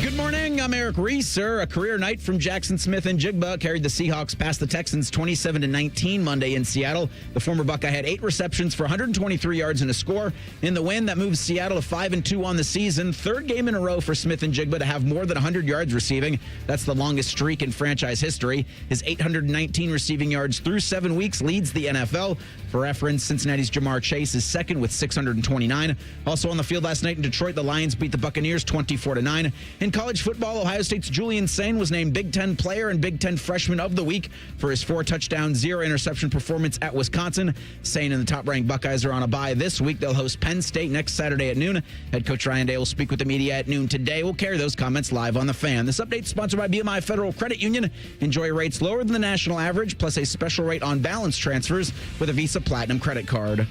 Good morning. I'm Eric Reeser. A career night from Jackson Smith and Jigba carried the Seahawks past the Texans 27-19 Monday in Seattle. The former Buckeye had 8 receptions for 123 yards and a score. In the win, that moves Seattle to 5-2 on the season. Third game in a row for Smith and Jigba to have more than 100 yards receiving. That's the longest streak in franchise history. His 819 receiving yards through 7 weeks leads the NFL. For reference, Cincinnati's Jamar Chase is second with 629. Also on the field last night in Detroit, the Lions beat the Buccaneers 24-9. In college football, Ohio State's Julian Sain was named Big Ten Player and Big Ten Freshman of the Week for his 4-touchdown, 0-interception performance at Wisconsin. Sain and the top-ranked Buckeyes are on a bye this week. They'll host Penn State next Saturday at noon. Head coach Ryan Day will speak with the media at noon today. We'll carry those comments live on The Fan. This update is sponsored by BMI Federal Credit Union. Enjoy rates lower than the national average, plus a special rate on balance transfers with a Visa Platinum credit card.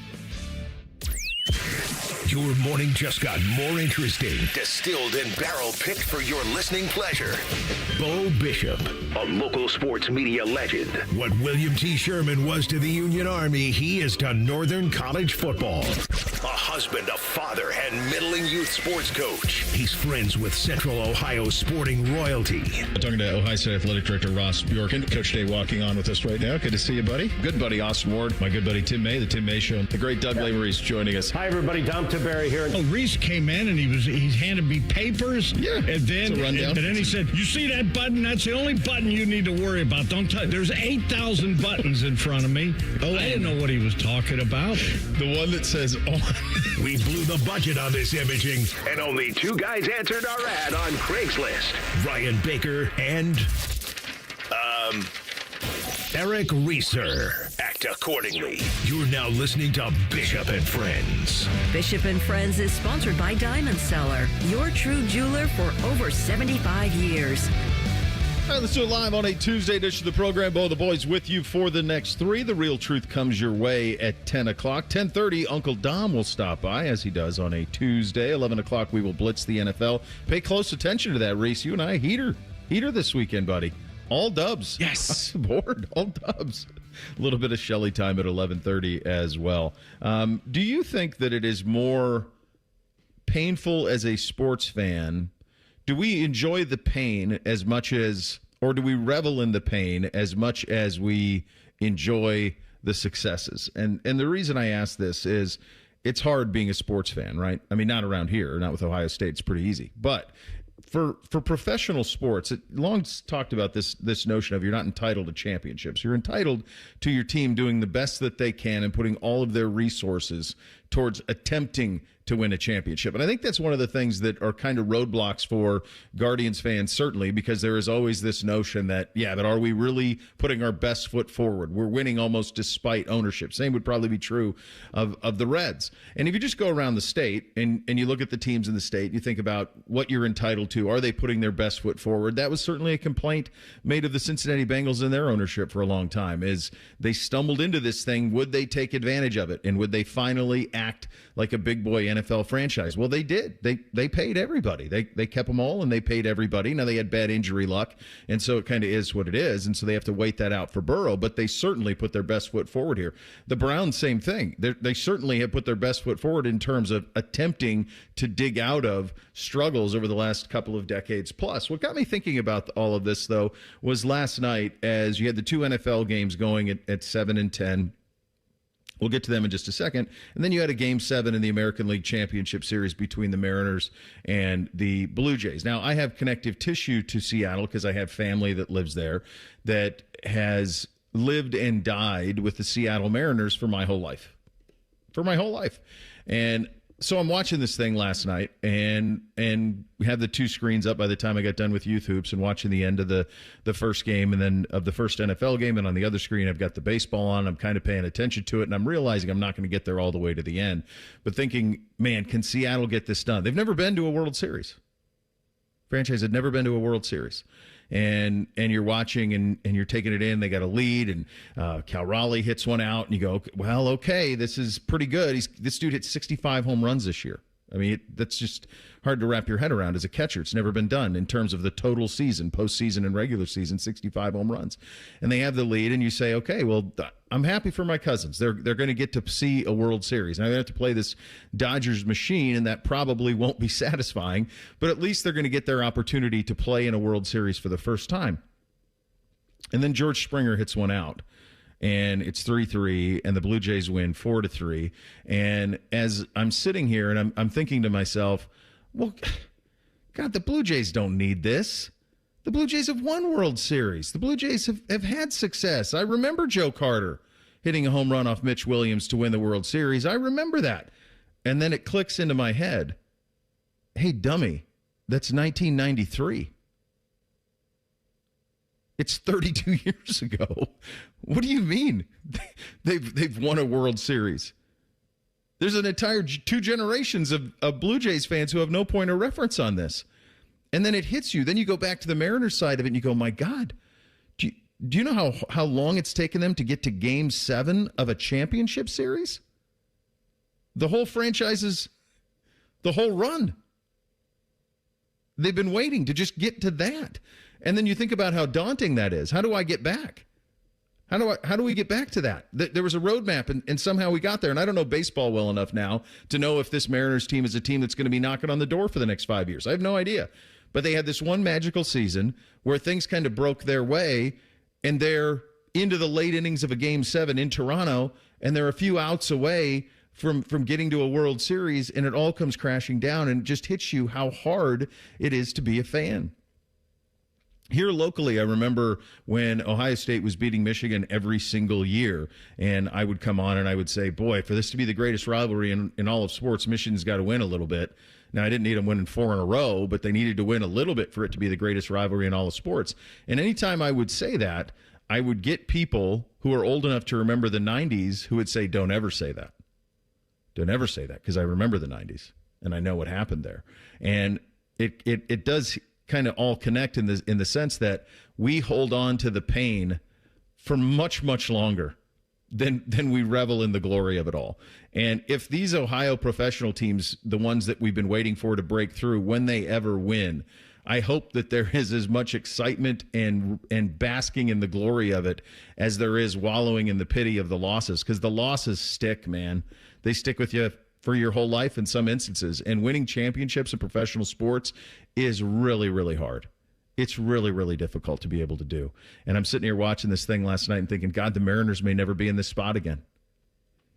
Your morning just got more interesting. Distilled and barrel-picked for your listening pleasure. Bo Bishop, a local sports media legend. What William T. Sherman was to the Union Army, he is to Northern College football. A husband, a father, and middling youth sports coach. He's friends with Central Ohio sporting royalty. Talking to Ohio State Athletic Director Ross Bjorken. Coach Day walking on with us right now. Good to see you, buddy. Good buddy Austin Ward. My good buddy Tim May, the Tim May Show. The great Doug Lavery's joining us. Hi, everybody. Dom Tiberi here. Oh, Reese came in and he handed me papers. Yeah, and then it's a rundown. And then he said, "You see that button? That's the only button you need to worry about. Don't touch. There's 8,000 buttons in front of me." Oh, I didn't know what he was talking about. The one that says on. We blew the budget on this imaging, and only 2 guys answered our ad on Craigslist. Ryan Baker and Eric Reeser. Act accordingly. You're now listening to Bishop and Friends. Bishop and Friends is sponsored by Diamond Seller, your true jeweler for over 75 years. All right, let's do it live on a Tuesday edition of the program. Bo, the boys with you for the next 3. The real truth comes your way at 10 o'clock. 10:30, Uncle Dom will stop by, as he does on a Tuesday. 11 o'clock, we will blitz the NFL. Pay close attention to that, Reese. You and I, heater this weekend, buddy. All dubs. Yes. Board, all dubs. A little bit of Shelley time at 11:30 as well. Do you think that it is more painful as a sports fan? Do we enjoy the pain as much as, or do we revel in the pain as much as we enjoy the successes? And the reason I ask this is it's hard being a sports fan, right? I mean, not around here, not with Ohio State. It's pretty easy. But for professional sports, it long talked about this notion of you're not entitled to championships. You're entitled to your team doing the best that they can and putting all of their resources towards attempting to win a championship. And I think that's one of the things that are kind of roadblocks for Guardians fans, certainly, because there is always this notion that, but are we really putting our best foot forward? We're winning almost despite ownership. Same would probably be true of the Reds. And if you just go around the state and you look at the teams in the state, you think about what you're entitled to. Are they putting their best foot forward? That was certainly a complaint made of the Cincinnati Bengals in their ownership for a long time, is they stumbled into this thing. Would they take advantage of it? And would they finally act like a big boy NFL franchise? Well, they did. They paid everybody. They kept them all, and they paid everybody. Now, they had bad injury luck, and so it kind of is what it is, and so they have to wait that out for Burrow, but they certainly put their best foot forward here. The Browns, same thing. They certainly have put their best foot forward in terms of attempting to dig out of struggles over the last couple of decades plus. What got me thinking about all of this, though, was last night as you had the 2 NFL games going at 7 and 10. We'll get to them in just a second. And then you had a Game 7 in the American League Championship Series between the Mariners and the Blue Jays. Now, I have connective tissue to Seattle because I have family that lives there that has lived and died with the Seattle Mariners for my whole life. And so I'm watching this thing last night, and we had the 2 screens up by the time I got done with Youth Hoops and watching the end of the first game and then of the first NFL game. And on the other screen, I've got the baseball on. I'm kind of paying attention to it, and I'm realizing I'm not going to get there all the way to the end. But thinking, man, can Seattle get this done? They've never been to a World Series. Franchise had never been to a World Series. And you're watching and you're taking it in. They got a lead, and Cal Raleigh hits one out, and you go, well, okay, this is pretty good. This dude hit 65 home runs this year. I mean, that's just hard to wrap your head around as a catcher. It's never been done in terms of the total season, postseason and regular season, 65 home runs. And they have the lead, and you say, okay, well, I'm happy for my Cousins. They're going to get to see a World Series. Now, they have to play this Dodgers machine, and that probably won't be satisfying, but at least they're going to get their opportunity to play in a World Series for the first time. And then George Springer hits one out. And it's 3-3, and the Blue Jays win 4-3. And as I'm sitting here and I'm thinking to myself, well, God, the Blue Jays don't need this. The Blue Jays have won World Series. The Blue Jays have had success. I remember Joe Carter hitting a home run off Mitch Williams to win the World Series. I remember that. And then it clicks into my head, hey, dummy, that's 1993. It's 32 years ago. What do you mean? They've won a World Series. There's an entire 2 generations of Blue Jays fans who have no point of reference on this. And then it hits you. Then you go back to the Mariners side of it and you go, my God, do you know how long it's taken them to get to Game 7 of a championship series? The whole franchise's, the whole run. They've been waiting to just get to that. And then you think about how daunting that is. How do I get back? How do we get back to that? There was a roadmap, and somehow we got there. And I don't know baseball well enough now to know if this Mariners team is a team that's going to be knocking on the door for the next 5 years. I have no idea. But they had this one magical season where things kind of broke their way, and they're into the late innings of a Game 7 in Toronto, and they're a few outs away from getting to a World Series, and it all comes crashing down, and it just hits you how hard it is to be a fan. Here locally, I remember when Ohio State was beating Michigan every single year, and I would come on and I would say, boy, for this to be the greatest rivalry in all of sports, Michigan's got to win a little bit. Now, I didn't need them winning 4 in a row, but they needed to win a little bit for it to be the greatest rivalry in all of sports. And anytime I would say that, I would get people who are old enough to remember the 90s who would say, don't ever say that. Don't ever say that, because I remember the 90s, and I know what happened there. And it does kind of all connect in the sense that we hold on to the pain for much, much longer than we revel in the glory of it all. And if these Ohio professional teams, the ones that we've been waiting for to break through, when they ever win, I hope that there is as much excitement and basking in the glory of it as there is wallowing in the pity of the losses, because the losses stick, man. They stick with you for your whole life in some instances. And winning championships in professional sports is really, really hard. It's really, really difficult to be able to do. And I'm sitting here watching this thing last night and thinking, God, the Mariners may never be in this spot again.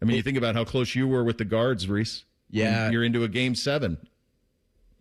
I mean, you think about how close you were with the Guards, Reese. Yeah. You're into a Game 7.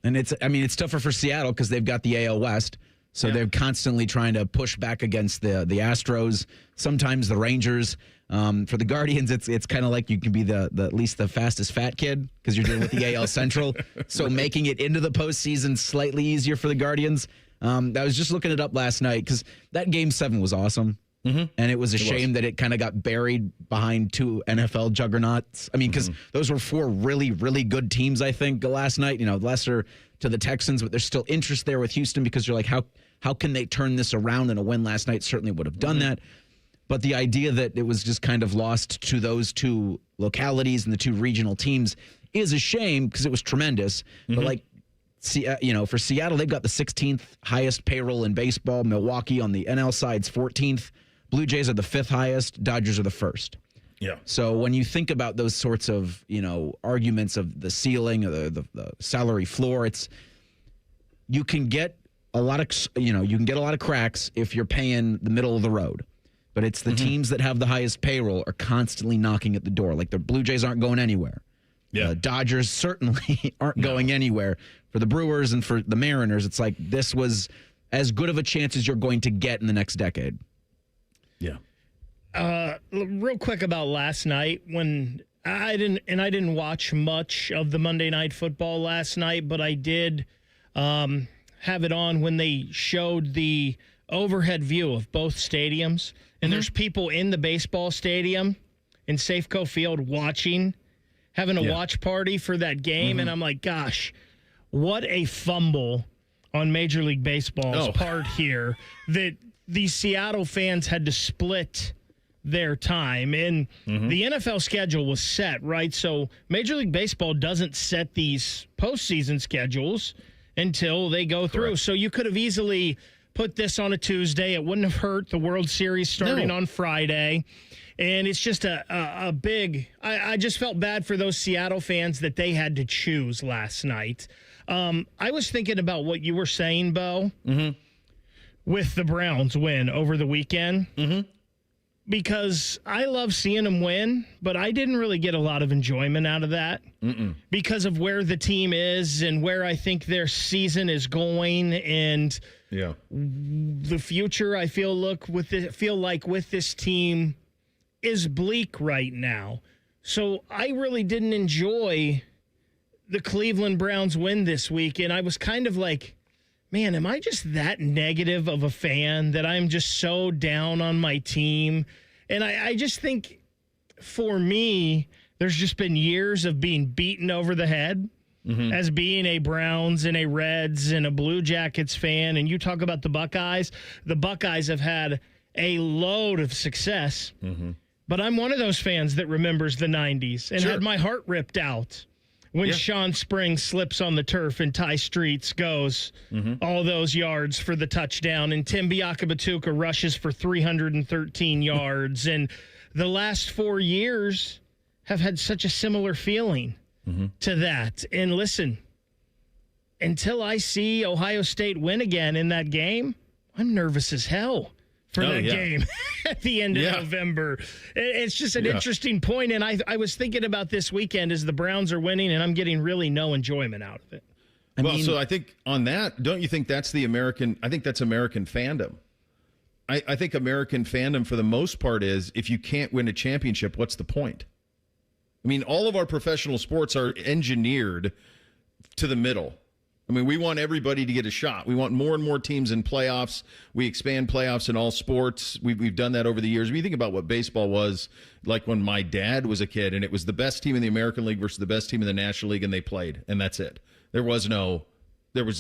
And it's tougher for Seattle because they've got the AL West. So they're constantly trying to push back against the Astros, sometimes the Rangers. For the Guardians, it's kind of like you can be the at least the fastest fat kid because you're dealing with the AL Central. So making it into the postseason slightly easier for the Guardians. I was just looking it up last night because that Game 7 was awesome. Mm-hmm. And it was a shame that it kind of got buried behind 2 NFL juggernauts. I mean, because those were 4 really, really good teams, I think, last night. You know, lesser to the Texans, but there's still interest there with Houston because you're like, how can they turn this around? And a win last night certainly would have done that. But the idea that it was just kind of lost to those 2 localities and the 2 regional teams is a shame because it was tremendous. But like, for Seattle, they've got the 16th highest payroll in baseball. Milwaukee on the NL side's 14th. Blue Jays are the 5th highest. Dodgers are the 1st. Yeah. So when you think about those sorts of, arguments of the ceiling or the salary floor, you can get a lot of cracks if you're paying the middle of the road. But it's the teams that have the highest payroll are constantly knocking at the door. Like the Blue Jays aren't going anywhere. Yeah. The Dodgers certainly aren't going anywhere. For the Brewers and for the Mariners, it's like this was as good of a chance as you're going to get in the next decade. Yeah. Real quick about last night when I didn't watch much of the Monday Night Football last night, but I did have it on when they showed the overhead view of both stadiums. And there's people in the baseball stadium in Safeco Field having a watch party for that game. And I'm like, gosh, what a fumble on Major League Baseball's part here that these Seattle fans had to split their time. And the NFL schedule was set, right? So Major League Baseball doesn't set these postseason schedules until they go through. Correct. So you could have easily put this on a Tuesday. It wouldn't have hurt the World Series starting on Friday. And it's just a big – I just felt bad for those Seattle fans that they had to choose last night. I was thinking about what you were saying, Bo, with the Browns win over the weekend. Because I love seeing them win, but I didn't really get a lot of enjoyment out of that because of where the team is and where I think their season is going and the future. I feel like with this team is bleak right now. So I really didn't enjoy the Cleveland Browns win this week, and I was kind of like, man, am I just that negative of a fan that I'm just so down on my team? And I just think for me, there's just been years of being beaten over the head as being a Browns and a Reds and a Blue Jackets fan. And you talk about the Buckeyes have had a load of success. But I'm one of those fans that remembers the 90s and had my heart ripped out when Sean Springs slips on the turf and Ty Streets goes all those yards for the touchdown and Tim Biakabatuka rushes for 313 yards. And the last 4 years have had such a similar feeling to that. And listen, until I see Ohio State win again in that game, I'm nervous as hell for that game at the end of November. It's just an interesting point, and I was thinking about this weekend as the Browns are winning, and I'm getting really no enjoyment out of it. So I think on that, don't you think that's I think that's American fandom. I think American fandom for the most part is, if you can't win a championship, what's the point? I mean, all of our professional sports are engineered to the middle. I mean, we want everybody to get a shot. We want more and more teams in playoffs. We expand playoffs in all sports. We've done that over the years. When you think about what baseball was like when my dad was a kid, and it was the best team in the American League versus the best team in the National League, and they played, and that's it. There was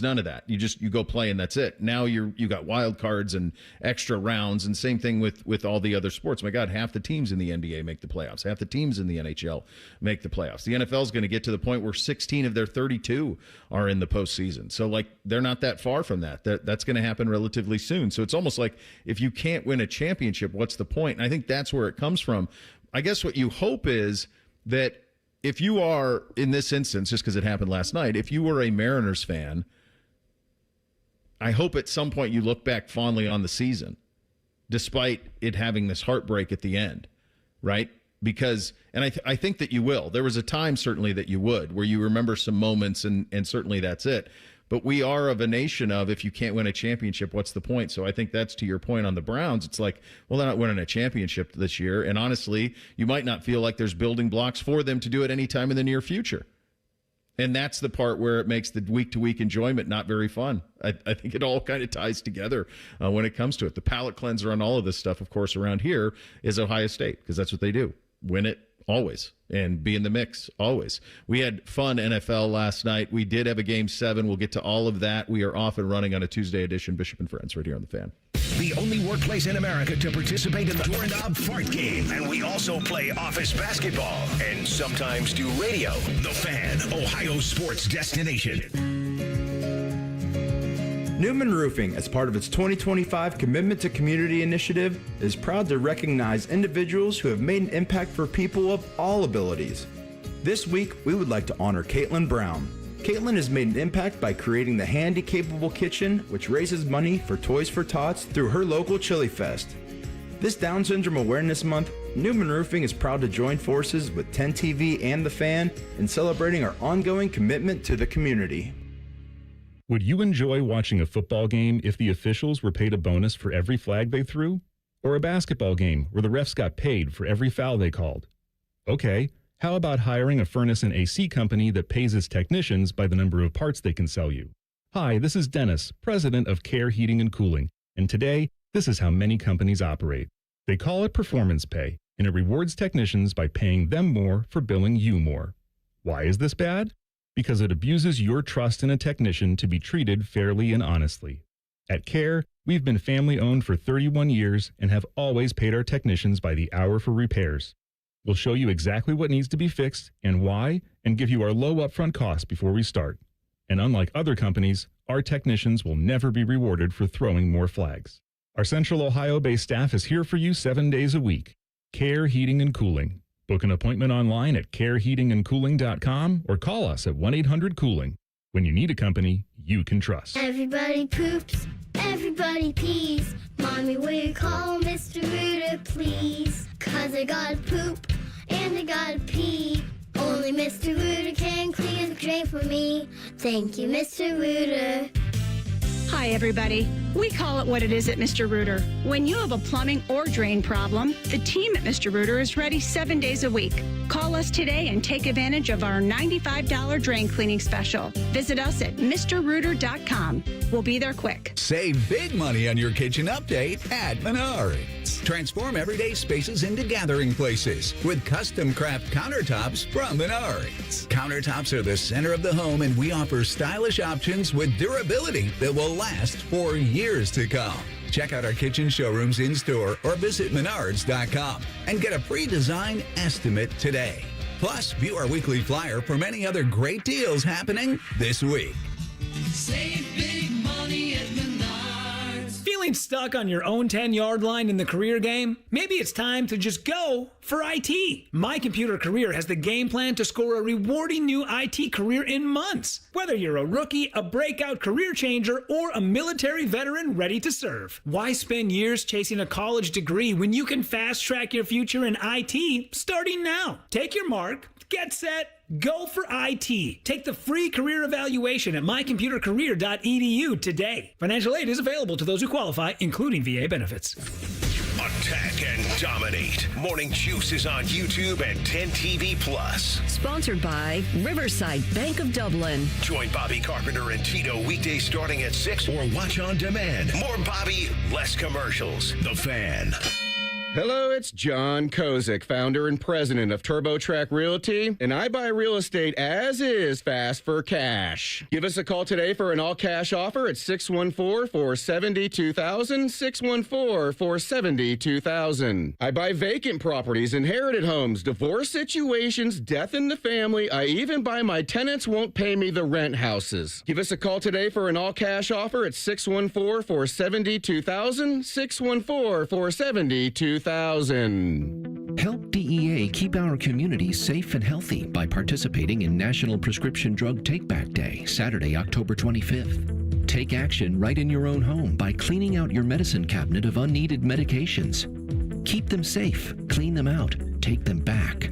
none of that. You go play and that's it. Now you got wild cards and extra rounds, and same thing with all the other sports. My God, half the teams in the NBA make the playoffs. Half the teams in the NHL make the playoffs. The NFL is going to get to the point where 16 of their 32 are in the postseason. So they're not that far from that. That's going to happen relatively soon. So it's almost like, if you can't win a championship, what's the point? And I think that's where it comes from. I guess what you hope is that, if you are, in this instance, just because it happened last night, if you were a Mariners fan, I hope at some point you look back fondly on the season, despite it having this heartbreak at the end, right? Because, and I think that you will. There was a time, certainly, that you would, where you remember some moments, and certainly that's it. But we are of a nation of, if you can't win a championship, what's the point? So I think that's to your point on the Browns. It's like, well, they're not winning a championship this year. And honestly, you might not feel like there's building blocks for them to do it anytime in the near future. And that's the part where it makes the week-to-week enjoyment not very fun. I think it all kind of ties together when it comes to it. The palate cleanser on all of this stuff, of course, around here is Ohio State, because that's what they do. Win it always, and be in the mix always. We had fun NFL last night. We did have a Game 7. We'll get to all of that. We are off and running on a Tuesday edition, Bishop and Friends, right here on The Fan. The only workplace in America to participate in the Doorknob Fart Game. And we also play office basketball and sometimes do radio. The Fan, Ohio sports destination. Newman Roofing, as part of its 2025 Commitment to Community initiative, is proud to recognize individuals who have made an impact for people of all abilities. This week, we would like to honor Caitlin Brown. Caitlin has made an impact by creating the Handy Capable Kitchen, which raises money for Toys for Tots through her local Chili Fest. This Down Syndrome Awareness Month, Newman Roofing is proud to join forces with 10 TV and The Fan in celebrating our ongoing commitment to the community. Would you enjoy watching a football game if the officials were paid a bonus for every flag they threw? Or a basketball game where the refs got paid for every foul they called? Okay, how about hiring a furnace and AC company that pays its technicians by the number of parts they can sell you? Hi, this is Dennis, president of Care Heating and Cooling, and today, this is how many companies operate. They call it performance pay, and it rewards technicians by paying them more for billing you more. Why is this bad? Because it abuses your trust in a technician to be treated fairly and honestly. At Care, We've been family-owned for 31 years and have always paid our technicians by the hour for repairs. We'll show you exactly what needs to be fixed and why, and give you our low upfront cost before we start. And unlike other companies, our technicians will never be rewarded for throwing more flags. Our Central Ohio-based staff is here for you 7 days a week. Care Heating and Cooling. Book an appointment online at careheatingandcooling.com or call us at 1-800-COOLING. When you need a company you can trust. Everybody poops, everybody pees. Mommy, will you call Mr. Rooter, please? 'Cause I gotta poop and I gotta pee. Only Mr. Rooter can clear the drain for me. Thank you, Mr. Rooter. Hi, everybody. We call it what it is at Mr. Rooter. When you have a plumbing or drain problem, the team at Mr. Rooter is ready 7 days a week. Call us today and take advantage of our $95 drain cleaning special. Visit us at MrRooter.com. We'll be there quick. Save big money on your kitchen update at Menards. Transform everyday spaces into gathering places with custom craft countertops from Menards. Countertops are the center of the home, and we offer stylish options with durability that will last for years to come. Check out our kitchen showrooms in-store or visit Menards.com and get a free design estimate today. Plus, view our weekly flyer for many other great deals happening this week. Save big money at Menards. Feeling stuck on your own 10-yard line in the career game? Maybe it's time to just go for IT. My Computer Career has the game plan to score a rewarding new IT career in months. Whether you're a rookie, a breakout career changer, or a military veteran ready to serve. Why spend years chasing a college degree when you can fast-track your future in IT starting now? Take your mark, get set, go for IT. Take the free career evaluation at mycomputercareer.edu today. Financial aid is available to those who qualify, including VA benefits. Attack and dominate. Morning Juice is on YouTube and 10 TV Plus. Sponsored by Riverside Bank of Dublin. Join Bobby Carpenter and Tito weekdays starting at 6 or watch on demand. More Bobby, less commercials. The Fan. Hello, it's John Kozik, founder and president of TurboTrack Realty, and I buy real estate as is, fast for cash. Give us a call today for an all-cash offer at 614-472,000, 614-472,000. I buy vacant properties, inherited homes, divorce situations, death in the family. I even buy my tenants won't pay me the rent houses. Give us a call today for an all-cash offer at 614-472,000, 614-472,000. Help DEA keep our communities safe and healthy by participating in National Prescription Drug Take-Back Day, Saturday, October 25th. Take action right in your own home by cleaning out your medicine cabinet of unneeded medications. Keep them safe, clean them out, take them back.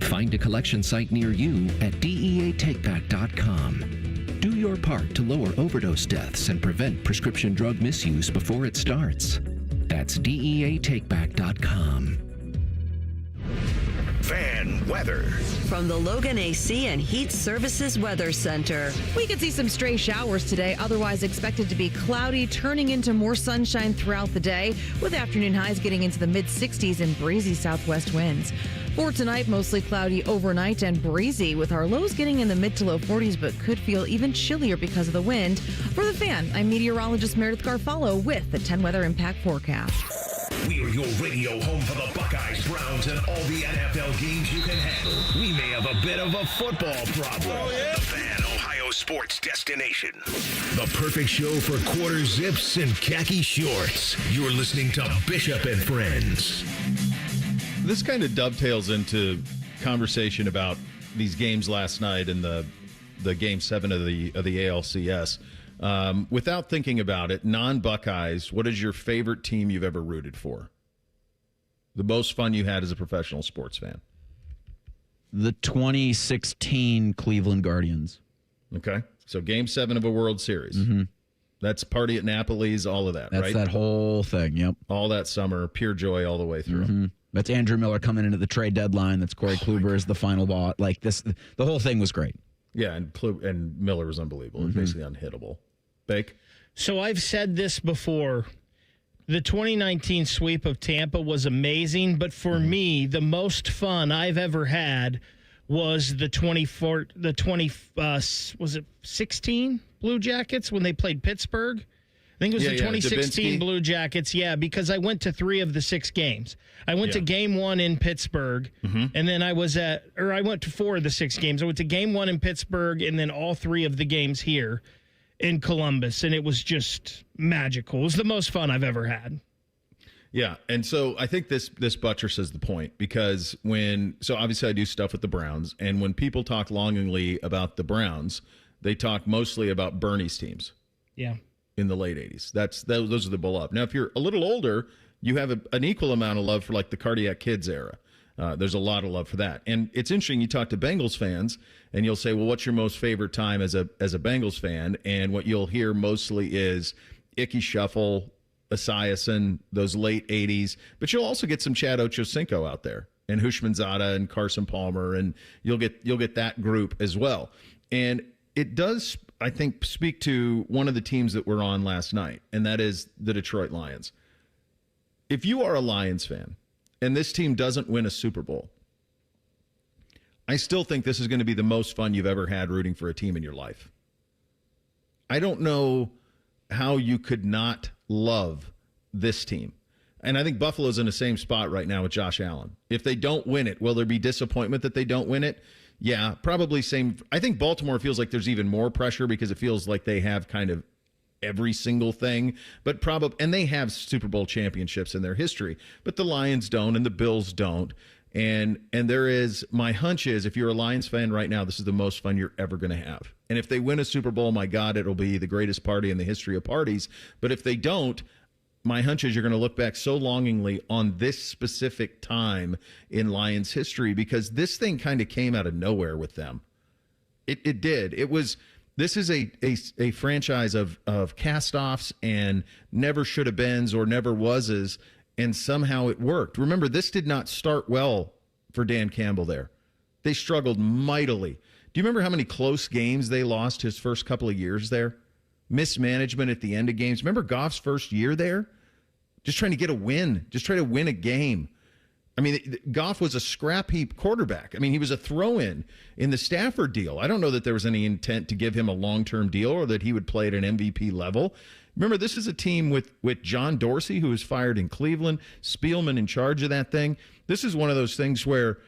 Find a collection site near you at DEATakeback.com. Do your part to lower overdose deaths and prevent prescription drug misuse before it starts. That's DEATakeback.com. Fan weather. From the Logan AC and Heat Services Weather Center. We could see some stray showers today, otherwise expected to be cloudy, turning into more sunshine throughout the day, with afternoon highs getting into the mid-60s and breezy southwest winds. For tonight, mostly cloudy overnight and breezy, with our lows getting in the mid to low 40s, but could feel even chillier because of the wind. For the Fan, I'm meteorologist Meredith Garfalo with the 10 Weather Impact Forecast. We are your radio home for the Buckeyes, Browns, and all the NFL games you can handle. We may have a bit of a football problem. Oh, yeah. The Fan, Ohio sports destination. The perfect show for quarter zips and khaki shorts. You're listening to Bishop and Friends. This kind of dovetails into conversation about these games last night in the Game 7 of the ALCS. Without thinking about it, non-Buckeyes, what is your favorite team you've ever rooted for? The most fun you had as a professional sports fan? The 2016 Cleveland Guardians. Okay. So Game 7 of a World Series. Mm-hmm. That's party at Napoli's, all of that, right? That's that whole thing, yep. All that summer, pure joy all the way through. Mm-hmm. That's Andrew Miller coming into the trade deadline. That's Corey Kluber as the final ball. Like this, the whole thing was great. Yeah, and Miller was unbelievable. Mm-hmm. Basically unhittable. Bake? So I've said this before. The 2019 sweep of Tampa was amazing, but for me, the most fun I've ever had was the 16 Blue Jackets when they played Pittsburgh. I think it was the 2016 Dubinsky. Blue Jackets. Yeah, because I went to 3 of the 6 games. I went to game 1 in Pittsburgh, and then I went to 4 of the 6 games. I went to game 1 in Pittsburgh, and then all 3 of the games here in Columbus, and it was just magical. It was the most fun I've ever had. Yeah, and so I think this buttresses the point, because so obviously I do stuff with the Browns, and when people talk longingly about the Browns, they talk mostly about Bernie's teams. Yeah. In the late 80s. Those are the beloved. Now, if you're a little older, you have an equal amount of love for like the Cardiac Kids era. There's a lot of love for that. And it's interesting, you talk to Bengals fans and you'll say, well, what's your most favorite time as a Bengals fan? And what you'll hear mostly is Icky Shuffle, Esiason, those late 80s. But you'll also get some Chad Ochocinco out there, and Hushmanzada and Carson Palmer, and you'll get that group as well. And it does, I think, speak to one of the teams that were on last night, and that is the Detroit Lions. If you are a Lions fan and this team doesn't win a Super Bowl, I still think this is going to be the most fun you've ever had rooting for a team in your life. I don't know how you could not love this team. And I think Buffalo's in the same spot right now with Josh Allen. If they don't win it, will there be disappointment that they don't win it? Yeah, probably same. I think Baltimore feels like there's even more pressure because it feels like they have kind of every single thing, and they have Super Bowl championships in their history, but the Lions don't and the Bills don't. And there is, my hunch is, if you're a Lions fan right now, this is the most fun you're ever going to have. And if they win a Super Bowl, my God, it'll be the greatest party in the history of parties. But if they don't, my hunch is you're going to look back so longingly on this specific time in Lions history, because this thing kind of came out of nowhere with them. It did. This is a franchise of cast-offs and never should have beens or never wases, and somehow it worked. Remember, this did not start well for Dan Campbell there. They struggled mightily. Do you remember how many close games they lost his first couple of years there? Mismanagement at the end of games. Remember Goff's first year there? Just trying to get a win. Just trying to win a game. I mean, Goff was a scrap heap quarterback. I mean, he was a throw-in in the Stafford deal. I don't know that there was any intent to give him a long-term deal or that he would play at an MVP level. Remember, this is a team with John Dorsey, who was fired in Cleveland, Spielman in charge of that thing. This is one of those things where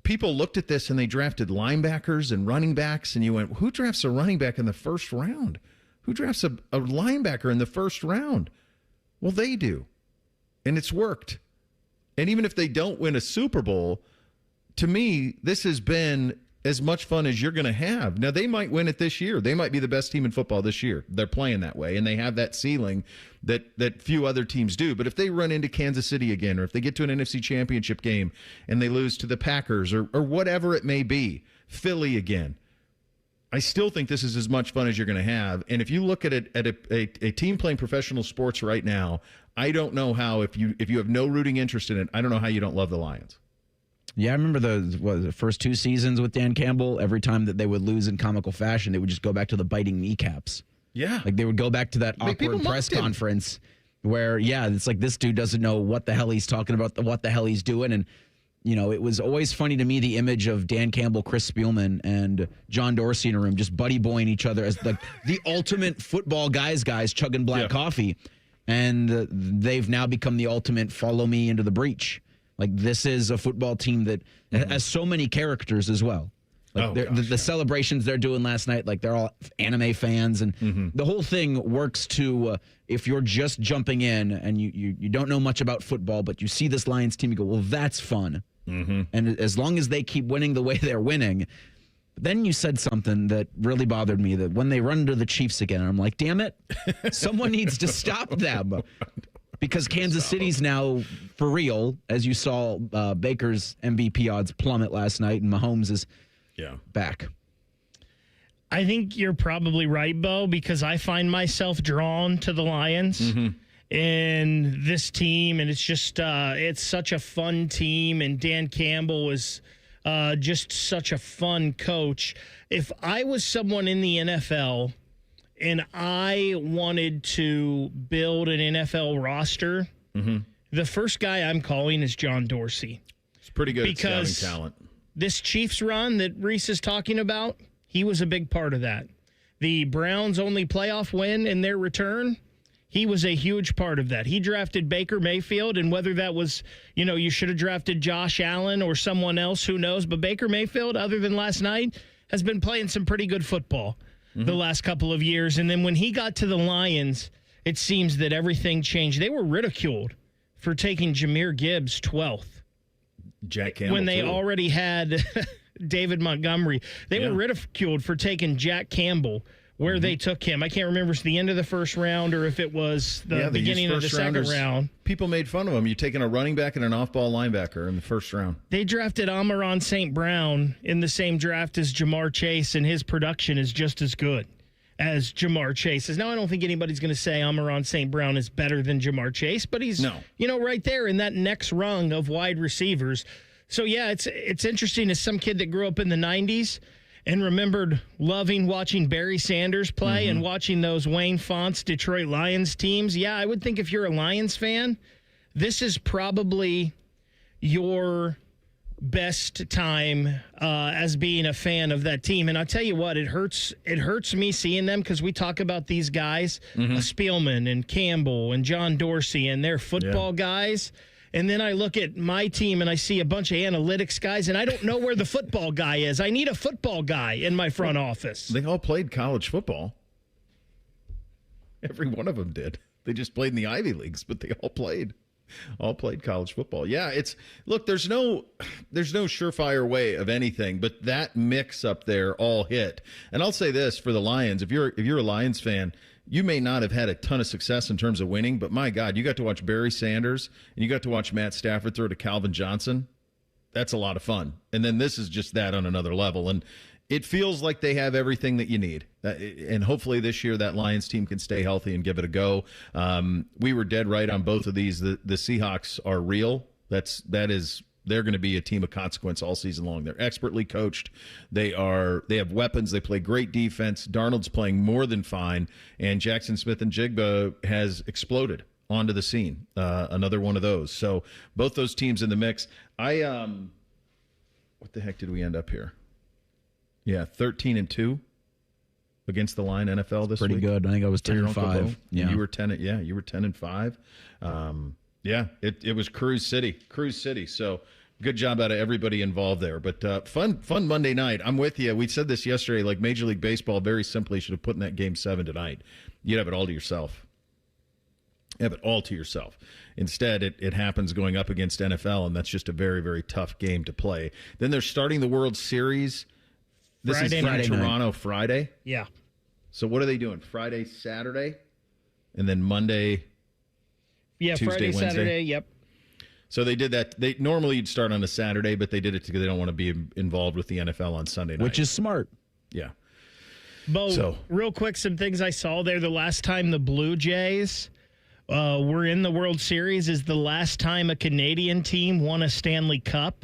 people looked at this and they drafted linebackers and running backs, and you went, who drafts a running back in the first round? Who drafts a linebacker in the first round? Well, they do. And it's worked. And even if they don't win a Super Bowl, to me, this has been as much fun as you're going to have. Now, they might win it this year. They might be the best team in football this year. They're playing that way, and they have that ceiling that few other teams do. But if they run into Kansas City again, or if they get to an NFC Championship game and they lose to the Packers or whatever it may be, Philly again, I still think this is as much fun as you're going to have. And if you look at it at a team playing professional sports right now, I don't know how, if you have no rooting interest in it, I don't know how you don't love the Lions. Yeah, I remember the first 2 seasons with Dan Campbell. Every time that they would lose in comical fashion, they would just go back to the biting kneecaps. Yeah. Like they would go back to that awkward press conference where, it's like this dude doesn't know what the hell he's talking about, what the hell he's doing. And, it was always funny to me, the image of Dan Campbell, Chris Spielman, and John Dorsey in a room just buddy boying each other as like the ultimate football guys chugging black coffee. And they've now become the ultimate follow me into the breach. Like, this is a football team that has so many characters as well. Like the celebrations they're doing last night, like they're all anime fans, and the whole thing works to if you're just jumping in and you don't know much about football, but you see this Lions team, you go, well, that's fun. And as long as they keep winning the way they're winning. Then you said something that really bothered me, that when they run into the Chiefs again, I'm like, damn it, someone needs to stop them. Because Kansas City's now, for real, as you saw Baker's MVP odds plummet last night, and Mahomes is back. I think you're probably right, Bo, because I find myself drawn to the Lions and this team, and it's just it's such a fun team, and Dan Campbell is just such a fun coach. If I was someone in the NFL and I wanted to build an NFL roster, the first guy I'm calling is John Dorsey. It's pretty good at scouting talent. This Chiefs run that Reese is talking about, he was a big part of that. The Browns' only playoff win in their return, He was a huge part of that. He drafted Baker Mayfield, and whether that was, you should have drafted Josh Allen or someone else, who knows. But Baker Mayfield, other than last night, has been playing some pretty good football the last couple of years. And then when he got to the Lions, it seems that everything changed. They were ridiculed for taking Jahmyr Gibbs 12th. Jack Campbell, when they already had David Montgomery. They were ridiculed for taking Jack Campbell where they took him. I can't remember if it's the end of the first round or if it was the beginning of the second round. People made fun of him. You're taking a running back and an off-ball linebacker in the first round. They drafted Amon-Ra St. Brown in the same draft as Jamar Chase, and his production is just as good as Jamar Chase's. Now, I don't think anybody's going to say Amon-Ra St. Brown is better than Jamar Chase, but he's right there in that next rung of wide receivers. So, yeah, it's interesting as some kid that grew up in the 90s and remembered loving watching Barry Sanders play and watching those Wayne Fontes Detroit Lions teams. Yeah, I would think if you're a Lions fan, this is probably your best time as being a fan of that team. And I'll tell you what, it hurts me seeing them because we talk about these guys, Spielman and Campbell and John Dorsey, and they're football guys. And then I look at my team and I see a bunch of analytics guys, and I don't know where the football guy is. I need a football guy in my front office. They all played college football. Every one of them did. They just played in the Ivy Leagues, but they all played college football. Yeah, there's no surefire way of anything, but that mix up there all hit. And I'll say this for the Lions, if you're a Lions fan, you may not have had a ton of success in terms of winning, but my God, you got to watch Barry Sanders and you got to watch Matt Stafford throw to Calvin Johnson. That's a lot of fun. And then this is just that on another level. And it feels like they have everything that you need. And hopefully this year that Lions team can stay healthy and give it a go. We were dead right on both of these. The Seahawks are real. They're going to be a team of consequence all season long. They're expertly coached. They have weapons. They play great defense. Darnold's playing more than fine. And Jackson Smith and Jigba has exploded onto the scene. Another one of those. So both those teams in the mix. What the heck did we end up here? Yeah, 13-2 against the line NFL this pretty week. Pretty good. I think I was 10-5. Yeah, you were 10-5. Yeah, it was Cruise City. So good job out of everybody involved there. But fun Monday night. I'm with you. We said this yesterday, like Major League Baseball very simply should have put in that Game 7 tonight. You'd have it all to yourself. Instead, it happens going up against NFL, and that's just a very, very tough game to play. Then they're starting the World Series. This is Toronto Friday. Yeah. So what are they doing? Friday, Saturday, and then Monday. Yeah, Tuesday, Friday, Wednesday. Saturday. Yep. So they did that. They normally you'd start on a Saturday, but they did it because they don't want to be involved with the NFL on Sunday night, which is smart. Yeah. Bo, real quick, some things I saw there. The last time the Blue Jays were in the World Series is the last time a Canadian team won a Stanley Cup.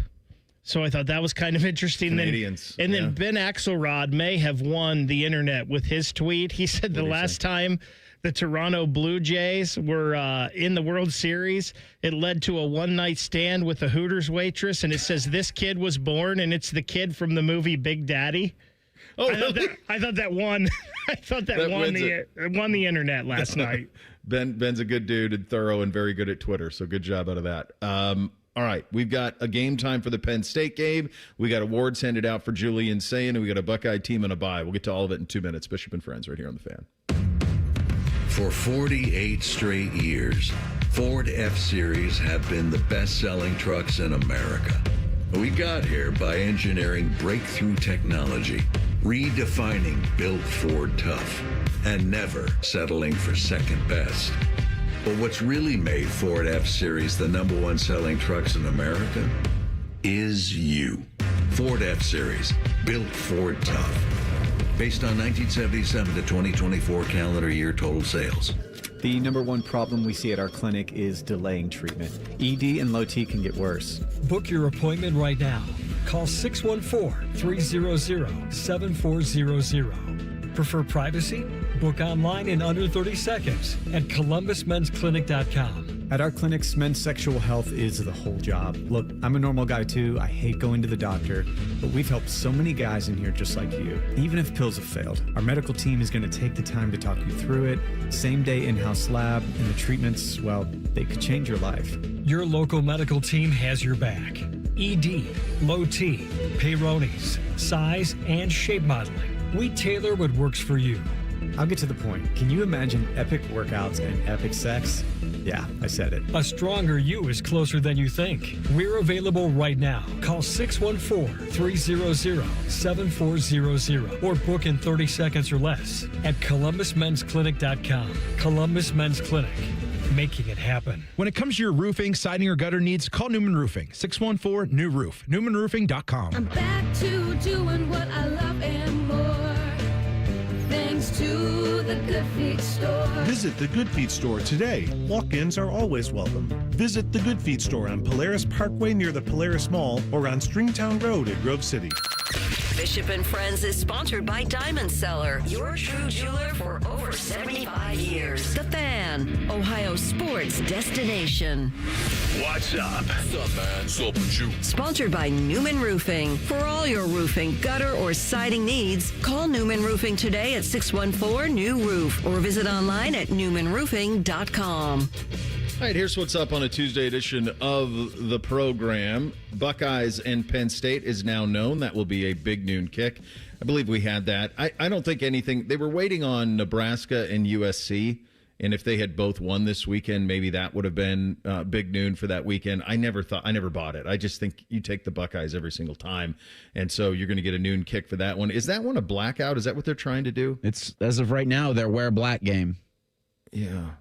So I thought that was kind of interesting. Canadians. Then Ben Axelrod may have won the internet with his tweet. He said the last time the Toronto Blue Jays were in the World Series, it led to a one-night stand with a Hooters waitress, and it says this kid was born, and it's the kid from the movie Big Daddy. Oh, really? I thought that won. I thought that won the internet last night. Ben's a good dude and thorough and very good at Twitter, so good job out of that. All right, we've got a game time for the Penn State game. We got awards handed out for Julian Sayin, and we got a Buckeye team and a bye. We'll get to all of it in 2 minutes. Bishop and Friends right here on The Fan. For 48 straight years, Ford F-Series have been the best-selling trucks in America. We got here by engineering breakthrough technology, redefining built Ford tough, and never settling for second best. But what's really made Ford F-Series the #1 selling trucks in America is you. Ford F-Series, built Ford tough. Based on 1977 to 2024 calendar year total sales. The #1 problem we see at our clinic is delaying treatment. ED and low T can get worse. Book your appointment right now. Call 614-300-7400. Prefer privacy? Book online in under 30 seconds at columbusmensclinic.com. At our clinics, men's sexual health is the whole job. Look, I'm a normal guy too. I hate going to the doctor, but we've helped so many guys in here just like you. Even if pills have failed, our medical team is going to take the time to talk you through it. Same day in-house lab, and the treatments, well, they could change your life. Your local medical team has your back. ED, low T, Peyronie's, size, and shape modeling. We tailor what works for you. I'll get to the point. Can you imagine epic workouts and epic sex? Yeah, I said it. A stronger you is closer than you think. We're available right now. Call 614-300-7400 or book in 30 seconds or less at columbusmensclinic.com. Columbus Men's Clinic, making it happen. When it comes to your roofing, siding, or gutter needs, call Newman Roofing. 614-NEW-ROOF. NewmanRoofing.com. I'm back to doing what I love and more. Thanks to the Good Feet store. Visit the Good Feet store today. Walk-ins are always welcome. Visit the Good Feet store on Polaris Parkway near the Polaris Mall or on Stringtown Road at Grove City. Bishop and Friends is sponsored by Diamond Seller, your true jeweler for over 75 years. The Fan, Ohio sports destination. What's up? What's up, man? What's up with you? Sponsored by Newman Roofing. For all your roofing, gutter, or siding needs, call Newman Roofing today at 614-NEW-ROOF or visit online at newmanroofing.com. All right, here's what's up on a Tuesday edition of the program. Buckeyes and Penn State is now known. That will be a big noon kick. I believe we had that. I don't think anything. They were waiting on Nebraska and USC, and if they had both won this weekend, maybe that would have been big noon for that weekend. I never bought it. I just think you take the Buckeyes every single time, and so you're going to get a noon kick for that one. Is that one a blackout? Is that what they're trying to do? It's, as of right now, their wear black game. Yeah.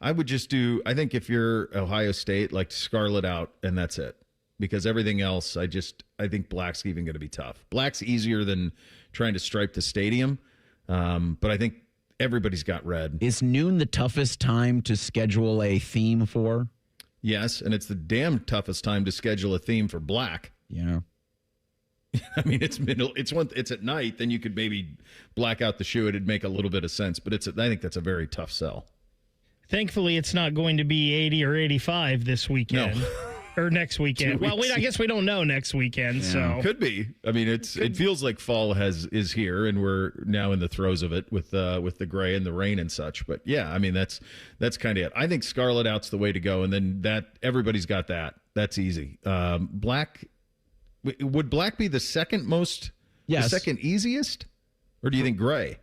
I would just I think if you're Ohio State, like scarlet out, and that's it. Because everything else, I think black's even going to be tough. Black's easier than trying to stripe the stadium, but I think everybody's got red. Is noon the toughest time to schedule a theme for? Yes, and it's the damn toughest time to schedule a theme for black. Yeah. I mean, it's at night, then you could maybe black out the shoe. It'd make a little bit of sense, but I think that's a very tough sell. Thankfully, it's not going to be 80 or 85 this weekend. No. Or next weekend. Well, I guess we don't know next weekend, so. Could be. I mean, it feels like fall is here, and we're now in the throes of it with the gray and the rain and such. But yeah, I mean that's kind of it. I think scarlet out's the way to go, and then that everybody's got that. That's easy. Black, would black be the second most? Yes. The second easiest, or do you think gray?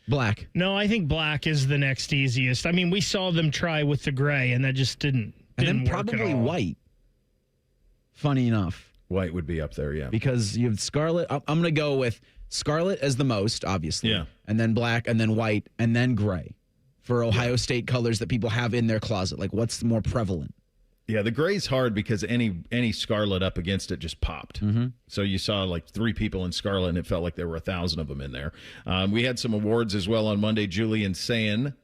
Black. No, I think black is the next easiest. I mean, we saw them try with the gray, and that just didn't then work probably at all. white. Funny enough. White would be up there, yeah. Because you have scarlet. I'm going to go with scarlet as the most, obviously. Yeah. And then black, and then white, and then gray for Ohio State colors that people have in their closet. Like, what's more prevalent? Yeah, the gray's hard because any scarlet up against it just popped. Mm-hmm. So you saw like 3 people in scarlet, and it felt like there were 1,000 of them in there. We had some awards as well on Monday. Julian Sayin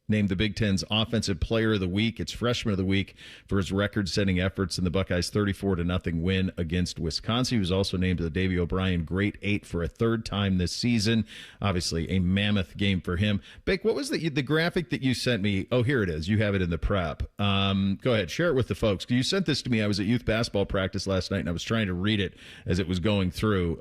named the Big Ten's Offensive Player of the Week. It's Freshman of the Week for his record-setting efforts in the Buckeyes' 34-0 win against Wisconsin. He was also named to the Davey O'Brien Great 8 for a third time this season. Obviously, a mammoth game for him. Bake, what was the graphic that you sent me? Oh, here it is. You have it in the prep. Go ahead. Share it with the folks. You sent this to me. I was at youth basketball practice last night, and I was trying to read it as it was going through.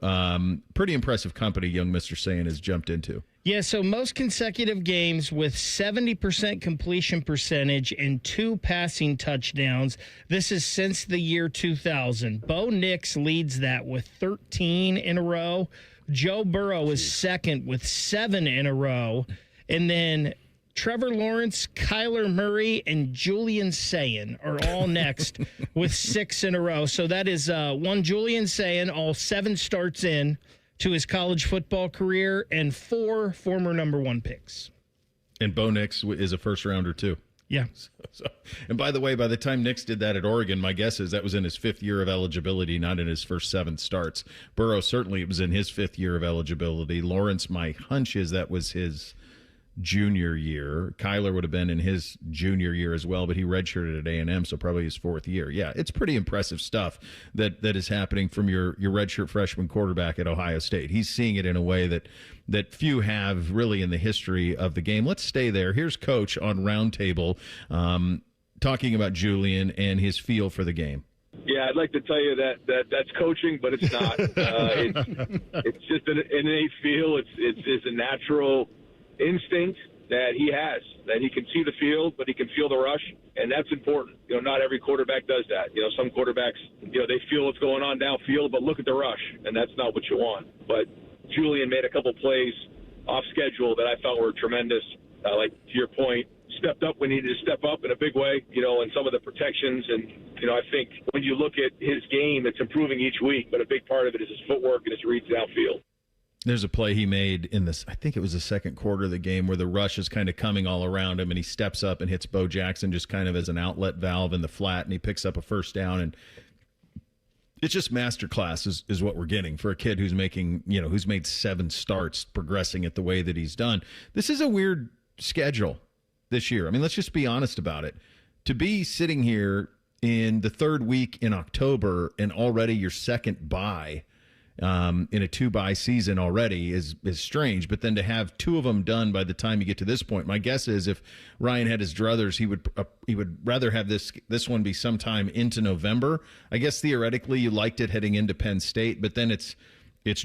Pretty impressive company young Mr. Sayin has jumped into. Yeah, so most consecutive games with 70% completion percentage and 2 passing touchdowns. This is since the year 2000. Bo Nix leads that with 13 in a row. Joe Burrow is second with 7 in a row. And then Trevor Lawrence, Kyler Murray, and Julian Sayin are all next with 6 in a row. So that is one Julian Sayin, all 7 starts in to his college football career, and 4 former number 1 picks. And Bo Nix is a first-rounder, too. Yeah. And by the way, by the time Nix did that at Oregon, my guess is that was in his 5th year of eligibility, not in his first 7 starts. Burrow, certainly it was in his 5th year of eligibility. Lawrence, my hunch is that was his junior year. Kyler would have been in his junior year as well, but he redshirted at A&M, so probably his 4th year. Yeah, it's pretty impressive stuff that is happening from your redshirt freshman quarterback at Ohio State. He's seeing it in a way that few have really in the history of the game. Let's stay there. Here's Coach on Roundtable talking about Julian and his feel for the game. Yeah, I'd like to tell you that's coaching, but it's not. It's just an innate feel. It's a natural instinct that he has, that he can see the field, but he can feel the rush, and that's important. Not every quarterback does that. Some quarterbacks, they feel what's going on downfield, but look at the rush, and that's not what you want. But Julian made a couple plays off schedule that I thought were tremendous. Like, to your point, stepped up when he needed to step up in a big way, in some of the protections. And, I think when you look at his game, it's improving each week, but a big part of it is his footwork and his reads downfield. There's a play he made in this, I think it was the second quarter of the game, where the rush is kind of coming all around him, and he steps up and hits Bo Jackson just kind of as an outlet valve in the flat, and he picks up a first down. And it's just masterclass is what we're getting for a kid who's making, who's made 7 starts, progressing it the way that he's done. This is a weird schedule this year. I mean, let's just be honest about it. To be sitting here in the 3rd week in October and already your second bye in a 2-bye season already is strange. But then to have 2 of them done by the time you get to this point, my guess is if Ryan had his druthers, he would rather have this one be sometime into November. I guess theoretically you liked it heading into Penn State, but then it's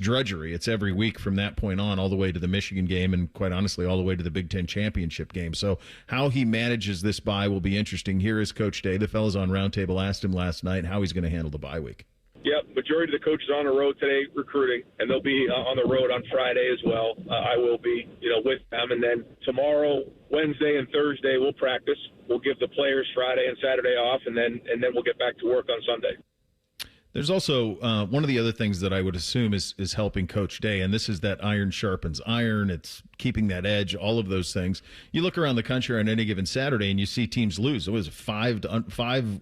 drudgery. It's every week from that point on, all the way to the Michigan game, and quite honestly, all the way to the Big Ten championship game. So how he manages this bye will be interesting. Here is Coach Day. The fellas on Roundtable asked him last night how he's going to handle the bye week. Yep, majority of the coaches are on the road today recruiting, and they'll be on the road on Friday as well. I will be, with them. And then tomorrow, Wednesday, and Thursday, we'll practice. We'll give the players Friday and Saturday off, and then we'll get back to work on Sunday. There's also one of the other things that I would assume is helping Coach Day, and this is that iron sharpens iron. It's keeping that edge, all of those things. You look around the country on any given Saturday, and you see teams lose. It was 5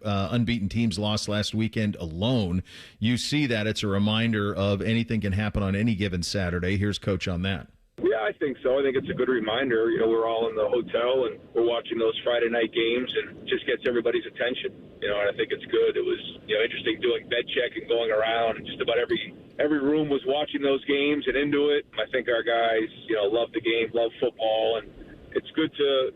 unbeaten teams lost last weekend alone. You see that. It's a reminder of anything can happen on any given Saturday. Here's Coach on that. Yeah, I think so. I think it's a good reminder. We're all in the hotel and we're watching those Friday night games, and it just gets everybody's attention. And I think it's good. It was, interesting doing bed check and going around, and just about every room was watching those games and into it. I think our guys, love the game, love football, and it's good to,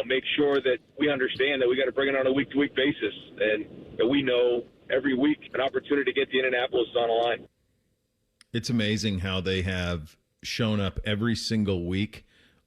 make sure that we understand that we got to bring it on a week-to-week basis, and we know every week an opportunity to get the Indianapolis on the line. It's amazing how they have shown up every single week,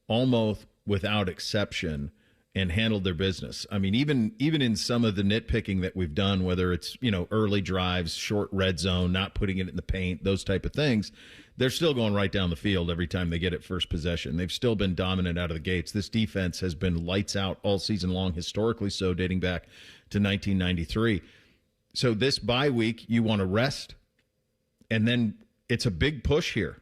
almost without exception, and handled their business. I mean, even in some of the nitpicking that we've done, whether it's, early drives, short red zone, not putting it in the paint, those type of things, they're still going right down the field every time they get it first possession. They've still been dominant out of the gates. This defense has been lights out all season long, historically so, dating back to 1993. So this bye week, you want to rest, and then it's a big push here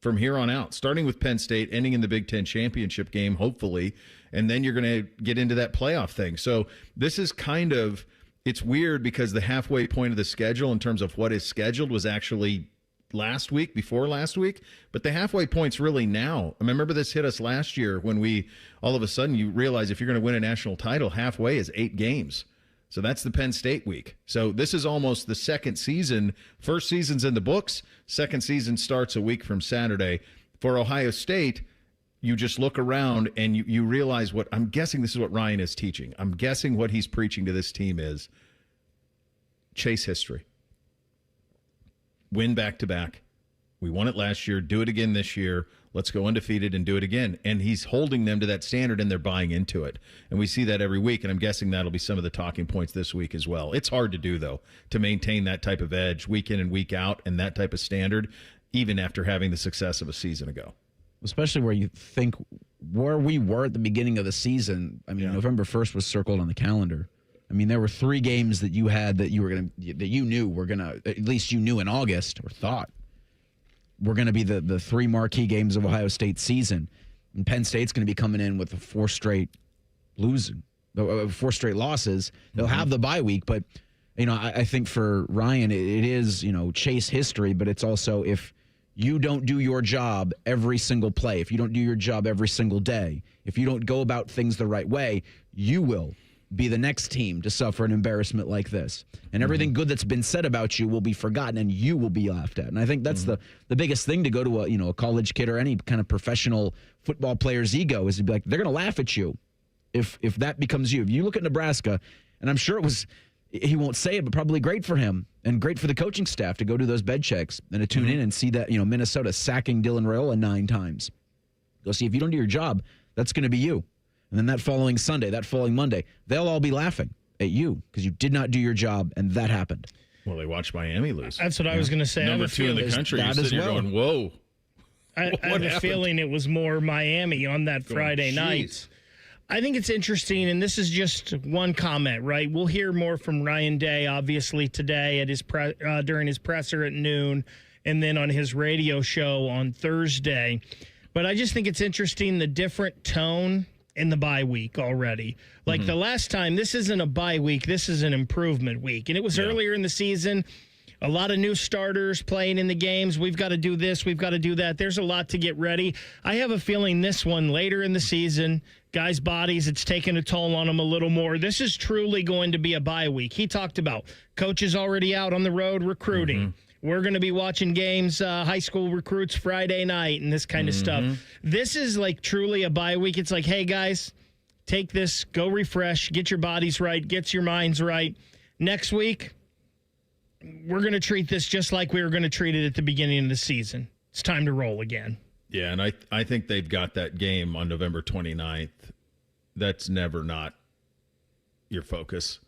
from here on out, starting with Penn State, ending in the Big Ten championship game, hopefully, and then you're going to get into that playoff thing. So this is it's weird because the halfway point of the schedule in terms of what is scheduled was actually before last week, but the halfway point's really now. I remember this hit us last year when we, all of a sudden, you realize if you're going to win a national title, halfway is 8 games. So that's the Penn State week. So this is almost the second season. First season's in the books. Second season starts a week from Saturday. For Ohio State, you just look around and you realize what, I'm guessing this is what Ryan is teaching. I'm guessing what he's preaching to this team is chase history. Win back-to-back. We won it last year. Do it again this year. Let's go undefeated and do it again. And he's holding them to that standard, and they're buying into it. And we see that every week, and I'm guessing that'll be some of the talking points this week as well. It's hard to do, though, to maintain that type of edge week in and week out and that type of standard, even after having the success of a season ago. Especially where you think where we were at the beginning of the season. I mean, November 1st was circled on the calendar. I mean, there were 3 games that you had that you knew were going to, at least you knew in August or thought, were going to be the 3 marquee games of Ohio State's season. And Penn State's going to be coming in with 4 straight losses. They'll have the bye week, but, I think for Ryan, it is, chase history, but it's also if you don't do your job every single play, if you don't do your job every single day, if you don't go about things the right way, you will be the next team to suffer an embarrassment like this. And everything good that's been said about you will be forgotten and you will be laughed at. And I think that's the biggest thing to go to a college kid or any kind of professional football player's ego is to be like, they're going to laugh at you. if that becomes you. If you look at Nebraska, and I'm sure he won't say it, but probably great for him and great for the coaching staff to go do those bed checks and to tune in and see that, Minnesota sacking Dylan Raiola 9 times. Go see if you don't do your job, that's going to be you. And then that following Sunday, that following Monday, they'll all be laughing at you because you did not do your job, and that happened. Well, they watched Miami lose. That's what I was going to say. Number 2 in the country. That You're as well. going, whoa. I have a feeling it was more Miami on that Friday night. I think it's interesting, and this is just one comment, right? We'll hear more from Ryan Day, obviously, today at his during his presser at noon, and then on his radio show on Thursday. But I just think it's interesting the different tone in the bye week already. Like the last time, this isn't a bye week, this is an improvement week. And it was earlier in the season. A lot of new starters playing in the games. We've got to do this. We've got to do that. There's a lot to get ready. I have a feeling this one later in the season, guys' bodies, it's taking a toll on them a little more. This is truly going to be a bye week. He talked about coaches already out on the road recruiting. We're going to be watching games, high school recruits Friday night and this kind of stuff. This is like truly a bye week. It's like, hey, guys, take this, go refresh, get your bodies right, get your minds right. Next week, we're going to treat this just like we were going to treat it at the beginning of the season. It's time to roll again. Yeah, and I think they've got that game on November 29th. That's never not your focus.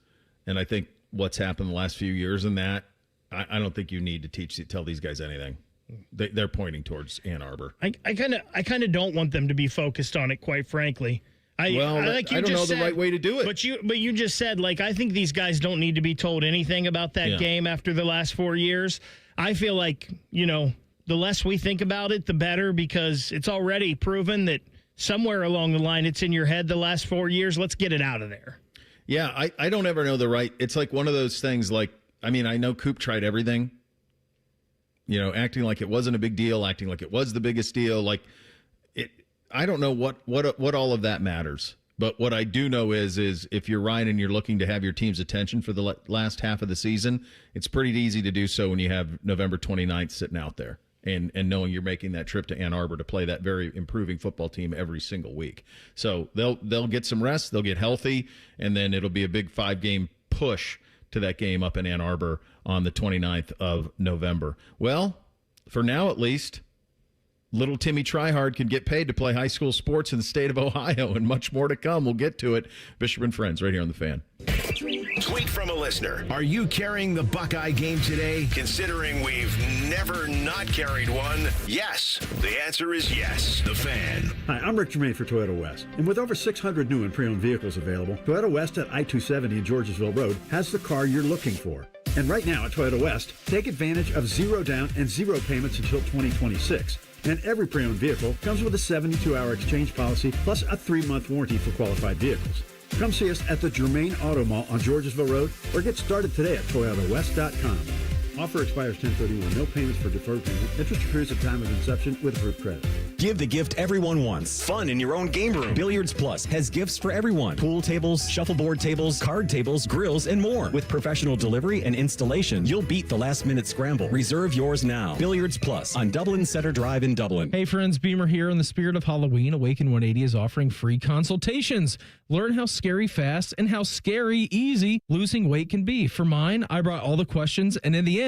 And I think what's happened the last few years in that, I don't think you need to tell these guys anything. They're pointing towards Ann Arbor. I kind of don't want them to be focused on it, quite frankly. I don't know the right way to do it. But you just said, like, I think these guys don't need to be told anything about that game after the last 4 years. I feel like, the less we think about it, the better, because it's already proven that somewhere along the line it's in your head the last 4 years. Let's get it out of there. Yeah, I don't ever know the right. It's like one of those things I know Coop tried everything, acting like it wasn't a big deal, acting like it was the biggest deal. I don't know what all of that matters. But what I do know is if you're Ryan and you're looking to have your team's attention for the last half of the season, it's pretty easy to do so when you have November 29th sitting out there and knowing you're making that trip to Ann Arbor to play that very improving football team every single week. So they'll get some rest, they'll get healthy, and then it'll be a big 5-game push to that game up in Ann Arbor on the 29th of November. Well, for now at least, little Timmy Tryhard can get paid to play high school sports in the state of Ohio, and much more to come. We'll get to it. Bishop and Friends right here on The Fan. Tweet from a listener. Are you carrying the Buckeye game today? Considering we've never not carried one, yes. The answer is yes. The Fan. Hi, I'm Rick Germain for Toyota West. And with over 600 new and pre-owned vehicles available, Toyota West at I-270 and Georgesville Road has the car you're looking for. And right now at Toyota West, take advantage of 0 down and 0 payments until 2026. And every pre-owned vehicle comes with a 72-hour exchange policy plus a 3-month warranty for qualified vehicles. Come see us at the Germain Auto Mall on Georgesville Road or get started today at ToyotaWest.com. Offer expires 10/31. No payments for deferred payment. Interest accrues at time of inception with approved credit. Give the gift everyone wants. Fun in your own game room. Billiards Plus has gifts for everyone. Pool tables, shuffleboard tables, card tables, grills, and more. With professional delivery and installation, you'll beat the last-minute scramble. Reserve yours now. Billiards Plus on Dublin Center Drive in Dublin. Hey friends, Beamer here. In the spirit of Halloween, Awaken 180 is offering free consultations. Learn how scary fast and how scary easy losing weight can be. For mine, I brought all the questions, and in the end,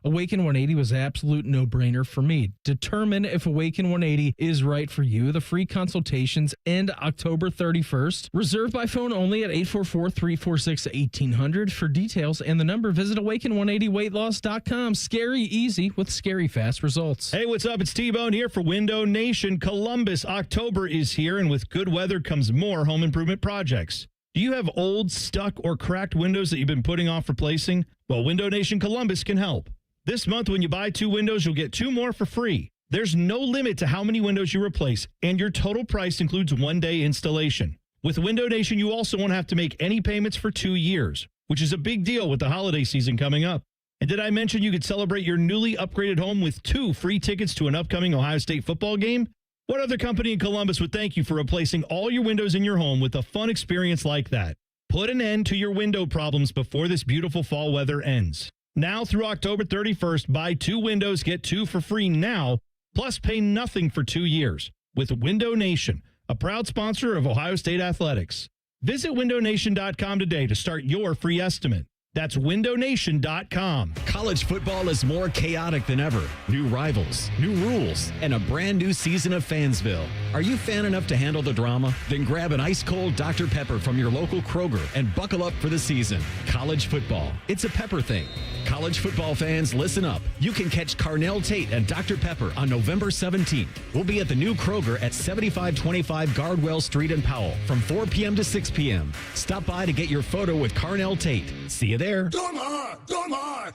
Awaken 180 was an absolute no-brainer for me. Determine if Awaken 180 is right for you. The free consultations end October 31st. Reserved by phone only at 844-346-1800. For details and the number, visit awaken180weightloss.com. Scary easy with scary fast results. Hey, what's up? It's T-Bone here for Window Nation. Columbus, October is here, and with good weather comes more home improvement projects. Do you have old, stuck, or cracked windows that you've been putting off replacing? Well, Window Nation Columbus can help. This month, when you buy 2 windows, you'll get 2 more for free. There's no limit to how many windows you replace, and your total price includes 1-day installation. With Window Nation, you also won't have to make any payments for 2 years, which is a big deal with the holiday season coming up. And did I mention you could celebrate your newly upgraded home with 2 free tickets to an upcoming Ohio State football game? What other company in Columbus would thank you for replacing all your windows in your home with a fun experience like that? Put an end to your window problems before this beautiful fall weather ends. Now through October 31st, buy 2 windows, get 2 for free now, plus pay nothing for 2 years with Window Nation, a proud sponsor of Ohio State Athletics. Visit windownation.com today to start your free estimate. That's windownation.com. College football is more chaotic than ever. New rivals, new rules, and a brand new season of Fansville. Are you fan enough to handle the drama? Then grab an ice-cold Dr. Pepper from your local Kroger and buckle up for the season. College football, it's a Pepper thing. College football fans, listen up. You can catch Carnell Tate and Dr. Pepper on November 17th. We'll be at the new Kroger at 7525 Gardwell Street in Powell from 4 p.m. to 6 p.m. Stop by to get your photo with Carnell Tate. See you there.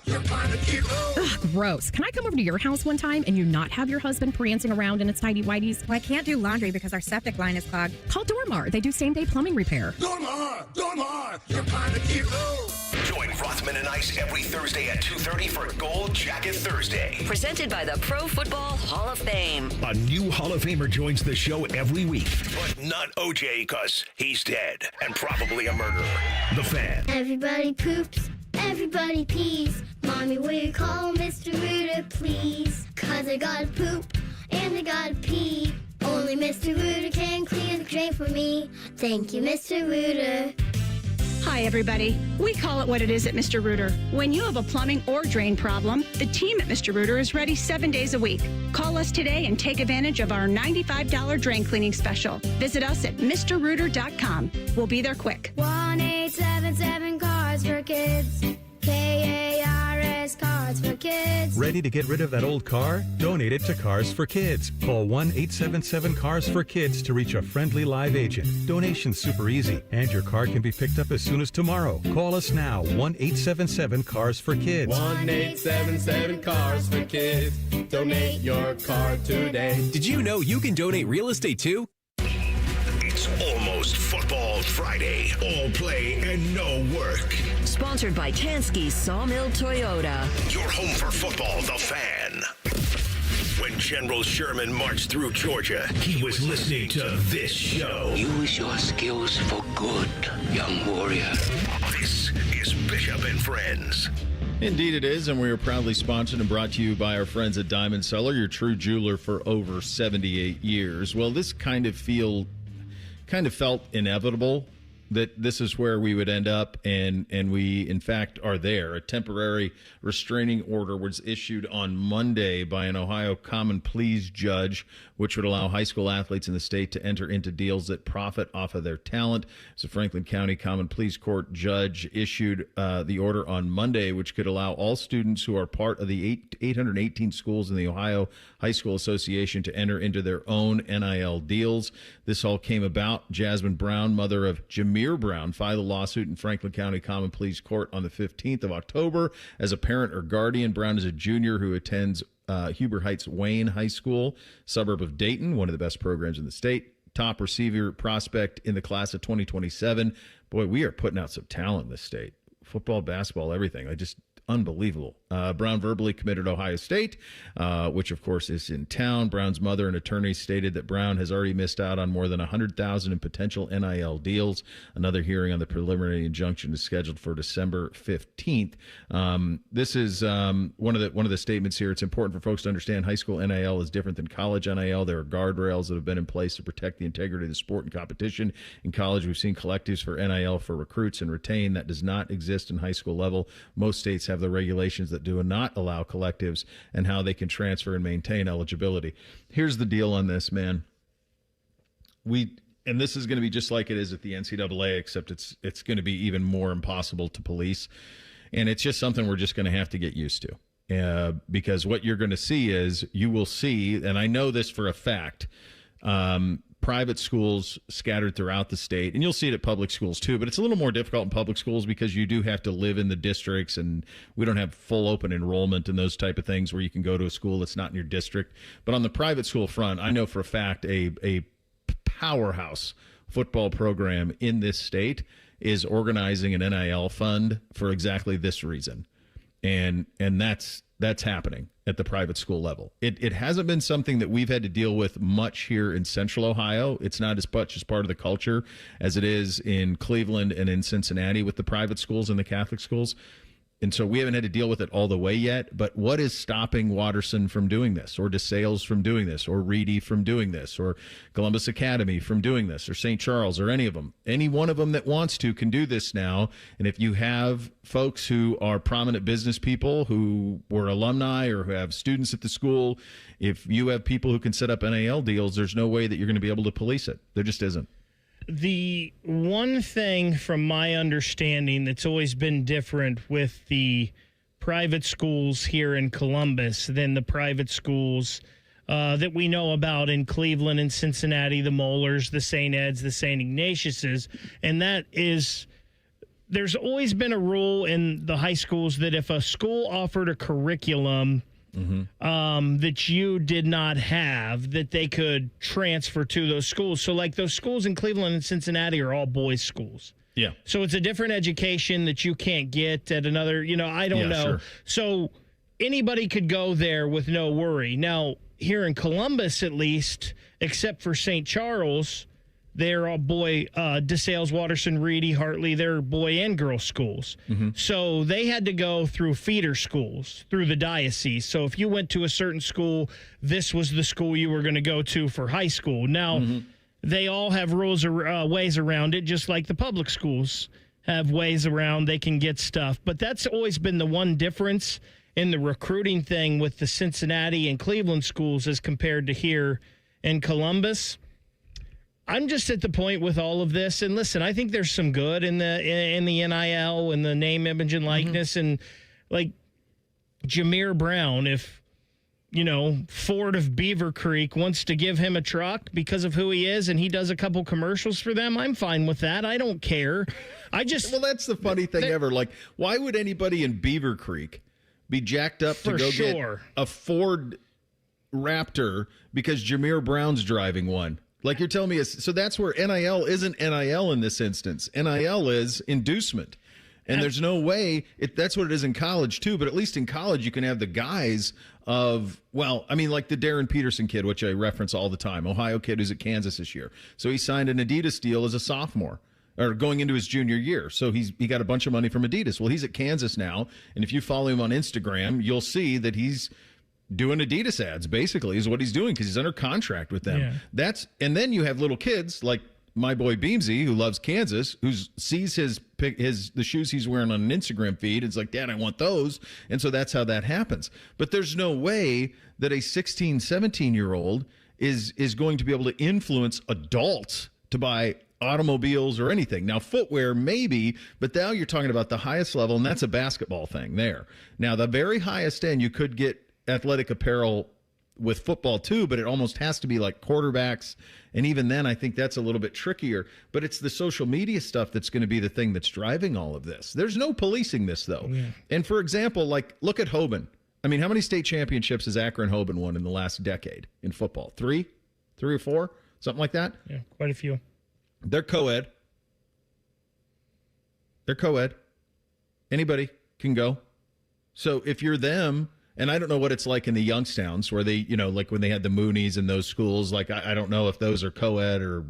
You're kind of cute. Ugh, gross. Can I come over to your house one time and you not have your husband prancing around in its tidy whities? Well, I can't do laundry because our septic line is clogged. Call Dormar. They do same-day plumbing repair. Dormar, you're kind of cute. Join Rothman and Ice every Thursday at 2:30 for Gold Jacket Thursday. Presented by the Pro Football Hall of Fame. A new Hall of Famer joins the show every week, but not OJ because he's dead and probably a murderer. The Fan. Everybody poops, everybody pees. Mommy, will you call Mr. Rooter, please? 'Cause I gotta poop and I gotta pee. Only Mr. Rooter can clear the drain for me. Thank you, Mr. Rooter. Hi, everybody. We call it what it is at Mr. Rooter. When you have a plumbing or drain problem, the team at Mr. Rooter is ready 7 days a week. Call us today and take advantage of our $95 drain cleaning special. Visit us at MrRooter.com. We'll be there quick. 1-877 Cars for Kids. KARS Cars for Kids. Ready to get rid of that old car? Donate it to Cars for Kids. Call 1-877 Cars for Kids to reach a friendly live agent. Donation's super easy, and your car can be picked up as soon as tomorrow. Call us now, 1-877 Cars for Kids. 1-877 Cars for Kids. Donate your car today. Did you know you can donate real estate too? It's almost Football Friday. All play and no work. Sponsored by Tansky Sawmill Toyota. Your home for football, The Fan. When General Sherman marched through Georgia, he was listening to this show. Use your skills for good, young warrior. This is Bishop and Friends. Indeed it is, and we are proudly sponsored and brought to you by our friends at Diamond Cellar, your true jeweler for over 78 years. Well, this kind of felt inevitable that this is where we would end up, and we, in fact, are there. A temporary restraining order was issued on Monday by an Ohio Common Pleas judge, which would allow high school athletes in the state to enter into deals that profit off of their talent. So Franklin County Common Pleas Court judge issued the order on Monday, which could allow all students who are part of the 818 schools in the Ohio High School Association to enter into their own NIL deals. This all came about. Jasmine Brown, mother of Jameer Brown, filed a lawsuit in Franklin County Common Pleas Court on the 15th of October. As a parent or guardian, Brown is a junior who attends Huber Heights Wayne High School, suburb of Dayton, one of the best programs in the state. Top receiver prospect in the class of 2027. Boy, we are putting out some talent in this state. Football, basketball, everything. Unbelievable. Brown verbally committed Ohio State, which of course is in town. Brown's mother and attorney stated that Brown has already missed out on more than $100,000 in potential NIL deals. Another hearing on the preliminary injunction is scheduled for December 15th. This is one of the statements here. It's important for folks to understand high school NIL is different than college NIL. There are guardrails that have been in place to protect the integrity of the sport and competition. In college, we've seen collectives for NIL for recruits and retain. That does not exist in high school level. Most states have the regulations that do not allow collectives and how they can transfer and maintain eligibility. Here's the deal on this, man. And this is going to be just like it is at the NCAA, except it's going to be even more impossible to police. And it's just something we're just going to have to get used to. Because what you're going to see is, you will see, and I know this for a fact, private schools scattered throughout the state, and you'll see it at public schools too, but it's a little more difficult in public schools because you do have to live in the districts, and we don't have full open enrollment and those type of things where you can go to a school that's not in your district. But on the private school front, I know for a fact a powerhouse football program in this state is organizing an NIL fund for exactly this reason. And that's happening at the private school level. It hasn't been something that we've had to deal with much here in Central Ohio. It's not as much as part of the culture as it is in Cleveland and in Cincinnati with the private schools and the Catholic schools. And so we haven't had to deal with it all the way yet. But what is stopping Watterson from doing this, or DeSales from doing this, or Reedy from doing this, or Columbus Academy from doing this, or St. Charles, or any of them? Any one of them that wants to can do this now. And if you have folks who are prominent business people who were alumni or who have students at the school, if you have people who can set up NIL deals, there's no way that you're going to be able to police it. There just isn't. The one thing from my understanding that's always been different with the private schools here in Columbus than the private schools that we know about in Cleveland and Cincinnati, the Moelers, the St. Ed's, the St. Ignatiuses, and that is there's always been a rule in the high schools that if a school offered a curriculum that you did not have, that they could transfer to those schools. So like those schools in Cleveland and Cincinnati are all boys schools. Yeah. So it's a different education that you can't get at another, I don't know. Sure. So anybody could go there with no worry. Now, here in Columbus, at least, except for St. Charles, they're all boy, DeSales, Watterson, Reedy, Hartley, they're boy and girl schools. So they had to go through feeder schools, through the diocese. So if you went to a certain school, this was the school you were going to go to for high school. Now, they all have rules or ways around it, just like the public schools have ways around they can get stuff. But that's always been the one difference in the recruiting thing with the Cincinnati and Cleveland schools as compared to here in Columbus. I'm just at the point with all of this, and listen, I think there's some good in the NIL and the name, image, and likeness, and like Jameer Brown, if Ford of Beaver Creek wants to give him a truck because of who he is, and he does a couple commercials for them, I'm fine with that. I don't care. Well, that's the funny thing ever. Like, why would anybody in Beaver Creek be jacked up to go get a Ford Raptor because Jameer Brown's driving one? Like you're telling me, so that's where NIL isn't NIL in this instance. NIL is inducement. And there's no way, that's what it is in college too, but at least in college you can have the guys of, like the Darren Peterson kid, which I reference all the time, Ohio kid who's at Kansas this year. So he signed an Adidas deal as a sophomore, or going into his junior year. So he got a bunch of money from Adidas. Well, he's at Kansas now, and if you follow him on Instagram, you'll see that he's doing Adidas ads, basically, is what he's doing because he's under contract with them. Yeah. And then you have little kids like my boy Beamsy, who loves Kansas, who sees the shoes he's wearing on an Instagram feed. It's like, Dad, I want those. And so that's how that happens. But there's no way that a 16, 17-year-old is going to be able to influence adults to buy automobiles or anything. Now, footwear, maybe, but now you're talking about the highest level, and that's a basketball thing there. Now, the very highest end, you could get athletic apparel with football too, but it almost has to be like quarterbacks. And even then, I think that's a little bit trickier. But it's the social media stuff that's going to be the thing that's driving all of this. There's no policing this, though. Yeah. And for example, like, look at Hoban. I mean, how many state championships has Akron Hoban won in the last decade in football? 3 or 4? Something like that? Yeah, quite a few. They're co-ed. Anybody can go. So if you're them, and I don't know what it's like in the Youngstowns where they, like when they had the Moonies in those schools, like I don't know if those are co-ed or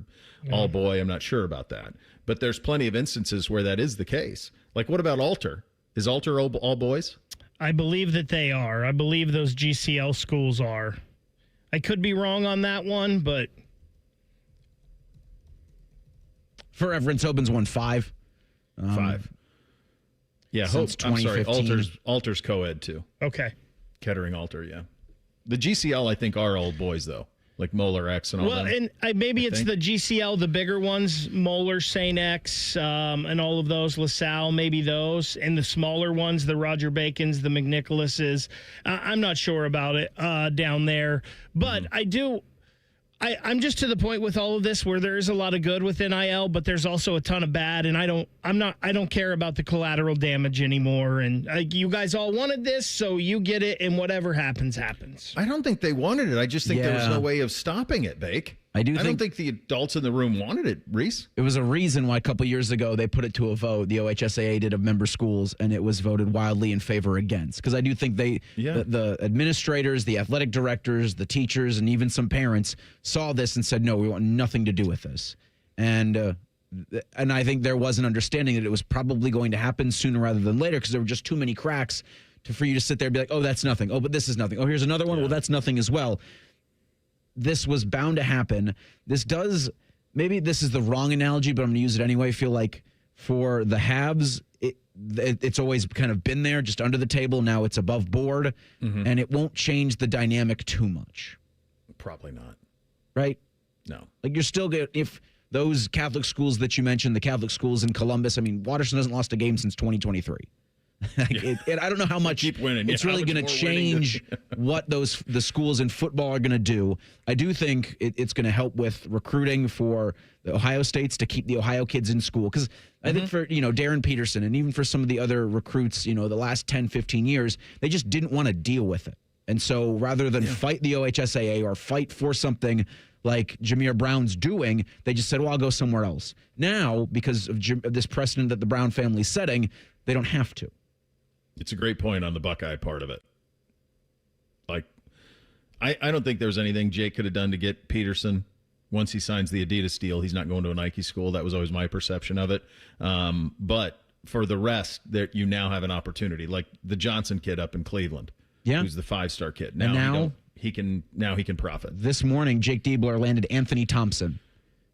all boy. I'm not sure about that. But there's plenty of instances where that is the case. Like, what about Alter? Is Alter all boys? I believe that they are. I believe those GCL schools are. I could be wrong on that one, but. For reference, Hoban's won 5. 5. Yeah, since I'm sorry, 2015. Alter's co-ed too. Okay. Kettering Alter, yeah. The GCL, I think, are old boys, though, like Moeller X and all that. Well, and maybe it's the GCL, the bigger ones, Moeller, St. X, and all of those, LaSalle, maybe those, and the smaller ones, the Roger Bacons, the McNicholases. I'm not sure about it down there, but I'm just to the point with all of this where there is a lot of good with NIL, but there's also a ton of bad, and I don't care about the collateral damage anymore. And you guys all wanted this, so you get it, and whatever happens, happens. I don't think they wanted it. I just think there was no way of stopping it, Bake. I don't think the adults in the room wanted it, Reese. It was a reason why a couple years ago they put it to a vote. The OHSAA did of member schools, and it was voted wildly in favor against. Because I do think the administrators, the athletic directors, the teachers, and even some parents saw this and said, no, we want nothing to do with this. And And I think there was an understanding that it was probably going to happen sooner rather than later because there were just too many cracks for you to sit there and be like, oh, that's nothing. Oh, but this is nothing. Oh, here's another one. Well, that's nothing as well. This was bound to happen. Maybe this is the wrong analogy, but I'm going to use it anyway. I feel like for the haves, it's always kind of been there, just under the table. Now it's above board, and it won't change the dynamic too much. Probably not. Right? No. Like you're still good if those Catholic schools that you mentioned, the Catholic schools in Columbus, I mean, Waterston hasn't lost a game since 2023. I don't know how much keep winning. It's really going to change what the schools in football are going to do. I do think it's going to help with recruiting for the Ohio States to keep the Ohio kids in school. Because I think for, Darren Peterson and even for some of the other recruits, the last 10, 15 years, they just didn't want to deal with it. And so rather than fight the OHSAA or fight for something like Jameer Brown's doing, they just said, well, I'll go somewhere else. Now, because of this precedent that the Brown family's setting, they don't have to. It's a great point on the Buckeye part of it. Like, I don't think there was anything Jake could have done to get Peterson once he signs the Adidas deal. He's not going to a Nike school. That was always my perception of it. But for the rest, you now have an opportunity, like the Johnson kid up in Cleveland, who's the 5-star kid. Now he can profit. This morning, Jake Diebler landed Anthony Thompson.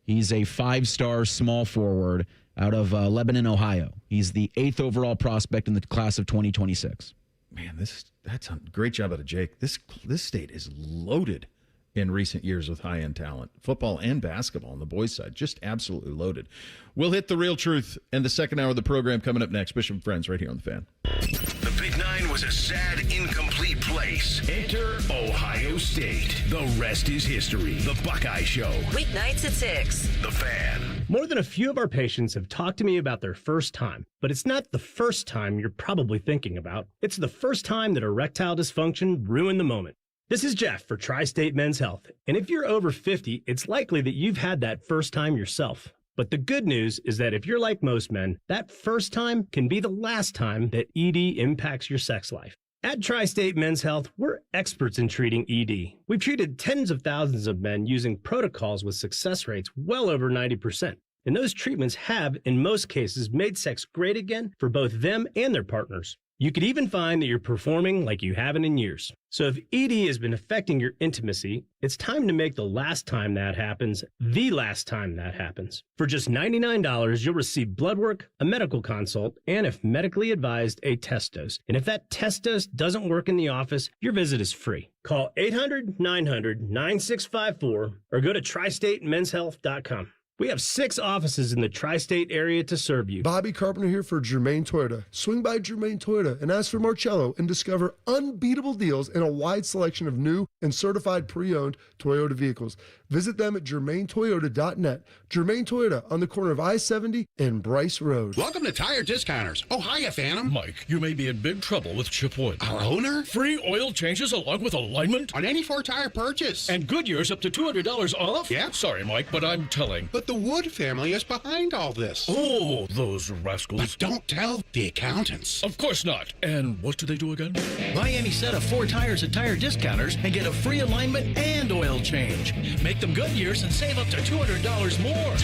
He's a 5-star small forward out of Lebanon, Ohio. He's the 8th overall prospect in the class of 2026. Man, that's a great job out of Jake. This state is loaded in recent years with high-end talent, football and basketball on the boys' side, just absolutely loaded. We'll hit the real truth and the second hour of the program coming up next. Bishop and Friends right here on The Fan. The Big Nine was a sad, incomplete place. Enter Ohio State. The rest is history. The Buckeye Show. Weeknights at 6. The Fan. More than a few of our patients have talked to me about their first time, but it's not the first time you're probably thinking about. It's the first time that erectile dysfunction ruined the moment. This is Jeff for Tri-State Men's Health, and if you're over 50, it's likely that you've had that first time yourself. But the good news is that if you're like most men, that first time can be the last time that ED impacts your sex life. At Tri-State Men's Health, we're experts in treating ED. We've treated tens of thousands of men using protocols with success rates well over 90%. And those treatments have, in most cases, made sex great again for both them and their partners. You could even find that you're performing like you haven't in years. So if ED has been affecting your intimacy, it's time to make the last time that happens the last time that happens. For just $99, you'll receive blood work, a medical consult, and if medically advised, a test dose. And if that test dose doesn't work in the office, your visit is free. Call 800-900-9654 or go to tristatemenshealth.com. We have 6 offices in the tri-state area to serve you. Bobby Carpenter here for Germain Toyota. Swing by Germain Toyota and ask for Marcello and discover unbeatable deals and a wide selection of new and certified pre-owned Toyota vehicles. Visit them at germaintoyota.net. Germain Toyota on the corner of I-70 and Bryce Road. Welcome to Tire Discounters. Oh, hiya, Phantom. Mike, you may be in big trouble with Chip Wood. Our owner? Free oil changes along with alignment? On any 4-tire purchase. And Goodyear's up to $200 off? Yeah. Sorry, Mike, but I'm telling. But the Wood family is behind all this. Oh, those rascals. But don't tell the accountants. Of course not. And what do they do again? Buy any set of 4 tires at Tire Discounters and get a free alignment and oil change. Make them Goodyears and save up to $200 more.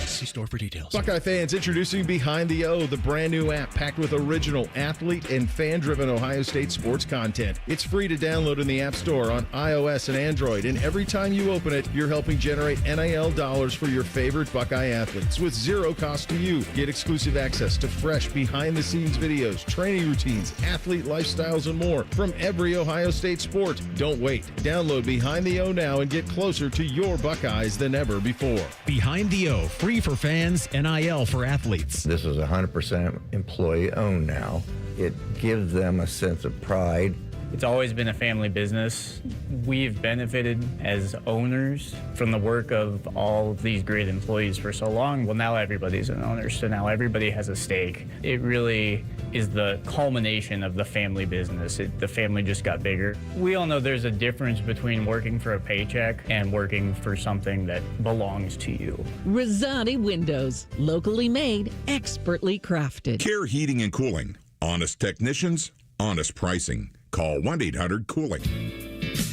See store for details. Buckeye fans, introducing Behind the O, the brand new app packed with original athlete and fan-driven Ohio State sports content. It's free to download in the App Store on iOS and Android, and every time you open it, you're helping generate NIL dollars for your favorite Buckeye athletes with zero cost to you. Get exclusive access to fresh behind-the-scenes videos, training routines, athlete lifestyles, and more from every Ohio State sport. Don't wait. Download Behind the O now and get closer to your Buckeyes than ever before. Behind the O, free for fans, NIL for athletes. This is 100% employee-owned now. It gives them a sense of pride. It's always been a family business. We've benefited as owners from the work of all of these great employees for so long. Well, now everybody's an owner, so now everybody has a stake. It really is the culmination of the family business. The family just got bigger. We all know there's a difference between working for a paycheck and working for something that belongs to you. Rosati Windows, locally made, expertly crafted. Care Heating and Cooling. Honest technicians, honest pricing. Call 1-800-COOLING.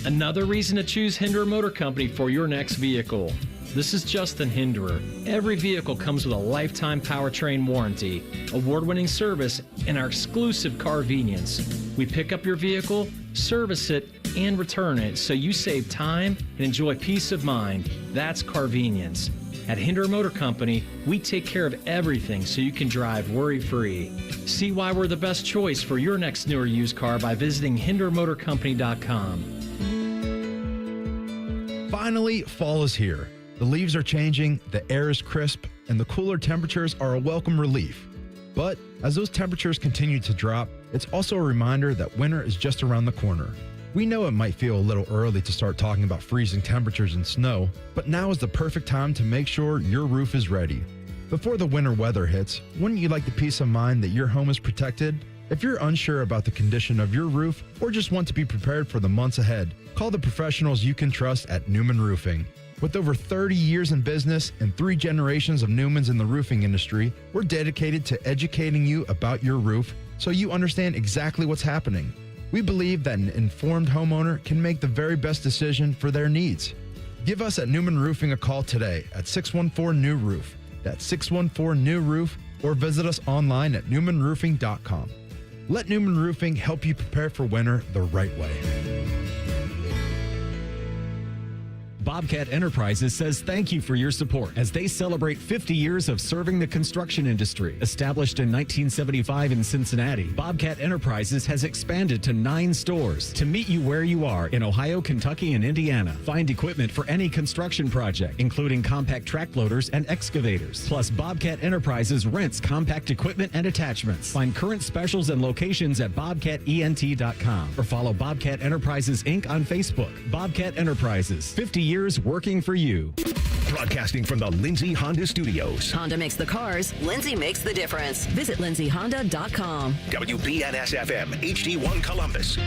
Another reason to choose Hinder Motor Company for your next vehicle. this is Justin Hinderer. Every vehicle comes with a lifetime powertrain warranty, award-winning service, and our exclusive Carvenience. We pick up your vehicle, service it, and return it so you save time and enjoy peace of mind. That's Carvenience. At Hinderer Motor Company, we take care of everything so you can drive worry-free. See why we're the best choice for your next new or used car by visiting hinderermotorcompany.com. Finally, fall is here. The leaves are changing, the air is crisp, and the cooler temperatures are a welcome relief. But as those temperatures continue to drop, it's also a reminder that winter is just around the corner. We know it might feel a little early to start talking about freezing temperatures and snow, but now is the perfect time to make sure your roof is ready. Before the winter weather hits, wouldn't you like the peace of mind that your home is protected? If you're unsure about the condition of your roof or just want to be prepared for the months ahead, call the professionals you can trust at Newman Roofing. With over 30 years in business and 3 generations of Newmans in the roofing industry, we're dedicated to educating you about your roof so you understand exactly what's happening. We believe that an informed homeowner can make the very best decision for their needs. Give us at Newman Roofing a call today at 614-NEW-ROOF. That's 614-NEW-ROOF, or visit us online at newmanroofing.com. Let Newman Roofing help you prepare for winter the right way. Bobcat Enterprises says thank you for your support as they celebrate 50 years of serving the construction industry. Established in 1975 in Cincinnati, Bobcat Enterprises has expanded to 9 stores to meet you where you are in Ohio, Kentucky, and Indiana. Find equipment for any construction project, including compact track loaders and excavators. Plus, Bobcat Enterprises rents compact equipment and attachments. Find current specials and locations at bobcatent.com or follow Bobcat Enterprises Inc. on Facebook. Bobcat Enterprises, 50 years working for you. Broadcasting from the Lindsay Honda Studios. Honda makes the cars. Lindsay makes the difference. Visit lindsayhonda.com. WBNS-FM, HD1 Columbus.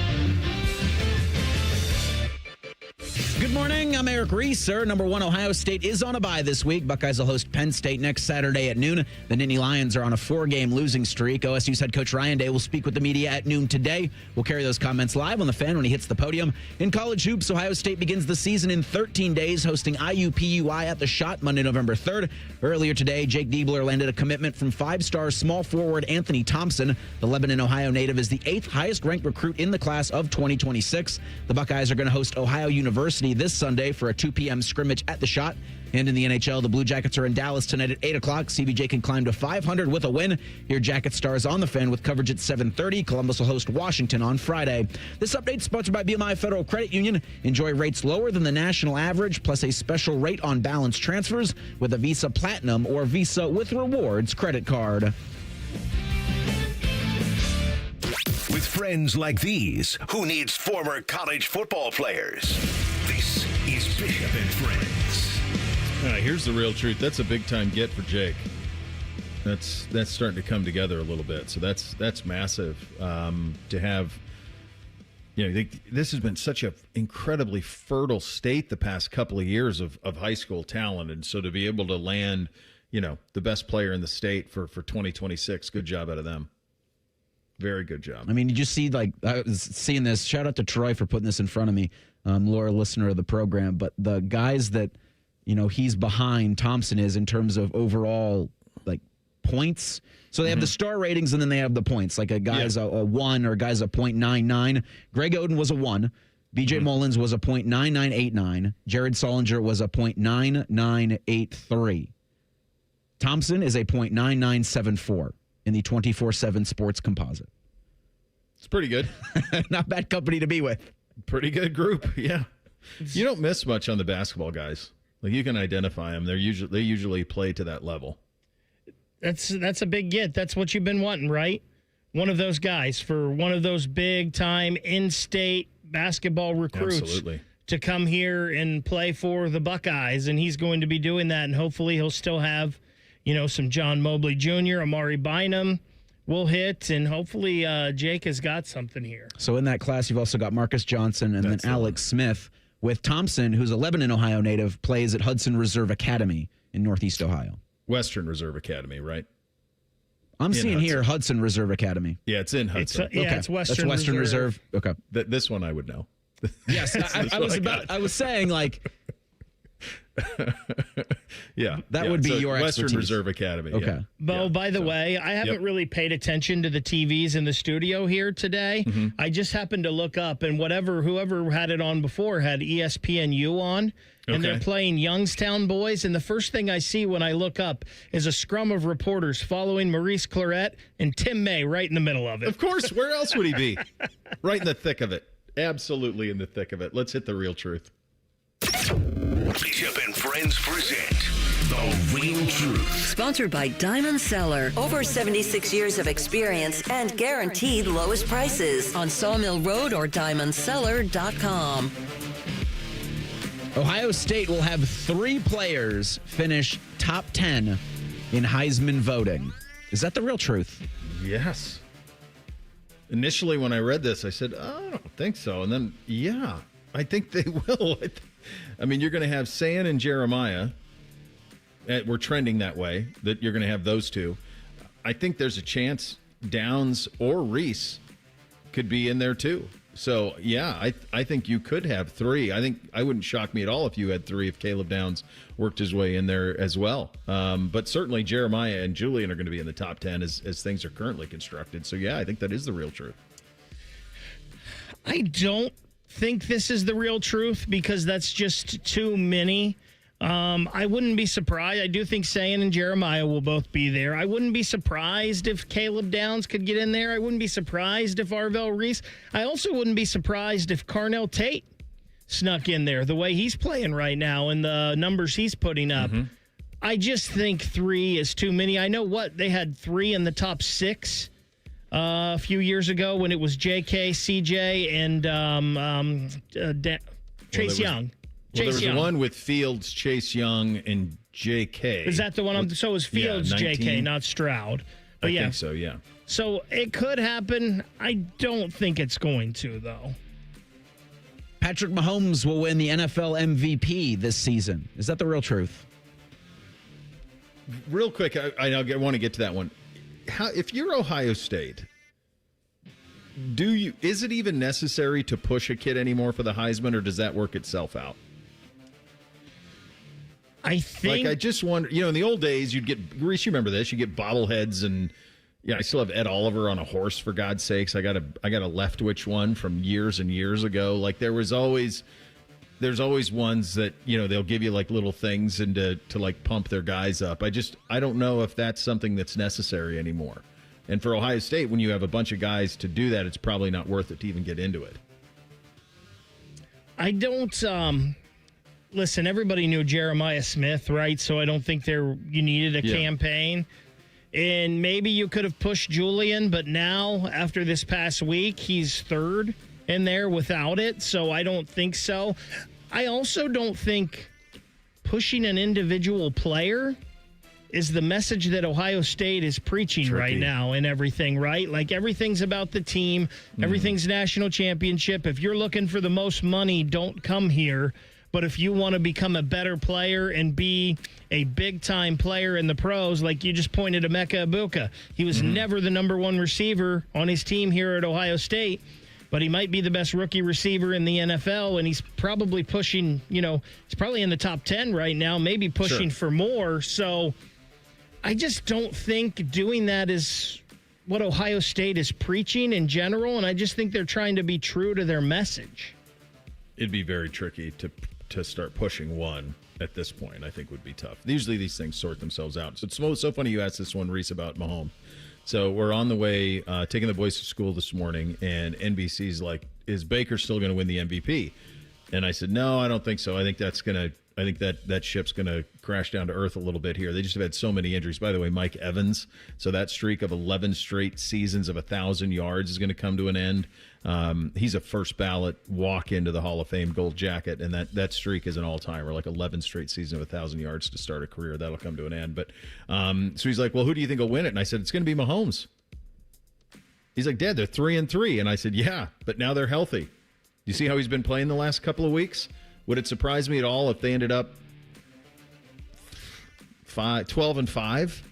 Good morning. I'm Eric Reeser. Number 1 Ohio State is on a bye this week. Buckeyes will host Penn State next Saturday at noon. The Nittany Lions are on a 4-game losing streak. OSU's head coach Ryan Day will speak with the media at noon today. We'll carry those comments live on the Fan when he hits the podium. In college hoops, Ohio State begins the season in 13 days, hosting IUPUI at the Shot Monday, November 3rd. Earlier today, Jake Diebler landed a commitment from 5-star small forward Anthony Thompson. The Lebanon, Ohio native is the 8th highest-ranked recruit in the class of 2026. The Buckeyes are going to host Ohio University this Sunday for a 2 p.m. scrimmage at the Shot. And in the NHL, the Blue Jackets are in Dallas tonight at 8 o'clock. CBJ can climb to 500 with a win. Hear Jacket Stars on the Fan with coverage at 7:30. Columbus will host Washington on Friday. This update is sponsored by BMI Federal Credit Union. Enjoy rates lower than the national average, plus a special rate on balance transfers with a Visa Platinum or Visa with Rewards credit card. With friends like these, who needs former college football players? This is Bishop and Friends. Here's the real truth. That's a big-time get for Jake. That's starting to come together a little bit. So that's massive to have. This has been such an incredibly fertile state the past couple of years of high school talent, and so to be able to land, the best player in the state for 2026, good job out of them. Very good job. I mean, you just see, I was seeing this. Shout out to Troy for putting this in front of me. Laura, listener of the program. But the guys that, he's behind Thompson is in terms of overall, points. So they have the star ratings and then they have the points. Like a guy's a 1 or a guy's a .99. Greg Oden was a 1. BJ Mullins was a .9989. Jared Solinger was a .9983. Thompson is a .9974 in the 24/7 Sports Composite. It's pretty good. Not bad company to be with. Pretty good group, yeah. You don't miss much on the basketball guys. You can identify them. They usually play to that level. That's a big get. That's what you've been wanting, right? One of those guys for one of those big-time in-state basketball recruits. Absolutely. To come here and play for the Buckeyes, and he's going to be doing that, and hopefully he'll still have, some John Mobley Jr., Amari Bynum will hit, and hopefully Jake has got something here. So in that class, you've also got Marcus Johnson and then Alex Smith, with Thompson, who's a Lebanon, Ohio native, plays at Hudson Reserve Academy in Northeast Ohio. Western Reserve Academy, right? I'm seeing here Hudson Reserve Academy. Yeah, it's in Hudson. It's Western That's Western Reserve. Okay. This one I would know. Yes, I was saying Yeah. That would be your Western expertise. Reserve Academy. Okay. Yeah. Bo, by the way, I haven't really paid attention to the TVs in the studio here today. I just happened to look up, and whoever had it on before had ESPNU on, and they're playing Youngstown boys. And the first thing I see when I look up is a scrum of reporters following Maurice Claret and Tim May right in the middle of it. Of course. Where else would he be? Right in the thick of it. Absolutely in the thick of it. Let's hit the real truth. Bishop and Friends present The Real Truth. Sponsored by Diamond Cellar. Over 76 years of experience and guaranteed lowest prices on Sawmill Road or diamondcellar.com. Ohio State will have 3 players finish top 10 in Heisman voting. Is that the real truth? Yes. Initially, when I read this, I said, oh, I don't think so. And then, yeah, I think they will. I mean, you're going to have San and Jeremiah. We're trending that way, that you're going to have those two. I think there's a chance Downs or Reese could be in there, too. So, yeah, I think you could have 3. I wouldn't shock me at all if you had 3 if Caleb Downs worked his way in there as well. But certainly Jeremiah and Julian are going to be in the top 10 as things are currently constructed. So, yeah, I think that is the real truth. I don't think this is the real truth because that's just too many. I wouldn't be surprised. I do think Sayan and Jeremiah will both be there. I wouldn't be surprised if Caleb Downs could get in there. I wouldn't be surprised if Arvell Reese. I also wouldn't be surprised if Carnell Tate snuck in there the way he's playing right now and the numbers he's putting up. I just think 3 is too many. I know they had 3 in the top 6 a few years ago when it was JK, CJ, and Chase Young. Well, there was one with Fields, Chase Young, and J.K. Is that the one? So it was Fields, J.K., not Stroud. But I think so, yeah. So it could happen. I don't think it's going to, though. Patrick Mahomes will win the NFL MVP this season. Is that the real truth? Real quick, I want to get to that one. If you're Ohio State, is it even necessary to push a kid anymore for the Heisman, or does that work itself out? I think. I just wonder, in the old days, you'd get, Reese, you remember this, you get bobbleheads, and I still have Ed Oliver on a horse, for God's sakes. I got a Leftwich one from years and years ago. There's always ones that, they'll give you little things and to pump their guys up. I don't know if that's something that's necessary anymore. And for Ohio State, when you have a bunch of guys to do that, it's probably not worth it to even get into it. I don't, listen, everybody knew Jeremiah Smith, right? So I don't think you needed a campaign. And maybe you could have pushed Julian, but now, after this past week, he's 3rd in there without it. So I don't think so. I also don't think pushing an individual player is the message that Ohio State is preaching right now and everything, right? Everything's about the team. Everything's national championship. If you're looking for the most money, don't come here. But if you want to become a better player and be a big-time player in the pros, like you just pointed to Emeka Egbuka, he was never the number 1 receiver on his team here at Ohio State, but he might be the best rookie receiver in the NFL, and he's probably pushing, he's probably in the top 10 right now, maybe pushing for more. So I just don't think doing that is what Ohio State is preaching in general, and I just think they're trying to be true to their message. It'd be very tricky to start pushing one at this point. I think would be tough. Usually these things sort themselves out. So it's so funny you asked this one, Reese, about Mahomes. So we're on the way, taking the boys to school this morning, and NBC's like, is Baker still going to win the MVP? And I said, no, I don't think so. I think that ship's going to crash down to earth a little bit here. They just have had so many injuries. By the way, Mike Evans, so that streak of 11 straight seasons of 1,000 yards is going to come to an end. He's a first ballot walk into the Hall of Fame Gold Jacket, and that streak is an all-timer, 11 straight seasons of 1,000 yards to start a career. That'll come to an end. But so he's like, well, who do you think will win it? And I said, it's going to be Mahomes. He's like, Dad, they're 3-3. And I said, yeah, but now they're healthy. You see how he's been playing the last couple of weeks? Would it surprise me at all if they ended up 12-5?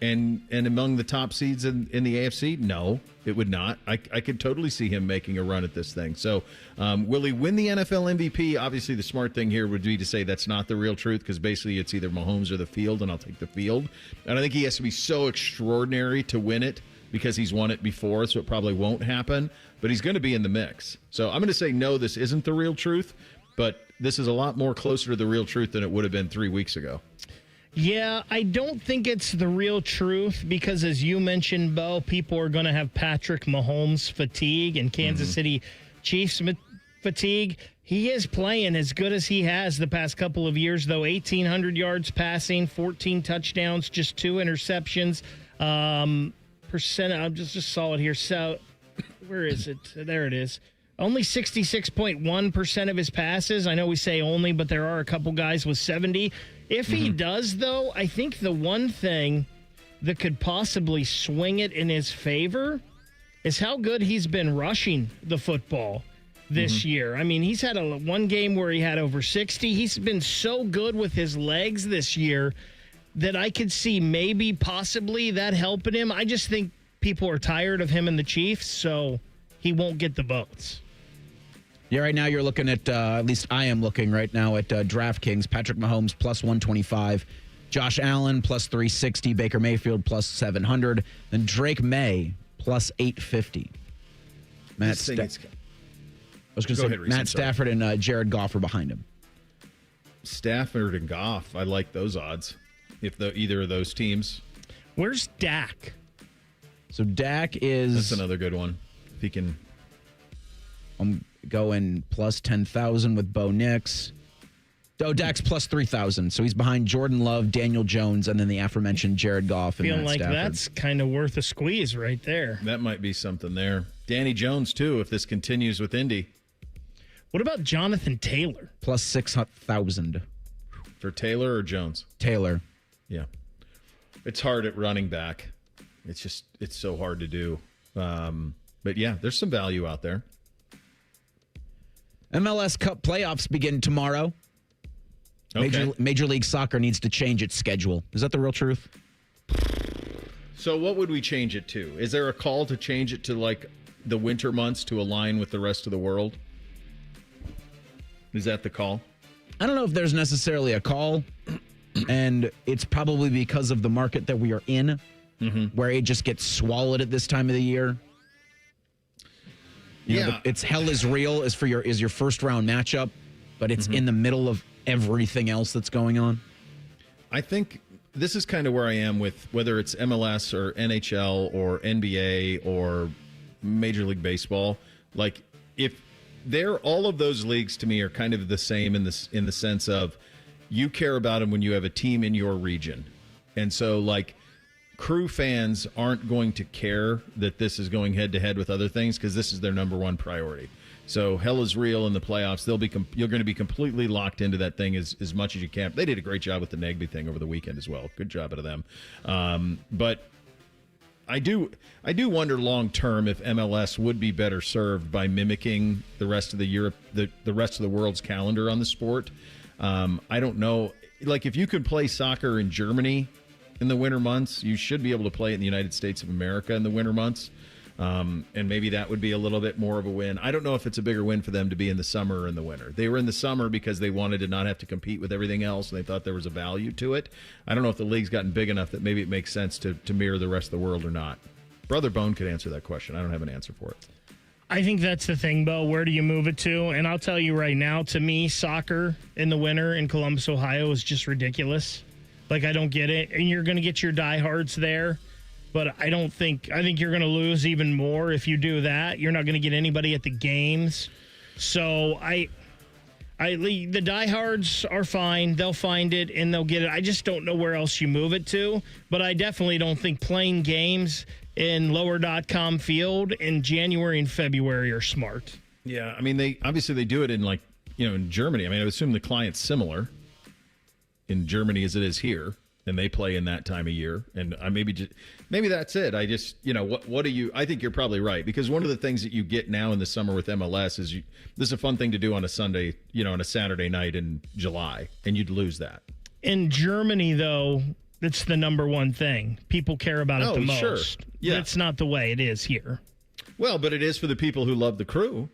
And among the top seeds in the AFC? No, it would not. I could totally see him making a run at this thing. So will he win the NFL MVP? Obviously, the smart thing here would be to say that's not the real truth, because basically it's either Mahomes or the field, and I'll take the field. And I think he has to be so extraordinary to win it, because he's won it before, so it probably won't happen. But he's going to be in the mix. So I'm going to say no, this isn't the real truth, but this is a lot more closer to the real truth than it would have been 3 weeks ago. Yeah, I don't think it's the real truth because, as you mentioned, Bo, people are going to have Patrick Mahomes fatigue and Kansas City Chiefs fatigue. He is playing as good as he has the past couple of years, though. 1,800 yards passing, 14 touchdowns, just 2 interceptions. I just saw it here. So, where is it? There it is. Only 66.1% of his passes. I know we say only, but there are a couple guys with 70. If he does, though, I think the one thing that could possibly swing it in his favor is how good he's been rushing the football this year. I mean, he's had one game where he had over 60. He's been so good with his legs this year that I could see maybe possibly that helping him. I just think people are tired of him and the Chiefs, so he won't get the votes. Yeah, right now you're looking at least I am looking right now at DraftKings. Patrick Mahomes plus 125, Josh Allen plus 360, Baker Mayfield plus 700, then Drake May plus 850. Matt Stafford and Jared Goff are behind him. Stafford and Goff, I like those odds. If either of those teams. Where's Dak? So Dak is... That's another good one. If he can... I'm going plus 10,000 with Bo Nix. Dak's plus 3,000. So he's behind Jordan Love, Daniel Jones, and then the aforementioned Jared Goff and Feeling Matt like Stafford. That's kind of worth a squeeze right there. That might be something there. Danny Jones, too, if this continues with Indy. What about Jonathan Taylor? Plus 6,000. For Taylor or Jones? Taylor. Yeah. It's hard at running back. It's so hard to do. But yeah, there's some value out there. MLS Cup playoffs begin tomorrow. Okay. Major League Soccer needs to change its schedule. Is that the real truth? So what would we change it to? Is there a call to change it to like the winter months to align with the rest of the world? Is that the call? I don't know if there's necessarily a call, and it's probably because of the market that we are in, where it just gets swallowed at this time of the year. You know, it's hell is real is your first round matchup, but it's in the middle of everything else that's going on. I think this is kind of where I am with whether it's MLS or NHL or NBA or Major League Baseball. Like, if all of those leagues to me are kind of the same in the sense of you care about them when you have a team in your region. And so, like, Crew fans aren't going to care that this is going head to head with other things because this is their number one priority. So hell is real in the playoffs. You're going to be completely locked into that thing as much as you can. They did a great job with the Nagby thing over the weekend as well. Good job out of them. But I do wonder long term if MLS would be better served by mimicking the rest of the rest of the world's calendar on the sport. I don't know. Like, if you could play soccer in Germany in the winter months, you should be able to play it in the United States of America in the winter months. And maybe that would be a little bit more of a win. I don't know if it's a bigger win for them to be in the summer or in the winter. They were in the summer because they wanted to not have to compete with everything else, and they thought there was a value to it. I don't know if the league's gotten big enough that maybe it makes sense to mirror the rest of the world or not. Brother Bone could answer that question. I don't have an answer for it. I think that's the thing, Bo. Where do you move it to? And I'll tell you right now, to me, soccer in the winter in Columbus, Ohio is just ridiculous. Like, I don't get it. And you're going to get your diehards there, but I think you're going to lose even more if you do that. You're not going to get anybody at the games. So the diehards are fine. They'll find it and they'll get it. I just don't know where else you move it to, but I definitely don't think playing games in lower.com field in January and February are smart. Yeah, I mean, they do it in, like, in Germany. I mean, I would assume the client's similar in Germany as it is here, and they play in that time of year. And maybe that's it. I just, what do you? I think you're probably right, because one of the things that you get now in the summer with MLS is this is a fun thing to do on a Sunday, on a Saturday night in July, and you'd lose that. In Germany, though, it's the number one thing. People care about it the most. Sure. Yeah. That's not the way it is here. Well, but it is for the people who love the crew.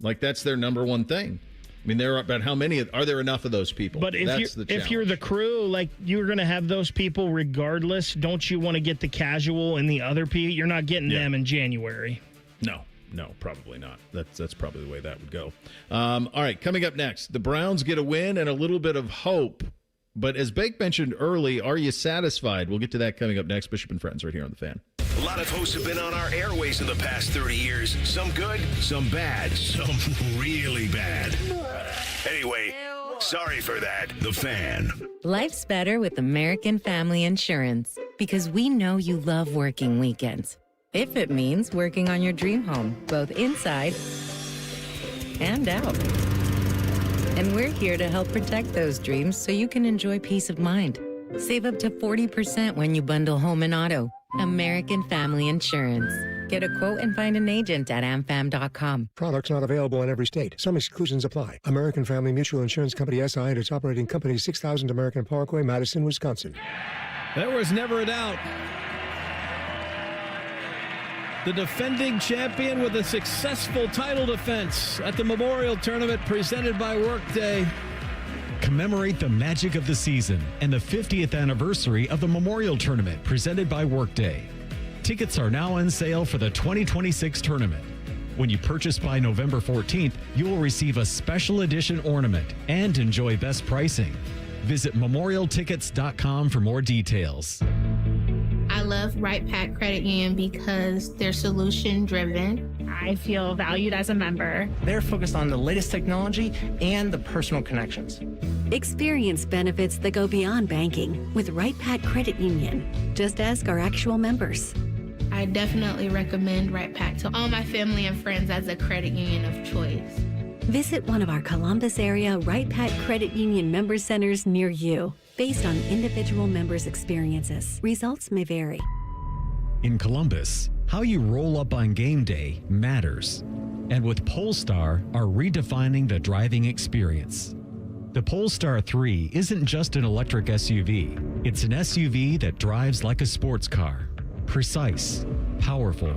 Like, that's their number one thing. I mean, but how many are there enough of those people? But if you're the crew, like, you're going to have those people regardless. Don't you want to get the casual and the other people? You're not getting them in January. No, probably not. That's probably the way that would go. All right, coming up next, the Browns get a win and a little bit of hope. But as Bake mentioned early, are you satisfied? We'll get to that coming up next. Bishop and Friends right here on The Fan. A lot of hosts have been on our airways in the past 30 years. Some good, some bad, some really bad. Anyway, sorry for that. The Fan. Life's better with American Family Insurance because we know you love working weekends. If it means working on your dream home, both inside and out. And we're here to help protect those dreams so you can enjoy peace of mind. Save up to 40% when you bundle home and auto. American Family Insurance. Get a quote and find an agent at amfam.com. Products not available in every state. Some exclusions apply. American Family Mutual Insurance Company SI and its operating company 6000 American Parkway, Madison, Wisconsin. There was never a doubt. The defending champion with a successful title defense at the Memorial Tournament presented by Workday. Commemorate the magic of the season and the 50th anniversary of the Memorial Tournament presented by Workday. Tickets are now on sale for the 2026 tournament. When you purchase by November 14th, you will receive a special edition ornament and enjoy best pricing. Visit memorialtickets.com for more details. I love Right Pack Credit Union because they're solution driven. I feel valued as a member. They're focused on the latest technology and the personal connections. Experience benefits that go beyond banking with Right Pack Credit Union. Just ask our actual members. I definitely recommend Right Pack to all my family and friends as a credit union of choice. Visit one of our Columbus area Right Pack Credit Union member centers near you. Based on individual members' experiences, results may vary. In Columbus, how you roll up on game day matters. And with Polestar are redefining the driving experience. The Polestar 3 isn't just an electric SUV. It's an SUV that drives like a sports car. Precise, powerful,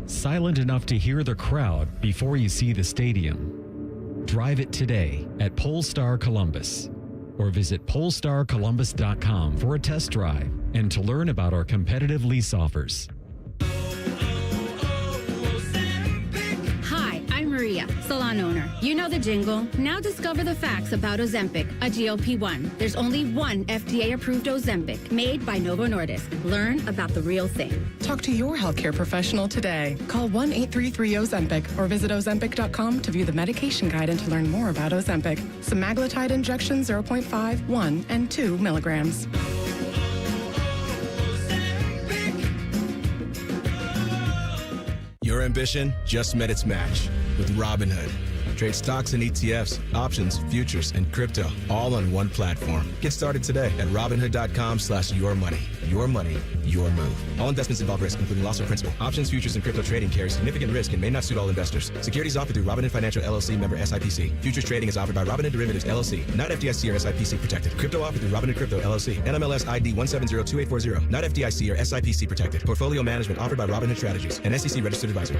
silent enough to hear the crowd before you see the stadium. Drive it today at Polestar Columbus. Or visit polestarcolumbus.com for a test drive and to learn about our competitive lease offers. Hi, I'm Maria, salon owner. You know the jingle. Now discover the facts about Ozempic, a GLP-1. There's only one FDA-approved Ozempic, made by Novo Nordisk. Learn about the real thing. Talk to your healthcare professional today. Call 1-833-OZEMPIC or visit Ozempic.com to view the medication guide and to learn more about Ozempic. Semaglutide injection 0.5, 1, and 2 milligrams. Your ambition just met its match with Robinhood. Trade stocks and ETFs, options, futures, and crypto all on one platform. Get started today at Robinhood.com/yourmoney. Your money, your move. All investments involve risk, including loss of principal. Options, futures, and crypto trading carry significant risk and may not suit all investors. Securities offered through Robinhood Financial LLC, member SIPC. Futures trading is offered by Robinhood Derivatives LLC, not FDIC or SIPC protected. Crypto offered through Robinhood Crypto LLC, NMLS ID 1702840, not FDIC or SIPC protected. Portfolio management offered by Robinhood Strategies, an SEC registered advisor.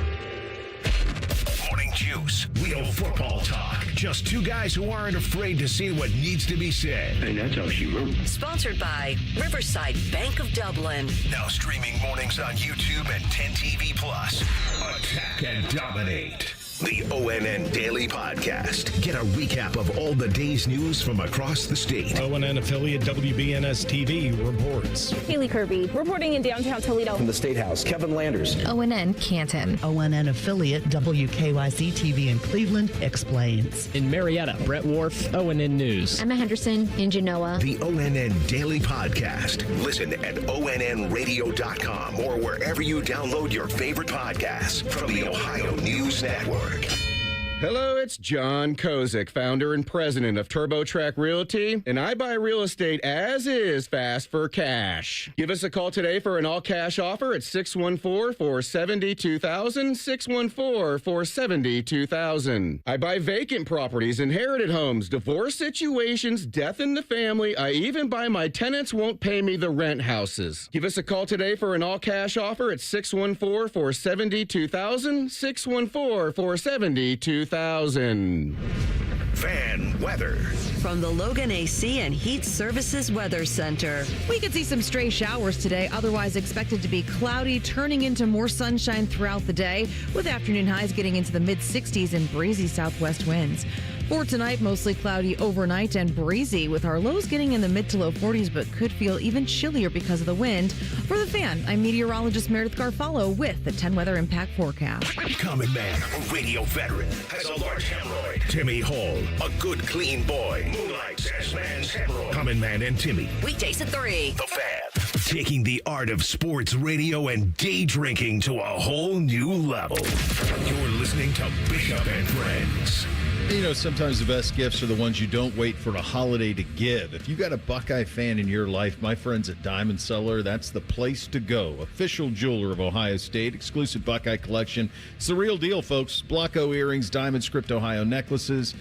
Morning Juice, real football talk. Just two guys who aren't afraid to say what needs to be said. And that's how she wrote. Sponsored by Riverside Bank of Dublin. Now streaming mornings on YouTube and 10 TV Plus. Attack and dominate. The ONN Daily Podcast. Get a recap of all the day's news from across the state. ONN affiliate WBNS TV reports. Haley Kirby reporting in downtown Toledo. From the State House, Kevin Landers. ONN Canton. ONN affiliate WKYC TV in Cleveland explains. In Marietta, Brett Wharf, ONN News. Emma Henderson in Genoa. The ONN Daily Podcast. Listen at ONNradio.com or wherever you download your favorite podcasts from the Ohio News Network. Hello, it's John Kozik, founder and president of TurboTrack Realty, and I buy real estate as is fast for cash. Give us a call today for an all-cash offer at 614-470-2000, 614-470-2000. I buy vacant properties, inherited homes, divorce situations, death in the family. I even buy my tenants won't pay me the rent houses. Give us a call today for an all-cash offer at 614-470-2000, 614-470-2000. Fan weather. From the Logan AC and Heat Services Weather Center. We could see some stray showers today, otherwise expected to be cloudy, turning into more sunshine throughout the day, with afternoon highs getting into the mid-60s and breezy southwest winds. For tonight, mostly cloudy overnight and breezy, with our lows getting in the mid to low 40s, but could feel even chillier because of the wind. For the Fan, I'm meteorologist Meredith Garfalo with the 10 Weather Impact Forecast. Common man, a radio veteran, has a large hemorrhoid. Timmy Hall, a good, clean boy, moonlights as man's hemorrhoid. Common Man and Timmy. Weekdays at 3. The Fan. Taking the art of sports radio and day drinking to a whole new level. You're listening to Bishop and Friends. You know, sometimes the best gifts are the ones you don't wait for a holiday to give. If you got a Buckeye fan in your life, my friends at Diamond Cellar, that's the place to go. Official jeweler of Ohio State, exclusive Buckeye collection. It's the real deal, folks. Blocko earrings, diamond script Ohio necklaces.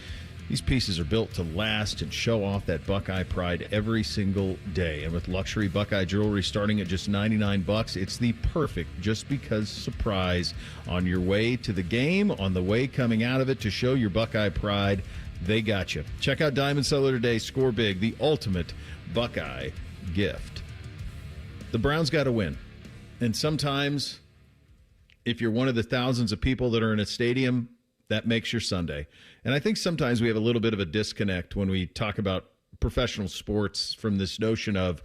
These pieces are built to last and show off that Buckeye pride every single day. And with luxury Buckeye jewelry starting at just $99, it's the perfect just because surprise on your way to the game, on the way coming out of it to show your Buckeye pride. They got you. Check out Diamond Cellar today. Score big. The ultimate Buckeye gift. The Browns got to win. And sometimes, if you're one of the thousands of people that are in a stadium, that makes your Sunday. And I think sometimes we have a little bit of a disconnect when we talk about professional sports from this notion of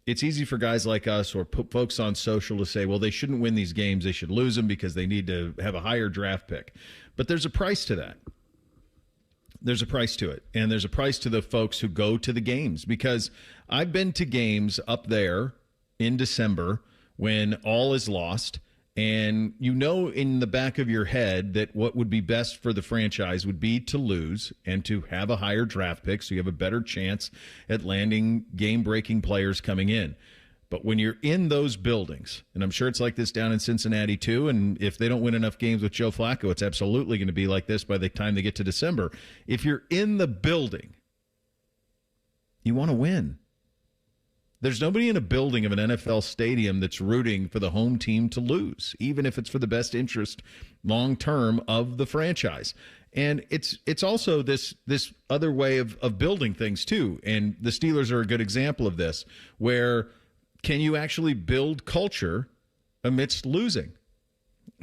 it's easy for guys like us or folks on social to say, well, they shouldn't win these games. They should lose them because they need to have a higher draft pick. But there's a price to that. There's a price to it. And there's a price to the folks who go to the games, because I've been to games up there in December when all is lost. And you know in the back of your head that what would be best for the franchise would be to lose and to have a higher draft pick so you have a better chance at landing game-breaking players coming in. But when you're in those buildings, and I'm sure it's like this down in Cincinnati too, and if they don't win enough games with Joe Flacco, it's absolutely going to be like this by the time they get to December. If you're in the building, you want to win. There's nobody in a building of an NFL stadium that's rooting for the home team to lose, even if it's for the best interest long-term of the franchise. And it's also this other way of building things too. And the Steelers are a good example of this, where can you actually build culture amidst losing?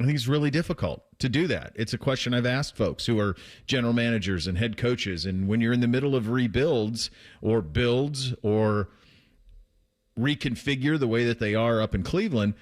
I think it's really difficult to do that. It's a question I've asked folks who are general managers and head coaches. And when you're in the middle of rebuilds or builds or reconfigure the way that they are up in Cleveland,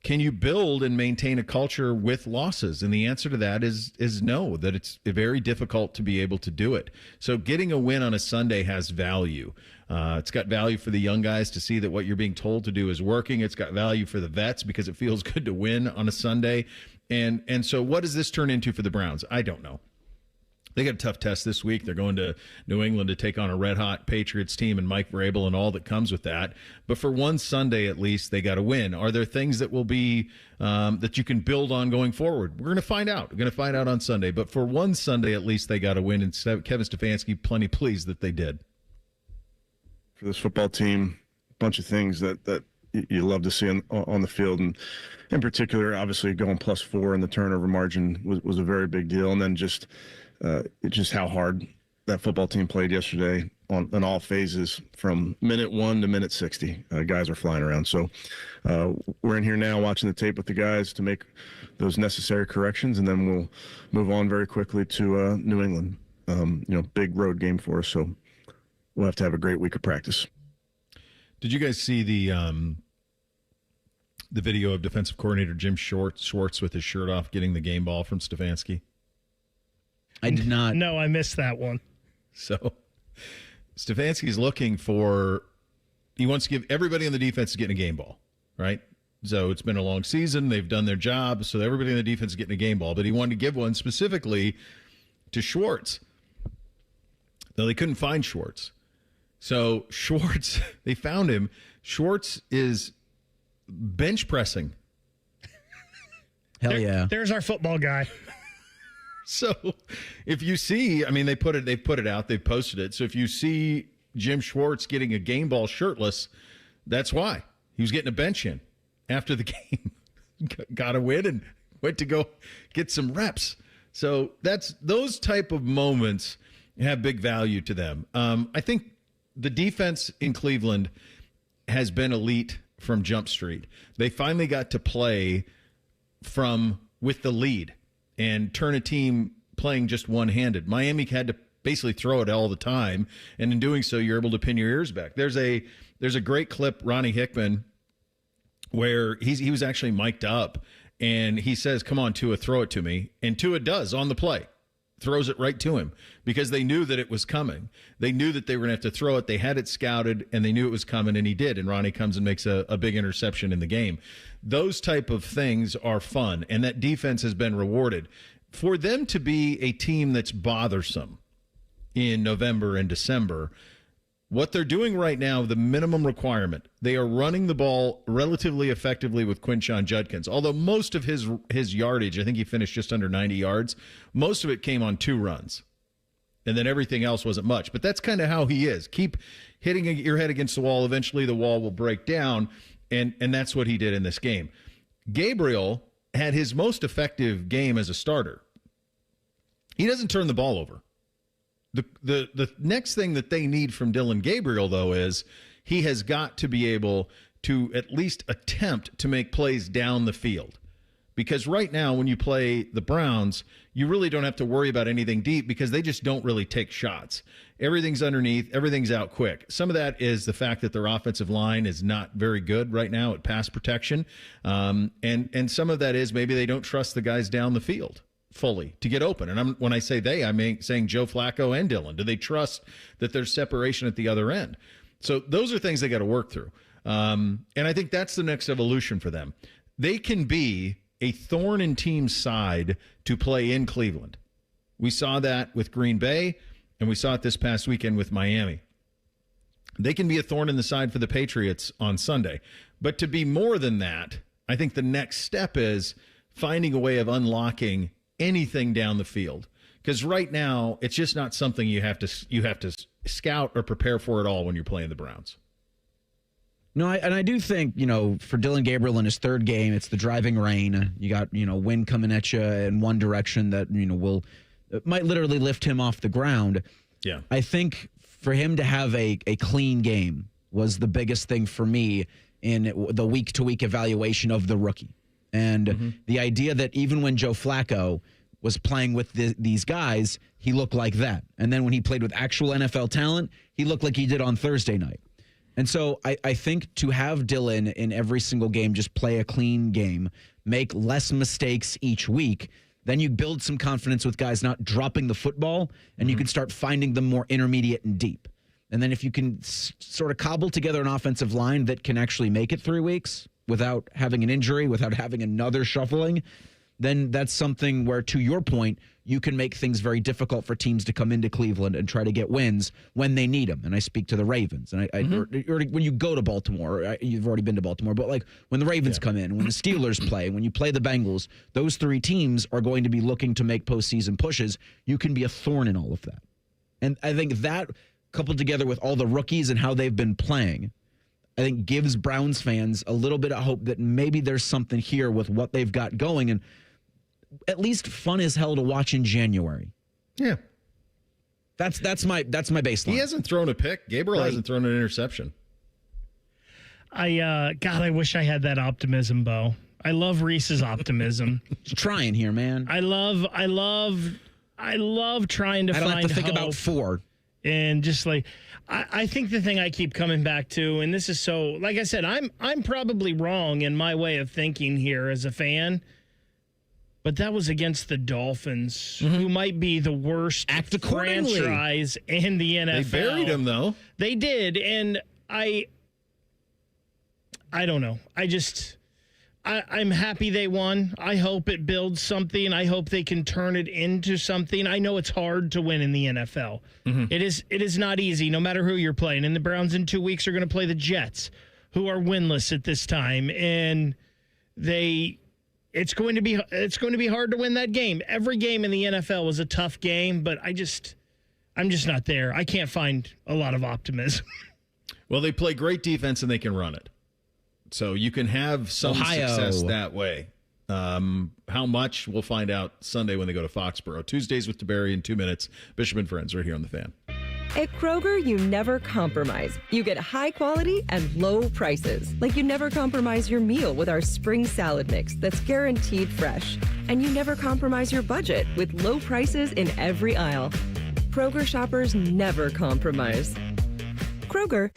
can you build and maintain a culture with losses? And the answer to that is no, that it's very difficult to be able to do it. So getting a win on a Sunday has value. It's got value for the young guys to see that what you're being told to do is working. It's got value for the vets because it feels good to win on a Sunday. And so what does this turn into for the Browns? I don't know. They got a tough test this week. They're going to New England to take on a red-hot Patriots team and Mike Vrabel and all that comes with that. But for one Sunday at least, they got to win. Are there things that will be that you can build on going forward? We're going to find out. We're going to find out on Sunday. But for one Sunday at least, they got to win. And Kevin Stefanski plenty pleased that they did. For this football team, a bunch of things that you love to see on the field. And in particular, obviously going +4 in the turnover margin was a very big deal. And then just how hard that football team played yesterday on all phases from minute 1 to minute 60. Guys are flying around. So we're in here now watching the tape with the guys to make those necessary corrections, and then we'll move on very quickly to New England. Big road game for us, so we'll have to have a great week of practice. Did you guys see the video of defensive coordinator Jim Schwartz with his shirt off getting the game ball from Stefanski? I did not. No, I missed that one. So Stefanski's looking for, he wants to give everybody on the defense getting a game ball, right? So it's been a long season. They've done their job. So everybody on the defense is getting a game ball. But he wanted to give one specifically to Schwartz. Though they couldn't find Schwartz. So Schwartz, they found him. Schwartz is bench pressing. Hell yeah. There's our football guy. So if you see, I mean, they put it out, they posted it. So if you see Jim Schwartz getting a game ball shirtless, that's why. He was getting a bench in after the game. Got a win and went to go get some reps. So those type of moments have big value to them. I think the defense in Cleveland has been elite from Jump Street. They finally got to play with the lead and turn a team playing just one-handed. Miami had to basically throw it all the time, and in doing so, you're able to pin your ears back. There's a great clip, Ronnie Hickman, where he was actually mic'd up, and he says, "Come on, Tua, throw it to me," and Tua does on the play. Throws it right to him because they knew that it was coming. They knew that they were going to have to throw it. They had it scouted, and they knew it was coming, and he did. And Ronnie comes and makes a big interception in the game. Those type of things are fun, and that defense has been rewarded. For them to be a team that's bothersome in November and December, what they're doing right now, the minimum requirement, they are running the ball relatively effectively with Quinshon Judkins. Although most of his yardage, I think he finished just under 90 yards, most of it came on 2 runs. And then everything else wasn't much. But that's kind of how he is. Keep hitting your head against the wall. Eventually the wall will break down. And that's what he did in this game. Gabriel had his most effective game as a starter. He doesn't turn the ball over. The next thing that they need from Dylan Gabriel, though, is he has got to be able to at least attempt to make plays down the field. Because right now, when you play the Browns, you really don't have to worry about anything deep because they just don't really take shots. Everything's underneath. Everything's out quick. Some of that is the fact that their offensive line is not very good right now at pass protection. And some of that is maybe they don't trust the guys down the field fully to get open. And when I say they, I'm saying Joe Flacco and Dylan. Do they trust that there's separation at the other end? So those are things they got to work through. And I think that's the next evolution for them. They can be a thorn in team's side to play in Cleveland. We saw that with Green Bay, and we saw it this past weekend with Miami. They can be a thorn in the side for the Patriots on Sunday. But to be more than that, I think the next step is finding a way of unlocking anything down the field. Because right now, it's just not something you have to scout or prepare for at all when you're playing the Browns. No, I do think, for Dylan Gabriel in his 3rd game, it's the driving rain. You got, wind coming at you in one direction that, might literally lift him off the ground. Yeah. I think for him to have a clean game was the biggest thing for me in the week-to-week evaluation of the rookie. And the idea that even when Joe Flacco was playing with these guys, he looked like that. And then when he played with actual NFL talent, he looked like he did on Thursday night. And so I think to have Dylan in every single game just play a clean game, make less mistakes each week, then you build some confidence with guys not dropping the football, and you can start finding them more intermediate and deep. And then if you can sort of cobble together an offensive line that can actually make it 3 weeks without having an injury, without having another shuffling, then that's something where, to your point, you can make things very difficult for teams to come into Cleveland and try to get wins when they need them. And I speak to the Ravens. And when you go to Baltimore, you've already been to Baltimore, but like when the Ravens come in, when the Steelers play, when you play the Bengals, those 3 teams are going to be looking to make postseason pushes. You can be a thorn in all of that. And I think that, coupled together with all the rookies and how they've been playing, I think gives Browns fans a little bit of hope that maybe there's something here with what they've got going, and at least fun as hell to watch in January. Yeah. That's my baseline. He hasn't thrown a pick. Gabriel hasn't thrown an interception. I wish I had that optimism, Bo. I love Reese's optimism. Just trying here, man. I love trying to find I don't have to think hope. about 4. And just like, I think the thing I keep coming back to, and this is so, like I said, I'm probably wrong in my way of thinking here as a fan, but that was against the Dolphins, who might be the worst franchise in the NFL. They buried him, though. They did, and I don't know. I'm happy they won. I hope it builds something. I hope they can turn it into something. I know it's hard to win in the NFL. Mm-hmm. It is not easy, no matter who you're playing. And the Browns in 2 weeks are going to play the Jets, who are winless at this time, and it's going to be hard to win that game. Every game in the NFL was a tough game, but I'm just not there. I can't find a lot of optimism. Well, they play great defense and they can run it. So you can have some success that way. How much, we'll find out Sunday when they go to Foxborough. Tuesdays with Tiberi in 2 minutes. Bishop and Friends right here on The Fan. At Kroger, you never compromise. You get high quality and low prices. Like you never compromise your meal with our spring salad mix that's guaranteed fresh. And you never compromise your budget with low prices in every aisle. Kroger shoppers never compromise. Kroger.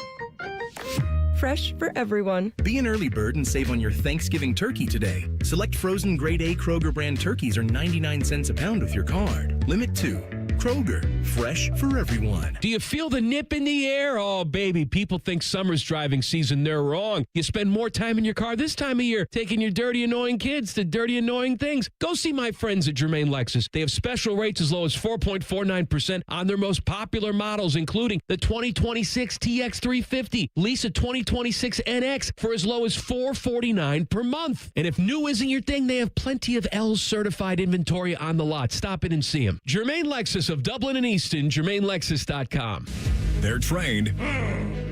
Fresh for everyone. Be an early bird and save on your Thanksgiving turkey today. Select frozen grade A Kroger brand turkeys are 99 cents a pound with your card. Limit 2. Kroger, fresh for everyone. Do you feel the nip in the air? Oh, baby, people think summer's driving season. They're wrong. You spend more time in your car this time of year taking your dirty, annoying kids to dirty, annoying things. Go see my friends at Germain Lexus. They have special rates as low as 4.49% on their most popular models, including the 2026 TX350. Lease a 2026 NX for as low as $449 per month. And if new isn't your thing, they have plenty of L's certified inventory on the lot. Stop in and see them. Germain Lexus of Dublin and Easton, GermainLexus.com. They're trained.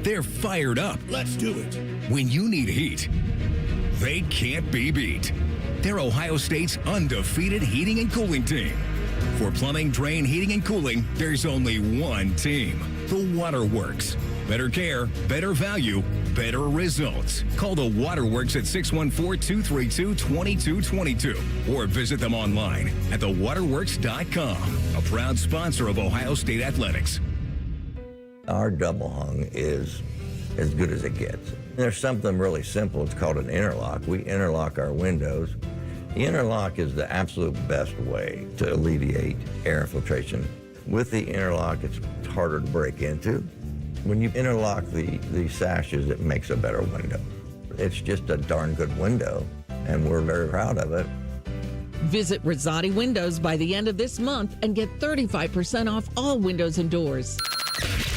They're fired up. Let's do it. When you need heat, they can't be beat. They're Ohio State's undefeated heating and cooling team. For plumbing, drain, heating, and cooling, there's only one team. The Waterworks. Better care, better value, better results. Call the Waterworks at 614-232-2222 or visit them online at thewaterworks.com. A proud sponsor of Ohio State Athletics. Our double hung is as good as it gets. There's something really simple. It's called an interlock. We interlock our windows. The interlock is the absolute best way to alleviate air infiltration. With the interlock, it's harder to break into. When you interlock the sashes, it makes a better window. It's just a darn good window, and we're very proud of it. Visit Rosati Windows by the end of this month and get 35% off all windows and doors.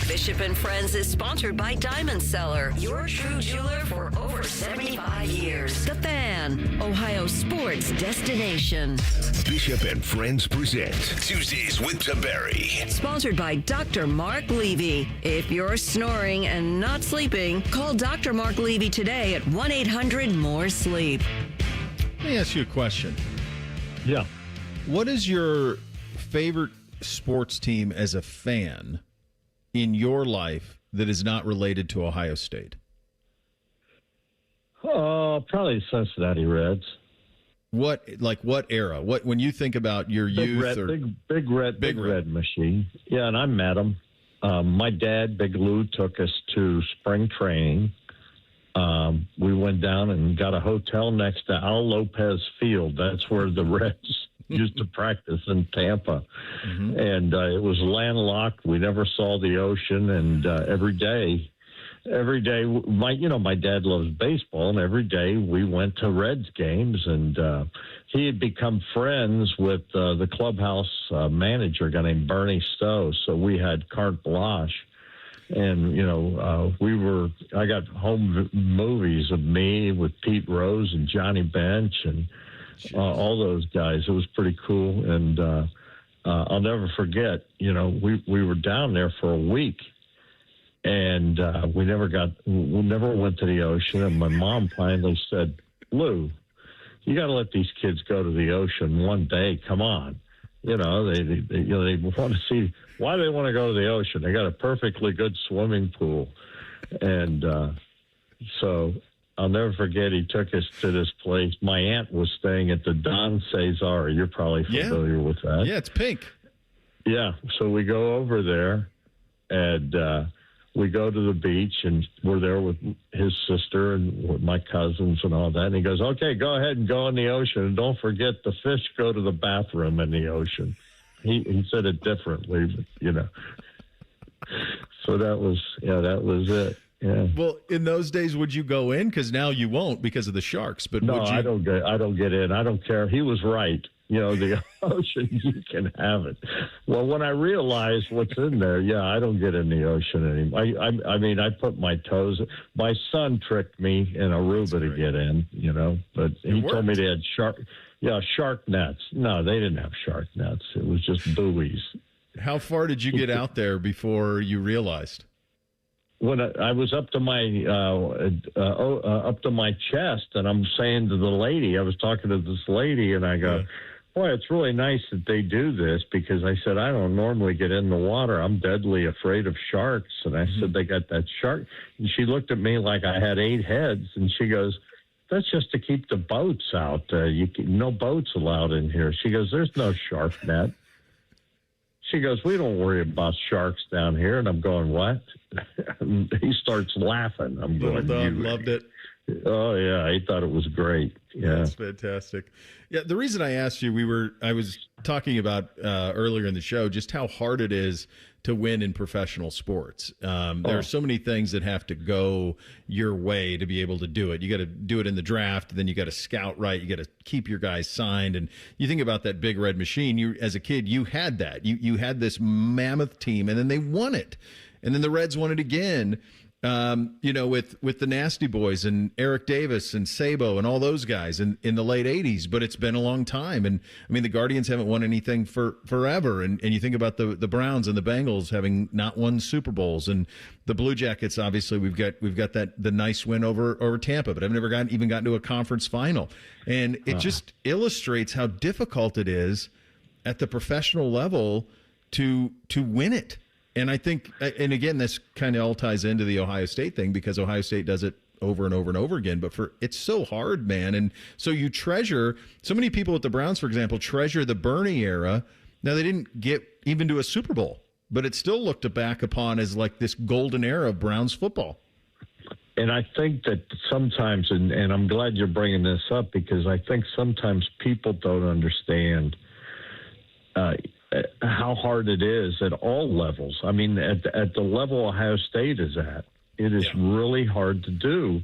Bishop and Friends is sponsored by Diamond Seller, your true jeweler for over 75 years. The Fan, Ohio sports destination. Bishop and Friends present Tuesdays with Tiberi. Sponsored by Dr. Mark Levy. If you're snoring and not sleeping, call Dr. Mark Levy today at 1-800-MORE-SLEEP. Let me ask you a question. Yeah. What is your favorite sports team as a fan in your life that is not related to Ohio State? Oh, probably Cincinnati Reds. What era? What, when you think about your youth? Big red machine. Yeah, and I met them. My dad, Big Lou, took us to spring training. We went down and got a hotel next to Al Lopez Field. That's where the Reds used to practice in Tampa. Mm-hmm. And it was landlocked. We never saw the ocean. And every day, my dad loves baseball, and every day we went to Reds games. And he had become friends with the clubhouse manager, a guy named Bernie Stowe. So we had carte blanche. And, I got home movies of me with Pete Rose and Johnny Bench and all those guys. It was pretty cool. And I'll never forget, we were down there for a week, and we never went to the ocean. And my mom finally said, Lou, you got to let these kids go to the ocean one day. Come on. They want to see, why do they want to go to the ocean? They got a perfectly good swimming pool. And so I'll never forget, he took us to this place. My aunt was staying at the Don Cesar. You're probably familiar with that. Yeah, it's pink. Yeah, so we go over there, and we go to the beach, and we're there with his sister and with my cousins and all that. And he goes, okay, go ahead and go in the ocean. And don't forget, the fish go to the bathroom in the ocean. He said it differently, but, So that was it. Yeah. Well, in those days, would you go in? Because now you won't because of the Sharks. But No, would you? I don't get in. I don't care. He was right. The ocean, you can have it. Well, when I realized what's in there, I don't get in the ocean anymore. I mean, I put my toes. My son tricked me in Aruba to get in, but he told me they had shark nets. No, they didn't have shark nets. It was just buoys. How far did you get out there before you realized? When I was up to my chest, and I'm saying to the lady, I was talking to this lady, and I go, boy, it's really nice that they do this, because I said, I don't normally get in the water. I'm deadly afraid of sharks. And I said, they got that shark. And she looked at me like I had 8 heads, and she goes, that's just to keep the boats out. No boats allowed in here. She goes, there's no shark net. She goes, we don't worry about sharks down here. And I'm going, what? He starts laughing. I'm going, loved it. Oh, yeah. He thought it was great. Yeah. That's fantastic. Yeah, the reason I asked you, I was talking about earlier in the show just how hard it is to win in professional sports. There are so many things that have to go your way to be able to do it. You got to do it in the draft, then you got to scout right, you got to keep your guys signed. And you think about that Big Red Machine, you as a kid, you had that. You had this mammoth team, and then they won it. And then the Reds won it again. With the Nasty Boys and Eric Davis and Sabo and all those guys in the late 80s, but it's been a long time. And I mean, the Guardians haven't won anything for forever. And you think about the Browns and the Bengals having not won Super Bowls, and the Blue Jackets, obviously we've got the nice win over Tampa, but I've never even gotten to a conference final. And it just illustrates how difficult it is at the professional level to win it. And I think, and again, this kind of all ties into the Ohio State thing, because Ohio State does it over and over and over again. But it's so hard, man. And so you treasure, so many people at the Browns, for example, treasure the Bernie era. Now, they didn't get even to a Super Bowl, but it's still looked back upon as like this golden era of Browns football. And I think that sometimes, and I'm glad you're bringing this up, because I think sometimes people don't understand how hard it is at all levels. I mean, at the level Ohio State is at, it is really hard to do.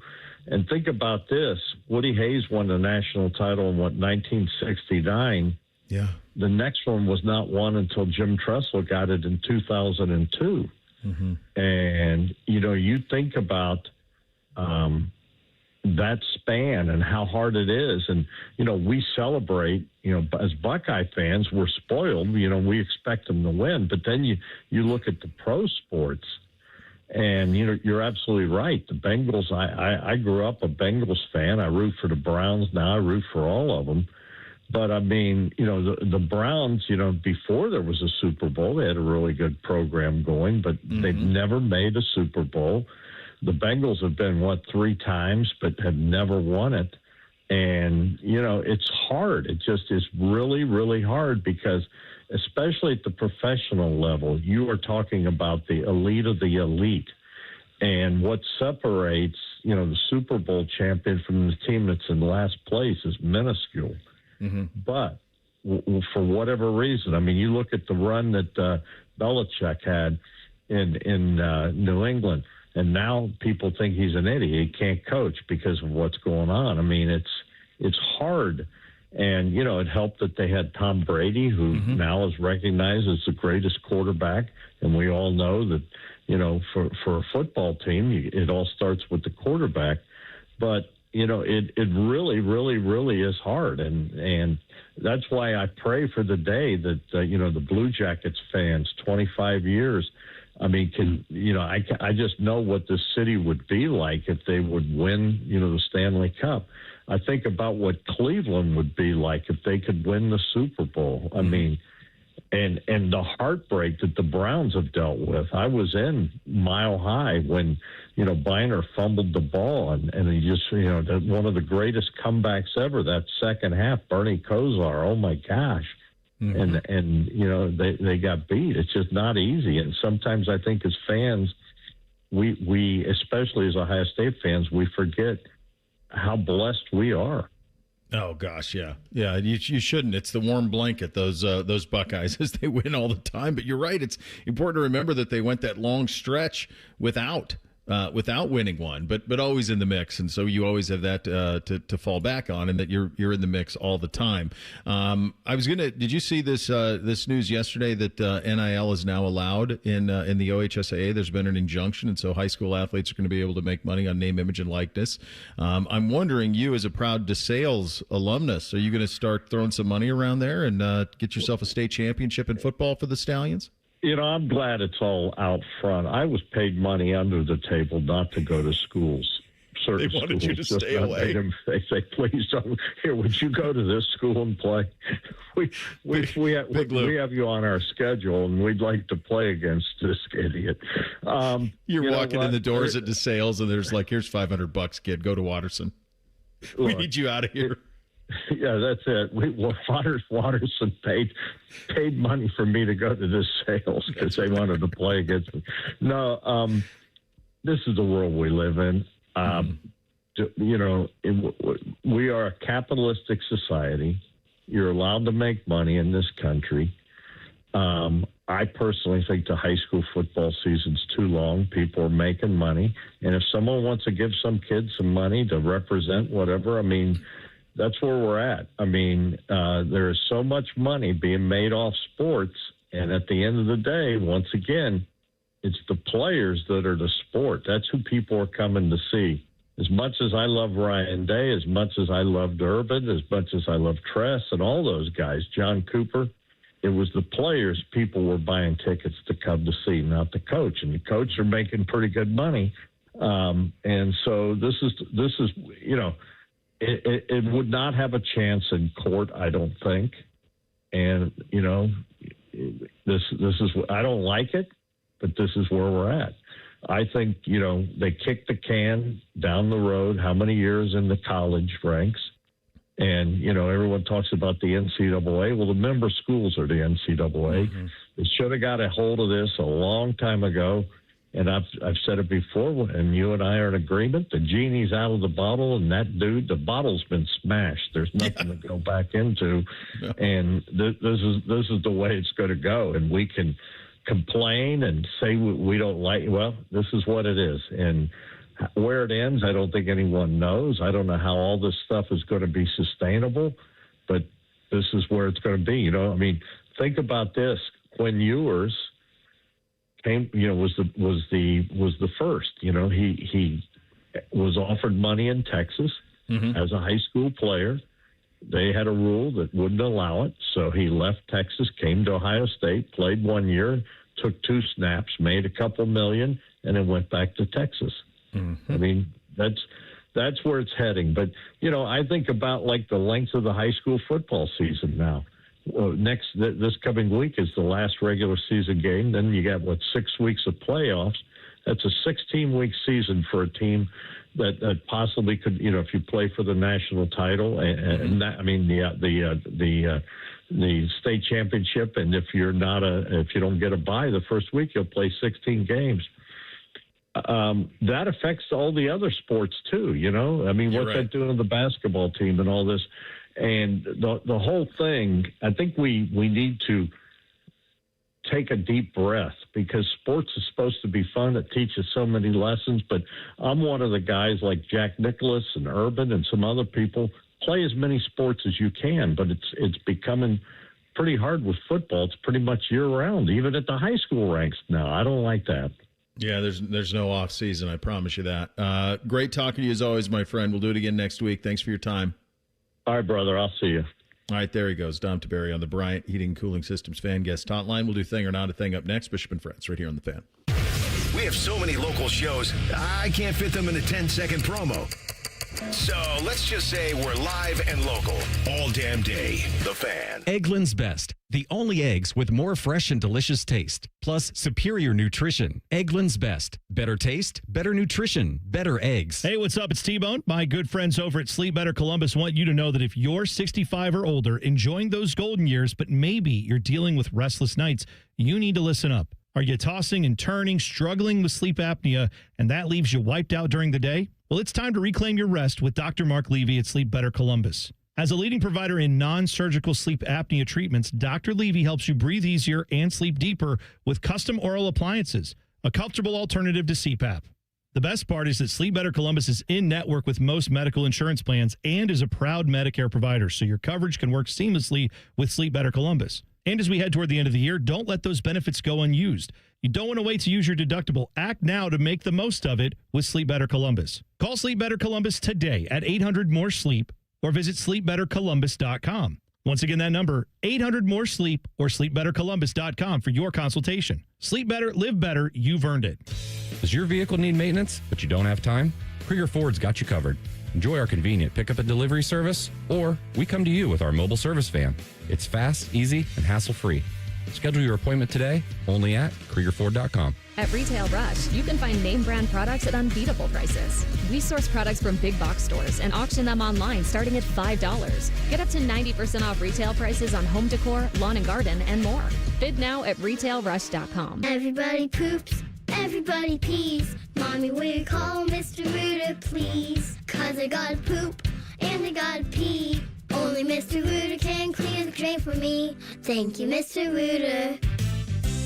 And think about this. Woody Hayes won the national title in, 1969? Yeah. The next one was not won until Jim Tressel got it in 2002. Mm-hmm. And, you think about that span and how hard it is. And, we celebrate, as Buckeye fans, we're spoiled, we expect them to win. But then you look at the pro sports, and, you're absolutely right. The Bengals, I grew up a Bengals fan. I root for the Browns now. I root for all of them. But, I mean, the Browns, before there was a Super Bowl, they had a really good program going, but they've never made a Super Bowl. The Bengals have been, 3 times, but have never won it. And, it's hard. It just is really, really hard, because especially at the professional level, you are talking about the elite of the elite. And what separates, the Super Bowl champion from the team that's in last place is minuscule. Mm-hmm. But for whatever reason, I mean, you look at the run that Belichick had in New England, and now people think he's an idiot. He can't coach because of what's going on. I mean, it's hard. And, it helped that they had Tom Brady, who now is recognized as the greatest quarterback. And we all know that, for a football team, it all starts with the quarterback. But, it really, really, really is hard. And that's why I pray for the day that, the Blue Jackets fans, 25 years, I mean, I just know what this city would be like if they would win, the Stanley Cup. I think about what Cleveland would be like if they could win the Super Bowl. I mean, and the heartbreak that the Browns have dealt with. I was in Mile High when, Biner fumbled the ball, and he just, one of the greatest comebacks ever, that second half, Bernie Kosar, oh my gosh. And they got beat. It's just not easy. And sometimes I think as fans, we especially as Ohio State fans, we forget how blessed we are. Oh gosh, yeah. You shouldn't. It's the warm blanket, those Buckeyes, as they win all the time. But you're right. It's important to remember that they went that long stretch without without winning one, but always in the mix, and so you always have that to fall back on, and that you're in the mix all the time. Did you see this news yesterday that NIL is now allowed in the OHSAA? There's been an injunction, and so high school athletes are going to be able to make money on name, image, and likeness. I'm wondering, you as a proud DeSales alumnus, are you going to start throwing some money around there and get yourself a state championship in football for the Stallions? I'm glad it's all out front. I was paid money under the table not to go to schools. Certain They wanted you to schools stay just away. They say, please don't. Here, would you go to this school and play? We have you on our schedule, and we'd like to play against this idiot. You're walking in the doors at DeSales, and there's like, here's $500, kid. Go to Watterson. We need you out of here. Yeah, that's it. Watterson paid money for me to go to this sales because they wanted to play against me. No, this is the world we live in. We are a capitalistic society. You're allowed to make money in this country. I personally think the high school football season's too long. People are making money. And if someone wants to give some kids some money to represent whatever, that's where we're at. There is so much money being made off sports, and at the end of the day, once again, it's the players that are the sport. That's who people are coming to see. As much as I love Ryan Day, as much as I loved Urban, as much as I love Tress and all those guys, John Cooper, it was the players people were buying tickets to come to see, not the coach. And the coach are making pretty good money. And so this is It would not have a chance in court, I don't think. And, this is, I don't like it, but this is where we're at. I think, they kicked the can down the road, how many years in the college ranks. And, everyone talks about the NCAA. Well, the member schools are the NCAA. Mm-hmm. They should have got a hold of this a long time ago. And I've said it before, and you and I are in agreement. The genie's out of the bottle, and that dude, the bottle's been smashed. There's nothing to go back into, and this is the way it's going to go. And we can complain and say we don't like. Well, this is what it is, and where it ends, I don't think anyone knows. I don't know how all this stuff is going to be sustainable, but this is where it's going to be. Think about this: Quinn Ewers was the first. He was offered money in Texas as a high school player. They had a rule that wouldn't allow it, so he left Texas, came to Ohio State, played 1 year, took 2 snaps, made a couple million, and then went back to Texas. Mm-hmm. That's where it's heading. But I think about like the length of the high school football season now. This coming week is the last regular season game. Then you got 6 weeks of playoffs. That's a 16-week season for a team that possibly could, if you play for the national title and the state championship. And if you don't get a bye the first week, you'll play 16 games. That affects all the other sports too. What's that doing to the basketball team and all this? And the whole thing, I think we need to take a deep breath, because sports is supposed to be fun. It teaches so many lessons. But I'm one of the guys like Jack Nicklaus and Urban and some other people, play as many sports as you can. But it's becoming pretty hard with football. It's pretty much year-round, even at the high school ranks now. I don't like that. Yeah, there's no off season. I promise you that. Great talking to you as always, my friend. We'll do it again next week. Thanks for your time. All right, brother. I'll see you. All right, there he goes. Dom Tiberi on the Bryant Heating and Cooling Systems fan guest hotline. We'll do Thing or Not a Thing up next. Bishop and Friends right here on the Fan. We have so many local shows, I can't fit them in a 10-second promo. So let's just say we're live and local all damn day. The Fan. Eggland's Best. The only eggs with more fresh and delicious taste, plus superior nutrition. Eggland's Best. Better taste, better nutrition, better eggs. Hey, what's up? It's T-Bone. My good friends over at Sleep Better Columbus want you to know that if you're 65 or older, enjoying those golden years, but maybe you're dealing with restless nights, you need to listen up. Are you tossing and turning, struggling with sleep apnea, and that leaves you wiped out during the day? Well, it's time to reclaim your rest with Dr. Mark Levy at Sleep Better Columbus. As a leading provider in non-surgical sleep apnea treatments, Dr. Levy helps you breathe easier and sleep deeper with custom oral appliances, a comfortable alternative to CPAP. The best part is that Sleep Better Columbus is in network with most medical insurance plans and is a proud Medicare provider, so your coverage can work seamlessly with Sleep Better Columbus. And as we head toward the end of the year, don't let those benefits go unused. You don't want to wait to use your deductible. Act now to make the most of it with Sleep Better Columbus. Call Sleep Better Columbus today at 800-MORE-SLEEP or visit sleepbettercolumbus.com. Once again, that number, 800-MORE-SLEEP or sleepbettercolumbus.com for your consultation. Sleep better, live better. You've earned it. Does your vehicle need maintenance, but you don't have time? Krieger Ford's got you covered. Enjoy our convenient pickup and delivery service, or we come to you with our mobile service van. It's fast, easy, and hassle-free. Schedule your appointment today only at KriegerFord.com. At Retail Rush, you can find name brand products at unbeatable prices. We source products from big box stores and auction them online starting at $5. Get up to 90% off retail prices on home decor, lawn and garden, and more. Bid now at RetailRush.com. Everybody poops, everybody pees. Mommy, will you call Mr. Rooter, please? 'Cause I gotta poop and I gotta pee. Only Mr. Rooter can clear the drain for me. Thank you, Mr. Rooter.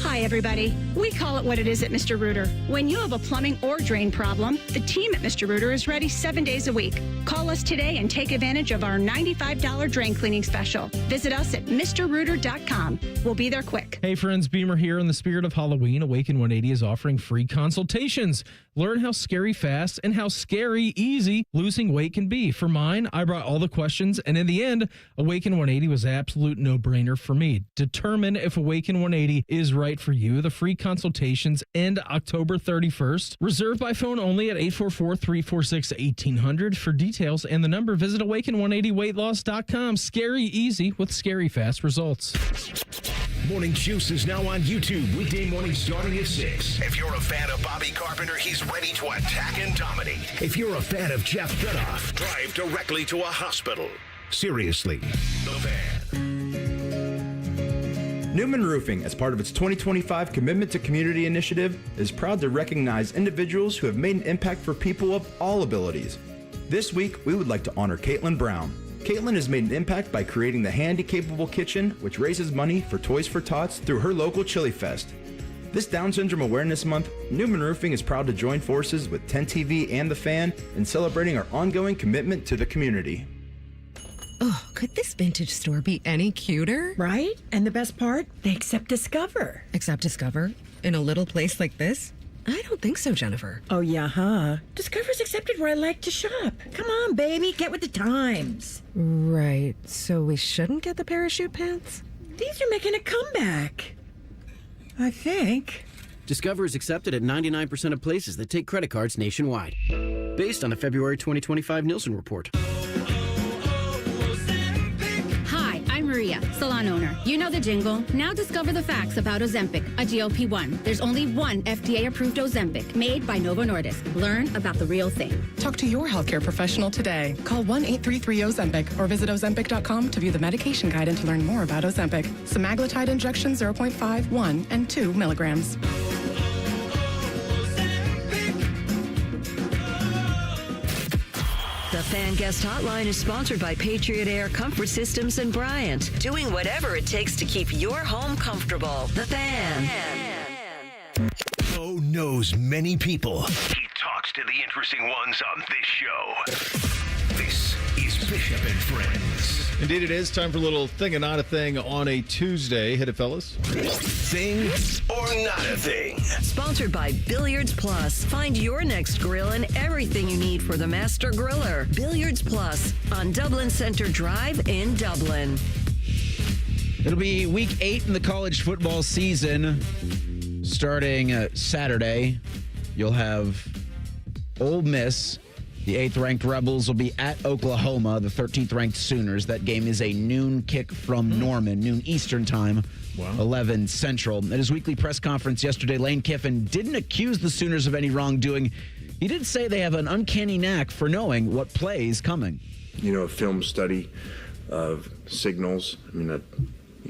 Hi, everybody. We call it what it is at Mr. Rooter. When you have a plumbing or drain problem, the team at Mr. Rooter is ready 7 days a week. Call us today and take advantage of our $95 drain cleaning special. Visit us at MrRooter.com. We'll be there quick. Hey, friends, Beamer here. In the spirit of Halloween, Awaken 180 is offering free consultations. Learn how scary fast and how scary easy losing weight can be. For mine, I brought all the questions, and in the end, Awaken 180 was an absolute no-brainer for me. Determine if Awaken 180 is right for you. The free consultations end October 31st. Reserve by phone only at 844-346-1800. For details and the number, visit awaken180weightloss.com. Scary easy with scary fast results. Morning Juice is now on YouTube weekday morning starting at 6. If you're a fan of Bobby Carpenter, he's ready to attack and dominate. If you're a fan of Jeff Benoff, drive directly to a hospital. Seriously, The Fan. Newman Roofing, as part of its 2025 Commitment to Community initiative, is proud to recognize individuals who have made an impact for people of all abilities. This week, we would like to honor Caitlin Brown. Caitlin has made an impact by creating the Handy Capable Kitchen, which raises money for Toys for Tots through her local Chili Fest. This Down Syndrome Awareness Month, Newman Roofing is proud to join forces with 10TV and The Fan in celebrating our ongoing commitment to the community. Oh, could this vintage store be any cuter? Right? And the best part? They accept Discover. Accept Discover? In a little place like this? I don't think so, Jennifer. Oh, yeah, huh? Discover's accepted where I like to shop. Come on, baby, get with the times. Right, so we shouldn't get the parachute pants? These are making a comeback. I think. Discover is accepted at 99% of places that take credit cards nationwide. Based on the February 2025 Nielsen report. Hi, I'm Maria, salon owner. You know the jingle. Now discover the facts about Ozempic, a GLP-1. There's only one FDA-approved Ozempic made by Novo Nordisk. Learn about the real thing. Talk to your healthcare professional today. Call 1-833-OZEMPIC or visit Ozempic.com to view the medication guide and to learn more about Ozempic. Semaglutide injection 0.5, 1, and 2 milligrams. The Fan Guest Hotline is sponsored by Patriot Air Comfort Systems and Bryant, doing whatever it takes to keep your home comfortable. The Fan. Bo knows many people. He talks to the interesting ones on this show. This is Bishop and Friends. Indeed it is. Time for a little thing and not a thing on a Tuesday. Hit it, fellas. Thing or not a thing. Sponsored by Billiards Plus. Find your next grill and everything you need for the master griller. Billiards Plus on Dublin Center Drive in Dublin. It'll be week 8 in the college football season. Starting Saturday, you'll have Ole Miss. The 8th-ranked Rebels will be at Oklahoma, the 13th-ranked Sooners. That game is a noon kick from Norman, noon Eastern time, 11 Central. At his weekly press conference yesterday, Lane Kiffin didn't accuse the Sooners of any wrongdoing. He did say they have an uncanny knack for knowing what play is coming. You know, a film study of signals. I mean,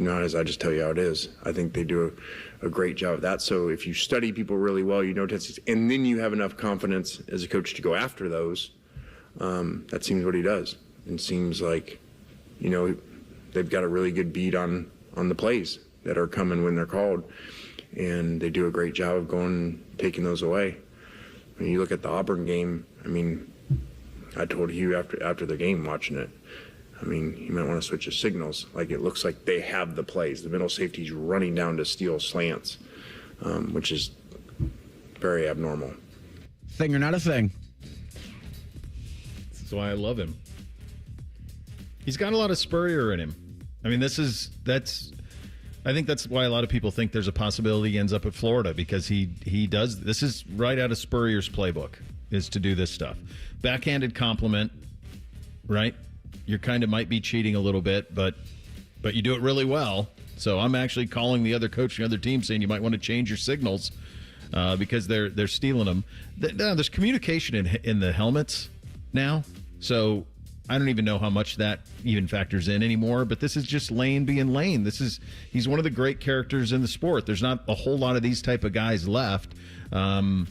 as I just tell you how it is. I think they do a great job of that. So if you study people really well, you know tendencies, and then you have enough confidence as a coach to go after those, that seems what he does. It seems like, you know, they've got a really good beat on the plays that are coming when they're called, and they do a great job of going and taking those away. When you look at the Auburn game, I mean, I told Hugh after the game watching it, I mean, you might want to switch the signals. Like, it looks like they have the plays. The middle safety's running down to steal slants, which is very abnormal. Thing or not a thing. That's why I love him. He's got a lot of Spurrier in him. I mean, I think that's why a lot of people think there's a possibility he ends up at Florida, because he does. This is right out of Spurrier's playbook, is to do this stuff. Backhanded compliment, right? You kind of might be cheating a little bit, but you do it really well. So I'm actually calling the other coach, the other team, saying you might want to change your signals because they're stealing them. There's communication in the helmets now, so I don't even know how much that even factors in anymore, but this is just Lane being Lane. He's one of the great characters in the sport. There's not a whole lot of these type of guys left. And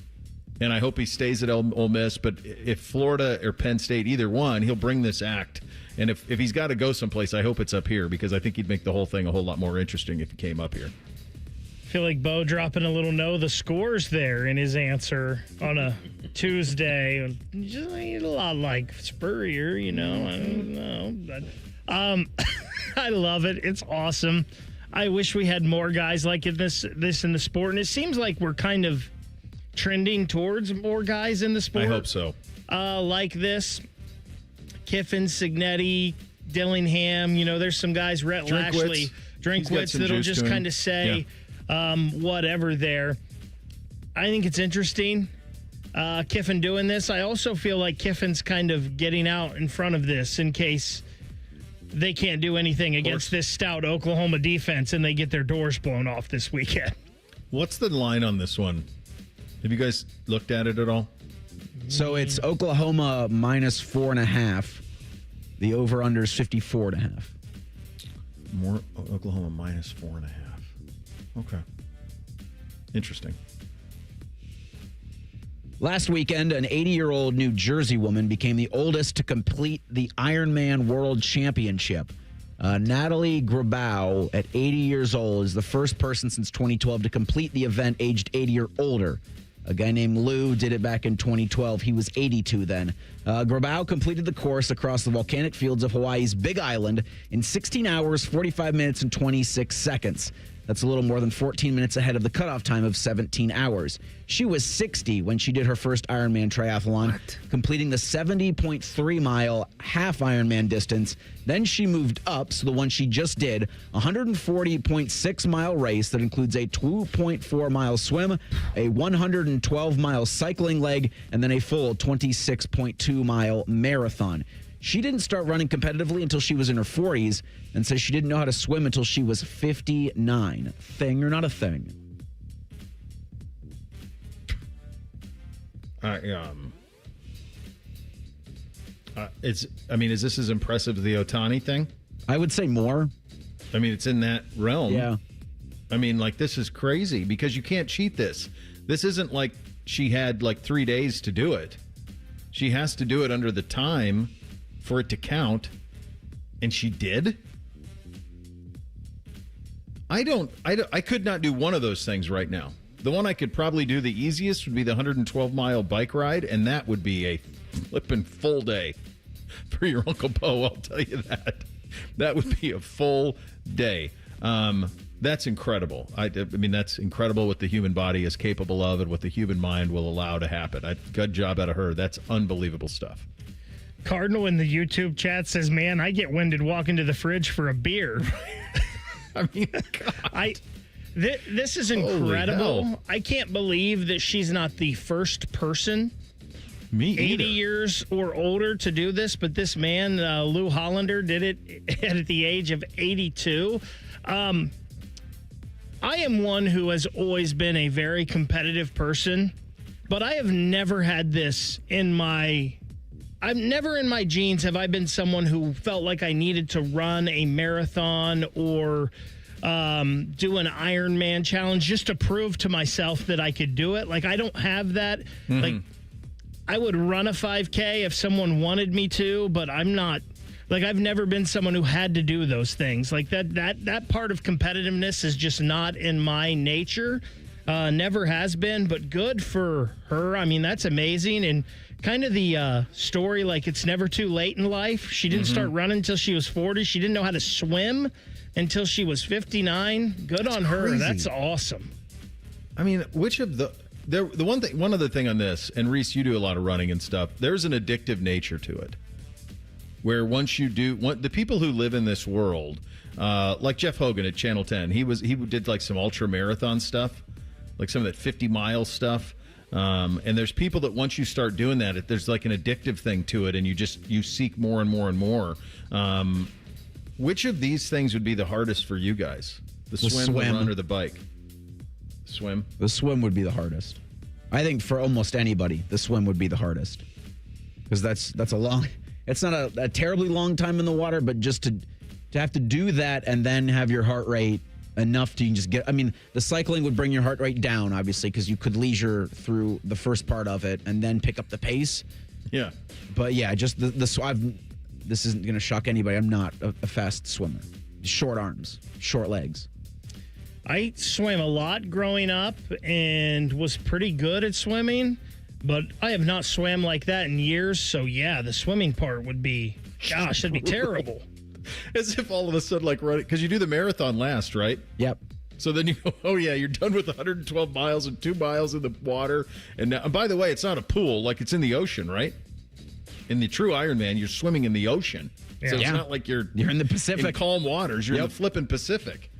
I hope he stays at Ole Miss, but if Florida or Penn State, either one, he'll bring this act. And if he's got to go someplace, I hope it's up here, because I think he'd make the whole thing a whole lot more interesting if he came up here. I feel like Bo dropping a little the scores there in his answer on a Tuesday. Just a lot like Spurrier, I don't know. But, I love it. It's awesome. I wish we had more guys like this in the sport. And it seems like we're kind of trending towards more guys in the sport. I hope so. Like this. Kiffin, Signetti, Dillingham. There's some guys, Rhett Lashley, Drinkwitz, that'll just kind of say whatever there. I think it's interesting. Kiffin doing this. I also feel like Kiffin's kind of getting out in front of this in case they can't do anything against this stout Oklahoma defense and they get their doors blown off this weekend. What's the line on this one? Have you guys looked at it at all? So it's Oklahoma minus 4.5. The over-under is 54.5. More Oklahoma minus 4.5. Okay. Interesting. Last weekend, an 80-year-old New Jersey woman became the oldest to complete the Ironman World Championship. Natalie Grabau, at 80 years old, is the first person since 2012 to complete the event aged 80 or older. A guy named Lou did it back in 2012. He was 82 then. Grabau completed the course across the volcanic fields of Hawaii's Big Island in 16 hours, 45 minutes, and 26 seconds. That's a little more than 14 minutes ahead of the cutoff time of 17 hours. She was 60 when she did her first Ironman triathlon, completing the 70.3-mile half Ironman distance. Then she moved up, so the one she just did, a 140.6-mile race that includes a 2.4-mile swim, a 112-mile cycling leg, and then a full 26.2-mile marathon. She didn't start running competitively until she was in her 40s, and says she didn't know how to swim until she was 59. Thing or not a thing? Is this as impressive as the Ohtani thing? I would say more. I mean, it's in that realm. Yeah. I mean, this is crazy because you can't cheat this. This isn't like she had 3 days to do it. She has to do it under the time for it to count, and she did. I could not do one of those things right now. The one I could probably do the easiest would be the 112-mile bike ride, and that would be a flippin' full day for your Uncle Bo, I'll tell you that. That would be a full day. That's incredible. I mean, that's incredible what the human body is capable of and what the human mind will allow to happen. Good job out of her. That's unbelievable stuff. Cardinal in the YouTube chat says, man, I get winded walking to the fridge for a beer. I mean, God. This is incredible. I can't believe that she's not the first person 80 years or older to do this, but this man, Lou Hollander, did it at the age of 82. I am one who has always been a very competitive person, but I have never had this in my... I've never in my genes have I been someone who felt like I needed to run a marathon or do an Ironman challenge just to prove to myself that I could do it. I don't have that. Mm-hmm. I would run a 5K if someone wanted me to, but I'm not. I've never been someone who had to do those things. That part of competitiveness is just not in my nature. Never has been, but good for her. I mean, that's amazing. And kind of the story, like it's never too late in life. She didn't start running until she was 40. She didn't know how to swim until she was 59. Good on her. Crazy. That's awesome. I mean, which of one other thing on this, and Reese, you do a lot of running and stuff. There's an addictive nature to it, where once you do, the people who live in this world, like Jeff Hogan at Channel 10, he did like some ultra marathon stuff, like some of that 50-mile stuff. And there's people that once you start doing that, there's like an addictive thing to it, and you seek more and more and more. Which of these things would be the hardest for you guys? The swim, the run, or the bike? Swim? The swim would be the hardest. I think for almost anybody, the swim would be the hardest. Because that's a long... It's not a terribly long time in the water, but just to have to do that and then have your heart rate enough to just get... I mean, the cycling would bring your heart rate down, obviously, because you could leisure through the first part of it and then pick up the pace. Yeah. But yeah, just this isn't going to shock anybody. I'm not a fast swimmer. Short arms, short legs. I swam a lot growing up and was pretty good at swimming, but I have not swam like that in years. So yeah, the swimming part would be, gosh, that'd be terrible. As if all of a sudden, like running, because you do the marathon last, right? Yep. So then you go, oh yeah, you're done with 112 miles and 2 miles in the water. And by the way, it's not a pool, like it's in the ocean, right? In the true Ironman, you're swimming in the ocean. Yeah. So it's not like you're in the Pacific. In calm waters. You're in the flipping Pacific.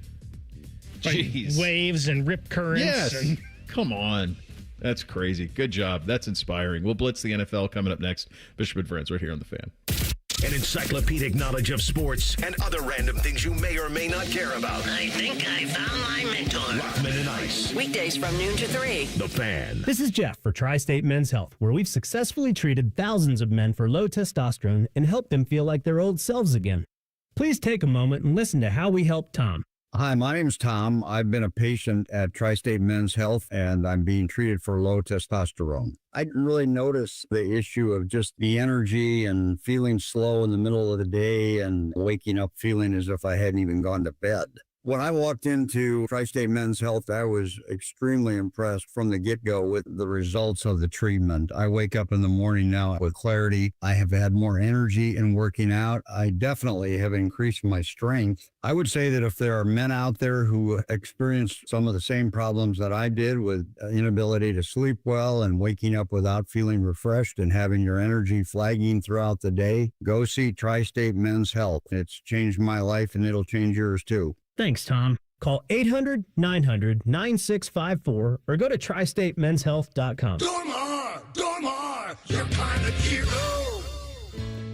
Jeez. Like waves and rip currents. Yes. Come on. That's crazy. Good job. That's inspiring. We'll blitz the NFL coming up next. Bishop and Friends right here on The Fan. An encyclopedic knowledge of sports and other random things you may or may not care about. I think I found my mentor. Rockman and Ice. Weekdays from noon to 3. The Fan. This is Jeff for Tri-State Men's Health, where we've successfully treated thousands of men for low testosterone and helped them feel like their old selves again. Please take a moment and listen to how we helped Tom. Hi, my name's Tom. I've been a patient at Tri-State Men's Health, and I'm being treated for low testosterone. I didn't really notice the issue of just the energy and feeling slow in the middle of the day and waking up feeling as if I hadn't even gone to bed. When I walked into Tri-State Men's Health, I was extremely impressed from the get-go with the results of the treatment. I wake up in the morning now with clarity. I have had more energy in working out. I definitely have increased my strength. I would say that if there are men out there who experience some of the same problems that I did with inability to sleep well and waking up without feeling refreshed and having your energy flagging throughout the day, go see Tri-State Men's Health. It's changed my life and it'll change yours too. Thanks, Tom. Call 800-900-9654 or go to tristatemenshealth.com. Dormar, you're kind of hero.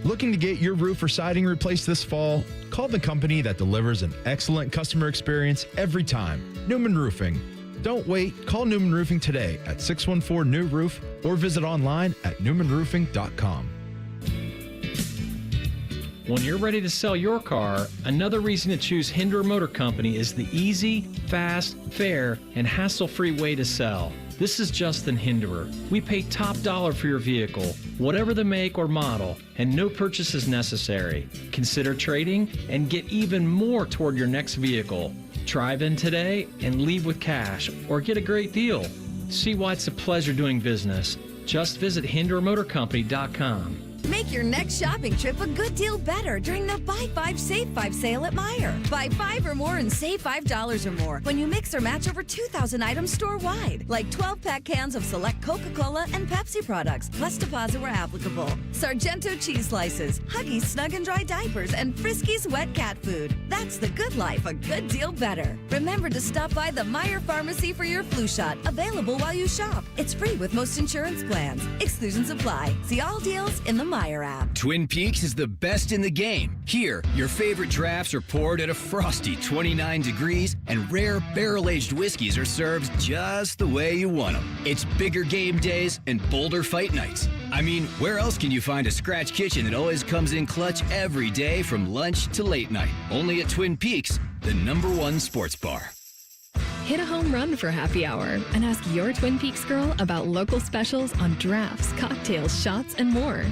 Looking to get your roof or siding replaced this fall? Call the company that delivers an excellent customer experience every time. Newman Roofing. Don't wait. Call Newman Roofing today at 614-NEW-ROOF or visit online at newmanroofing.com. When you're ready to sell your car, another reason to choose Hinderer Motor Company is the easy, fast, fair, and hassle-free way to sell. This is Justin Hinderer. We pay top dollar for your vehicle, whatever the make or model, and no purchase is necessary. Consider trading and get even more toward your next vehicle. Drive in today and leave with cash or get a great deal. See why it's a pleasure doing business. Just visit HindererMotorCompany.com. Make your next shopping trip a good deal better during the Buy 5, Save 5 sale at Meijer. Buy 5 or more and save $5 or more when you mix or match over 2,000 items store-wide, like 12-pack cans of select Coca-Cola and Pepsi products, plus deposit where applicable. Sargento cheese slices, Huggies Snug and Dry diapers, and Friskies wet cat food. That's the good life, a good deal better. Remember to stop by the Meijer Pharmacy for your flu shot, available while you shop. It's free with most insurance plans. Exclusions apply. See all deals in the Meijer app. Twin Peaks is the best in the game. Here, your favorite drafts are poured at a frosty 29 degrees, and rare barrel-aged whiskeys are served just the way you want them. It's bigger game days and bolder fight nights. I mean, where else can you find a scratch kitchen that always comes in clutch every day from lunch to late night? Only at Twin Peaks, the #1 sports bar. Hit a home run for happy hour and ask your Twin Peaks girl about local specials on drafts, cocktails, shots, and more.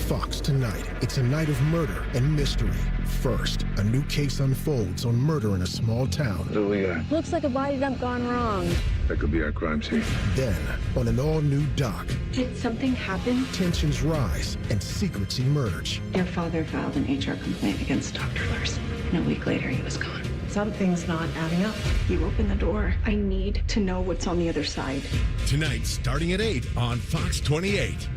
Fox tonight. It's a night of murder and mystery. First, a new case unfolds on murder in a small town. What do we got? Looks like a body dump gone wrong. That could be our crime scene. Then, on an all-new dock, Did something happen? tensions rise and secrets emerge. Your father filed an HR complaint against Dr. Larson, and a week later he was gone. Something's not adding up. You open the door. I need to know what's on the other side. Tonight, starting at 8 on Fox 28.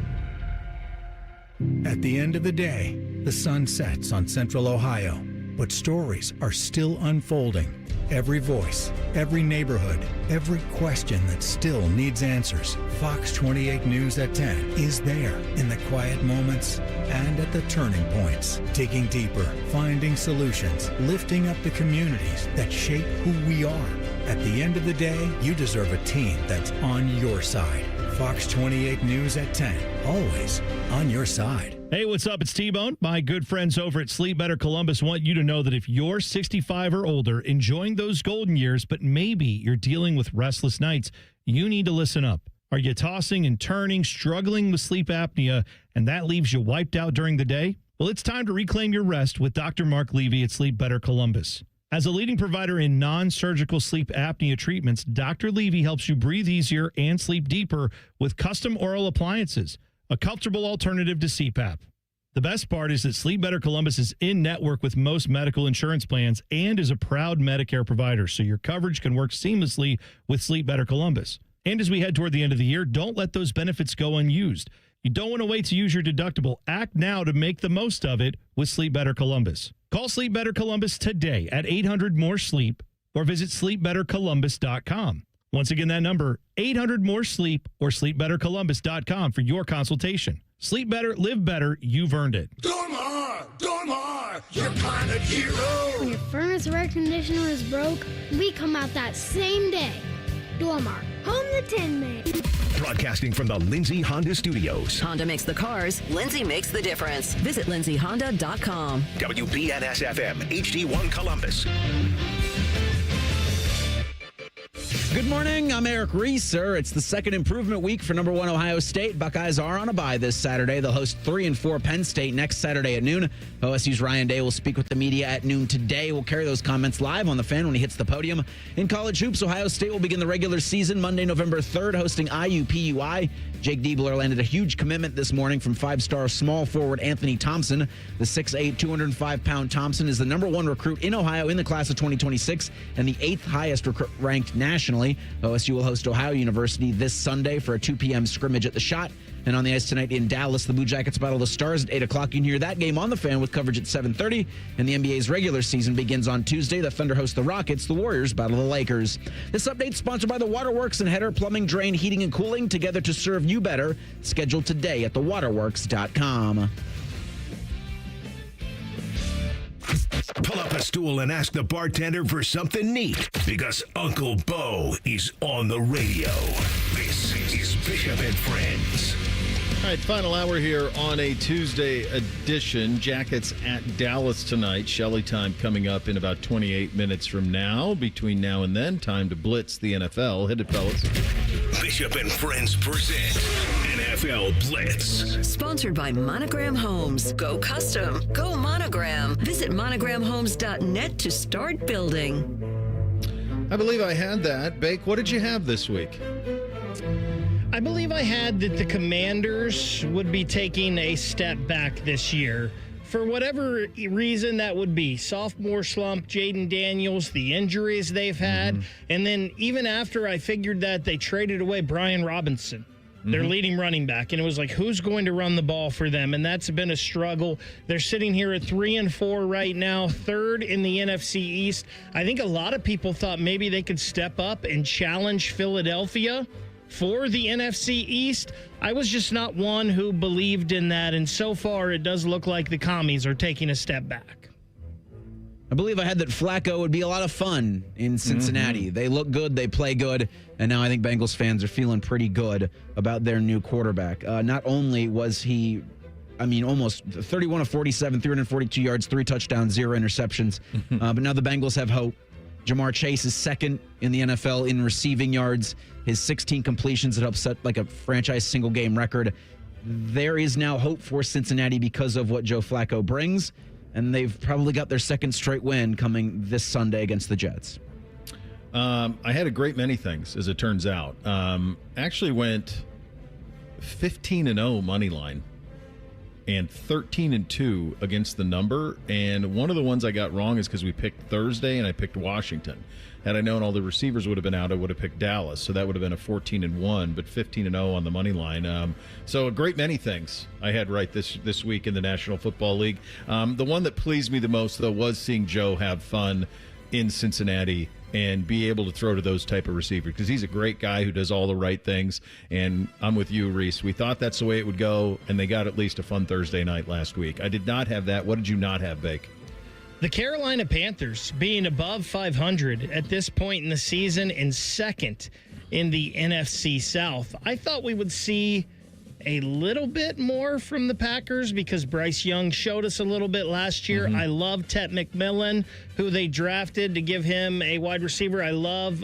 At the end of the day, the sun sets on Central Ohio, but stories are still unfolding. Every voice, every neighborhood, every question that still needs answers. Fox 28 News at 10 is there in the quiet moments and at the turning points, digging deeper, finding solutions, lifting up the communities that shape who we are. At the end of the day, you deserve a team that's on your side. Fox 28 News at 10, always on your side. Hey, what's up? It's T-Bone. My good friends over at Sleep Better Columbus want you to know that if you're 65 or older, enjoying those golden years, but maybe you're dealing with restless nights, you need to listen up. Are you tossing and turning, struggling with sleep apnea, and that leaves you wiped out during the day? Well, it's time to reclaim your rest with Dr. Mark Levy at Sleep Better Columbus. As a leading provider in non-surgical sleep apnea treatments, Dr. Levy helps you breathe easier and sleep deeper with custom oral appliances, a comfortable alternative to CPAP. The best part is that Sleep Better Columbus is in network with most medical insurance plans and is a proud Medicare provider, so your coverage can work seamlessly with Sleep Better Columbus. And as we head toward the end of the year, don't let those benefits go unused. You don't want to wait to use your deductible. Act now to make the most of it with Sleep Better Columbus. Call Sleep Better Columbus today at 800-MORE-SLEEP or visit sleepbettercolumbus.com. Once again, that number, 800-MORE-SLEEP or sleepbettercolumbus.com for your consultation. Sleep better, live better, you've earned it. Dormar, your planet hero. When your furnace or air conditioner is broke, we come out that same day. Dormar, home the Tin Man. Broadcasting from the Lindsay Honda Studios. Honda makes the cars. Lindsay makes the difference. Visit lindsayhonda.com. WBNS-FM, HD1 Columbus. Good morning. I'm Eric Reeser. It's the second improvement week for number 1 Ohio State. Buckeyes are on a bye this Saturday. They'll host 3 and 4 Penn State next Saturday at noon. OSU's Ryan Day will speak with the media at noon today. We'll carry those comments live on the Fan when he hits the podium. In college hoops, Ohio State will begin the regular season Monday, November 3rd, hosting IUPUI. Jake Diebler landed a huge commitment this morning from 5-star small forward Anthony Thompson. The 6'8", 205-pound Thompson is the number 1 recruit in Ohio in the class of 2026 and the 8th highest ranked nationally. OSU will host Ohio University this Sunday for a 2 p.m. scrimmage at the Shot. And on the ice tonight in Dallas, the Blue Jackets battle the Stars at 8 o'clock. You can hear that game on the Fan with coverage at 7:30. And the NBA's regular season begins on Tuesday. The Thunder host the Rockets. The Warriors battle the Lakers. This update is sponsored by the Waterworks and Header Plumbing, Drain, Heating, and Cooling. Together to serve you better. Scheduled today at thewaterworks.com. Pull up a stool and ask the bartender for something neat, because Uncle Bo is on the radio. This is Bishop and Friends. All right, final hour here on a Tuesday edition. Jackets at Dallas tonight. Shelley time coming up in about 28 minutes from now. Between now and then, time to blitz the NFL. Hit it, fellas. Bishop and Friends present NFL Blitz. Sponsored by Monogram Homes. Go custom. Go Monogram. Visit monogramhomes.net to start building. I believe I had that. Bake, what did you have this week? I believe I had that the Commanders would be taking a step back this year. For whatever reason that would be. Sophomore slump, Jaden Daniels, the injuries they've had. And then even after I figured that, they traded away Brian Robinson, their leading running back. And it was like, who's going to run the ball for them? And that's been a struggle. They're sitting here at 3 and 4 right now, 3rd in the NFC East. I think a lot of people thought maybe they could step up and challenge Philadelphia for the NFC East. I was just not one who believed in that, and so far it does look like the Commies are taking a step back. I believe I had that Flacco would be a lot of fun in Cincinnati. They look good, they play good, and now I think Bengals fans are feeling pretty good about their new quarterback. Not only was he, almost 31 of 47, 342 yards, 3 touchdowns, 0 interceptions, but now the Bengals have hope. Jamar Chase is second in the NFL in receiving yards. His 16 completions that helped set like a franchise single-game record. there is now hope for Cincinnati because of what Joe Flacco brings, and they've probably got their second straight win coming this Sunday against the Jets. I had a great many things, as it turns out. Actually went 15-0 money line and 13-2 against the number. And one of the ones I got wrong is because we picked Thursday and I picked Washington. Had I known all the receivers would have been out, I would have picked Dallas. So that would have been a 14-1, but 15-0 on the money line. So a great many things I had right this week in the National Football League. The one that pleased me the most, though, was seeing Joe have fun in Cincinnati and be able to throw to those type of receivers, because he's a great guy who does all the right things. And I'm with you, Reese. We thought that's the way it would go, and they got at least a fun Thursday night last week. I did not have that. What did you not have, Bake? The Carolina Panthers being above 500 at this point in the season and second in the NFC South. I thought we would see a little bit more from the Packers because Bryce Young showed us a little bit last year. I love Tet McMillan, who they drafted to give him a wide receiver. I love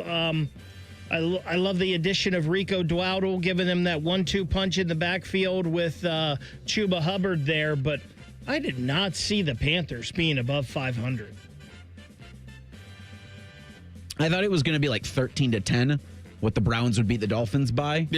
the addition of Rico Dowdle, giving them that 1-2 punch in the backfield with Chuba Hubbard there. But I did not see the Panthers being above 500. I thought it was going to be like 13-10. What the Browns would beat the Dolphins by.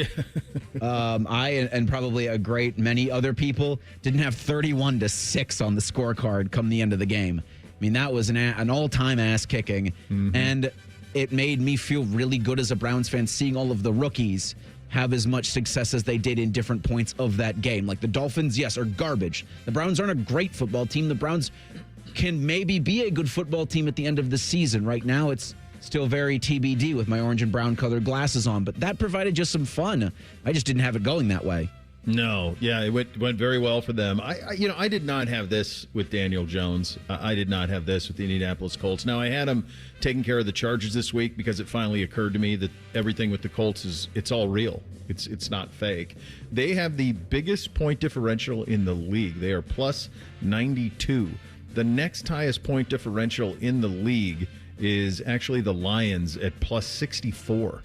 I and probably a great many other people didn't have 31-6 on the scorecard come the end of the game. I mean, that was an all-time ass kicking, and it made me feel really good as a Browns fan seeing all of the rookies have as much success as they did in different points of that game. Like the Dolphins, yes, are garbage. The Browns aren't a great football team. The Browns can maybe be a good football team at the end of the season. Right now, it's still very TBD with my orange and brown colored glasses on, but that provided just some fun. I just didn't have it going that way. No, yeah, it went very well for them. I did not have this with Daniel Jones. I did not have this with the Indianapolis Colts. Now, I had him taking care of the Chargers this week because it finally occurred to me that everything with the Colts it's all real. It's not fake. They have the biggest point differential in the league. They are plus 92. The next highest point differential in the league is actually the Lions at plus 64.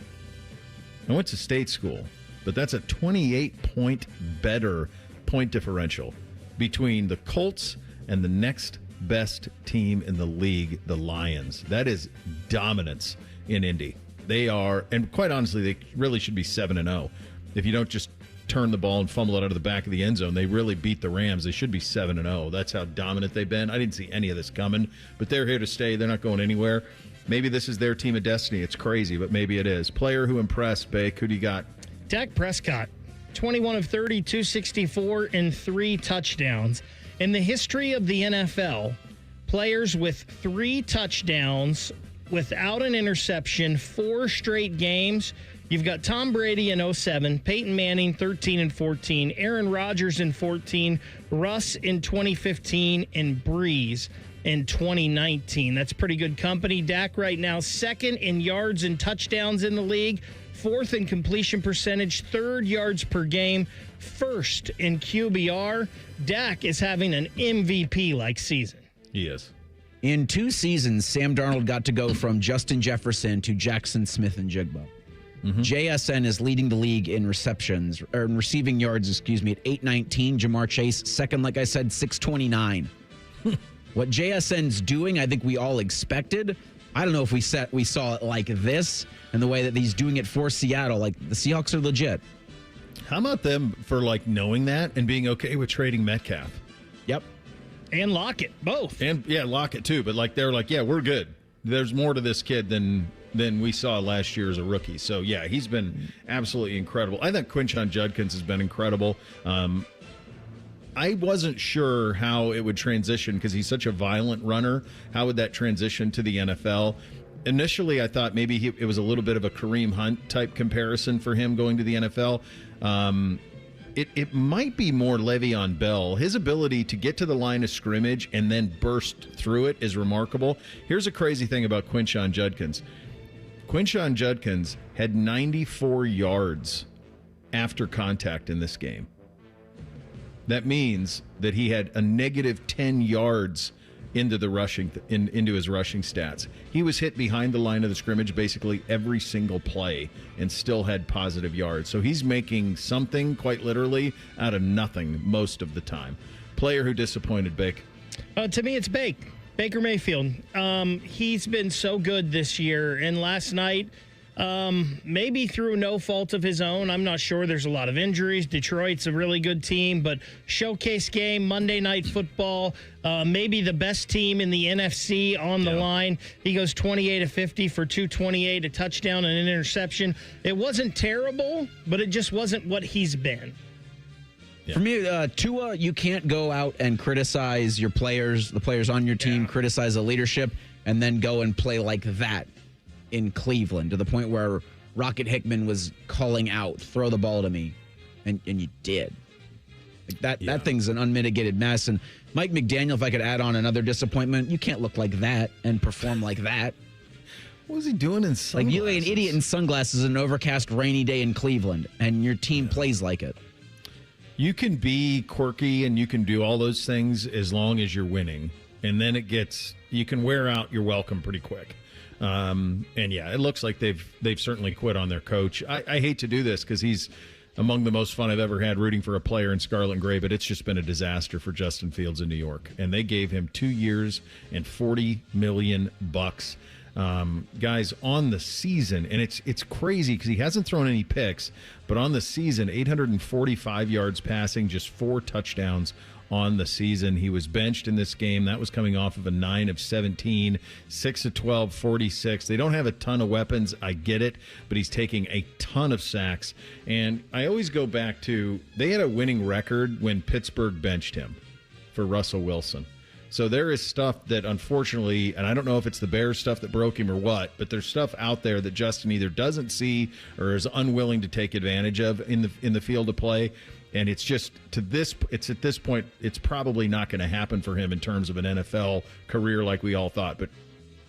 I went to state school, but that's a 28-point better point differential between the Colts and the next best team in the league, the Lions. That is dominance in Indy. They are, and quite honestly, they really should be 7-0. If you don't just turn the ball and fumble it out of the back of the end zone, they really beat the Rams. They should be 7-0. That's how dominant they've been. I didn't see any of this coming, but they're here to stay. They're not going anywhere. Maybe this is their team of destiny. It's crazy, but maybe it is. Player who impressed, Bake, who do you got? Dak Prescott, 21 of 30, 264, and 3 touchdowns. In the history of the NFL, players with 3 touchdowns without an interception, 4 straight games. You've got Tom Brady in 07, Peyton Manning 13 and 14, Aaron Rodgers in 14, Russ in 2015, and Breeze in 2019. That's pretty good company. Dak right now second in yards and touchdowns in the league, 4th in completion percentage, 3rd yards per game, 1st in QBR. Dak is having an MVP-like season. He is. In 2 seasons, Sam Darnold got to go from Justin Jefferson to Jackson Smith and Jigba. JSN is leading the league in receiving yards, at 819. Jamar Chase, second, like I said, 629. What JSN's doing, I think we all expected. I don't know if we saw it like this and the way that he's doing it for Seattle. Like, the Seahawks are legit. How about them for, knowing that and being okay with trading Metcalf? Yep. And Lockett, both. And, yeah, Lockett, too. But, they're like, yeah, we're good. There's more to this kid than we saw last year as a rookie. So, yeah, he's been absolutely incredible. I think Quinshon Judkins has been incredible. I wasn't sure how it would transition because he's such a violent runner. How would that transition to the NFL? Initially, I thought maybe it was a little bit of a Kareem Hunt type comparison for him going to the NFL. It might be more Le'Veon Bell. His ability to get to the line of scrimmage and then burst through it is remarkable. Here's a crazy thing about Quinshon Judkins. Quinshon Judkins had 94 yards after contact in this game. That means that he had a negative 10 yards into the rushing into his rushing stats. He was hit behind the line of the scrimmage basically every single play and still had positive yards. So he's making something, quite literally, out of nothing most of the time. Player who disappointed, Bake? To me, it's Baker Mayfield. He's been so good this year, and last night, maybe through no fault of his own. I'm not sure. There's a lot of injuries. Detroit's a really good team, but showcase game, Monday Night Football, maybe the best team in the NFC on the line. He goes 28 of 50 for 228, a touchdown and an interception. It wasn't terrible, but it just wasn't what he's been. Yeah. For me, Tua, you can't go out and criticize your players, the players on your team, criticize the leadership, and then go and play like that in Cleveland to the point where Rocket Hickman was calling out, throw the ball to me, and you did. Like that thing's an unmitigated mess. And Mike McDaniel, if I could add on another disappointment, you can't look like that and perform like that. What was he doing in sunglasses? Like you like an idiot in sunglasses on an overcast, rainy day in Cleveland, and your team plays like it. You can be quirky and you can do all those things as long as you're winning. And then you can wear out your welcome pretty quick. And yeah, it looks like they've certainly quit on their coach. I hate to do this because he's among the most fun I've ever had rooting for a player in scarlet and gray, but it's just been a disaster for Justin Fields in New York. And they gave him 2 years and $40 million. Guys, on the season, and it's crazy because he hasn't thrown any picks, but on the season, 845 yards passing, just 4 touchdowns on the season. He was benched in this game. That was coming off of a 9 of 17, 6 of 12, 46. They don't have a ton of weapons. I get it, but he's taking a ton of sacks. And I always go back to, they had a winning record when Pittsburgh benched him for Russell Wilson. So there is stuff that, unfortunately, and I don't know if it's the Bears stuff that broke him or what, but there's stuff out there that Justin either doesn't see or is unwilling to take advantage of in the field of play. And it's just it's at this point, it's probably not going to happen for him in terms of an NFL career like we all thought. But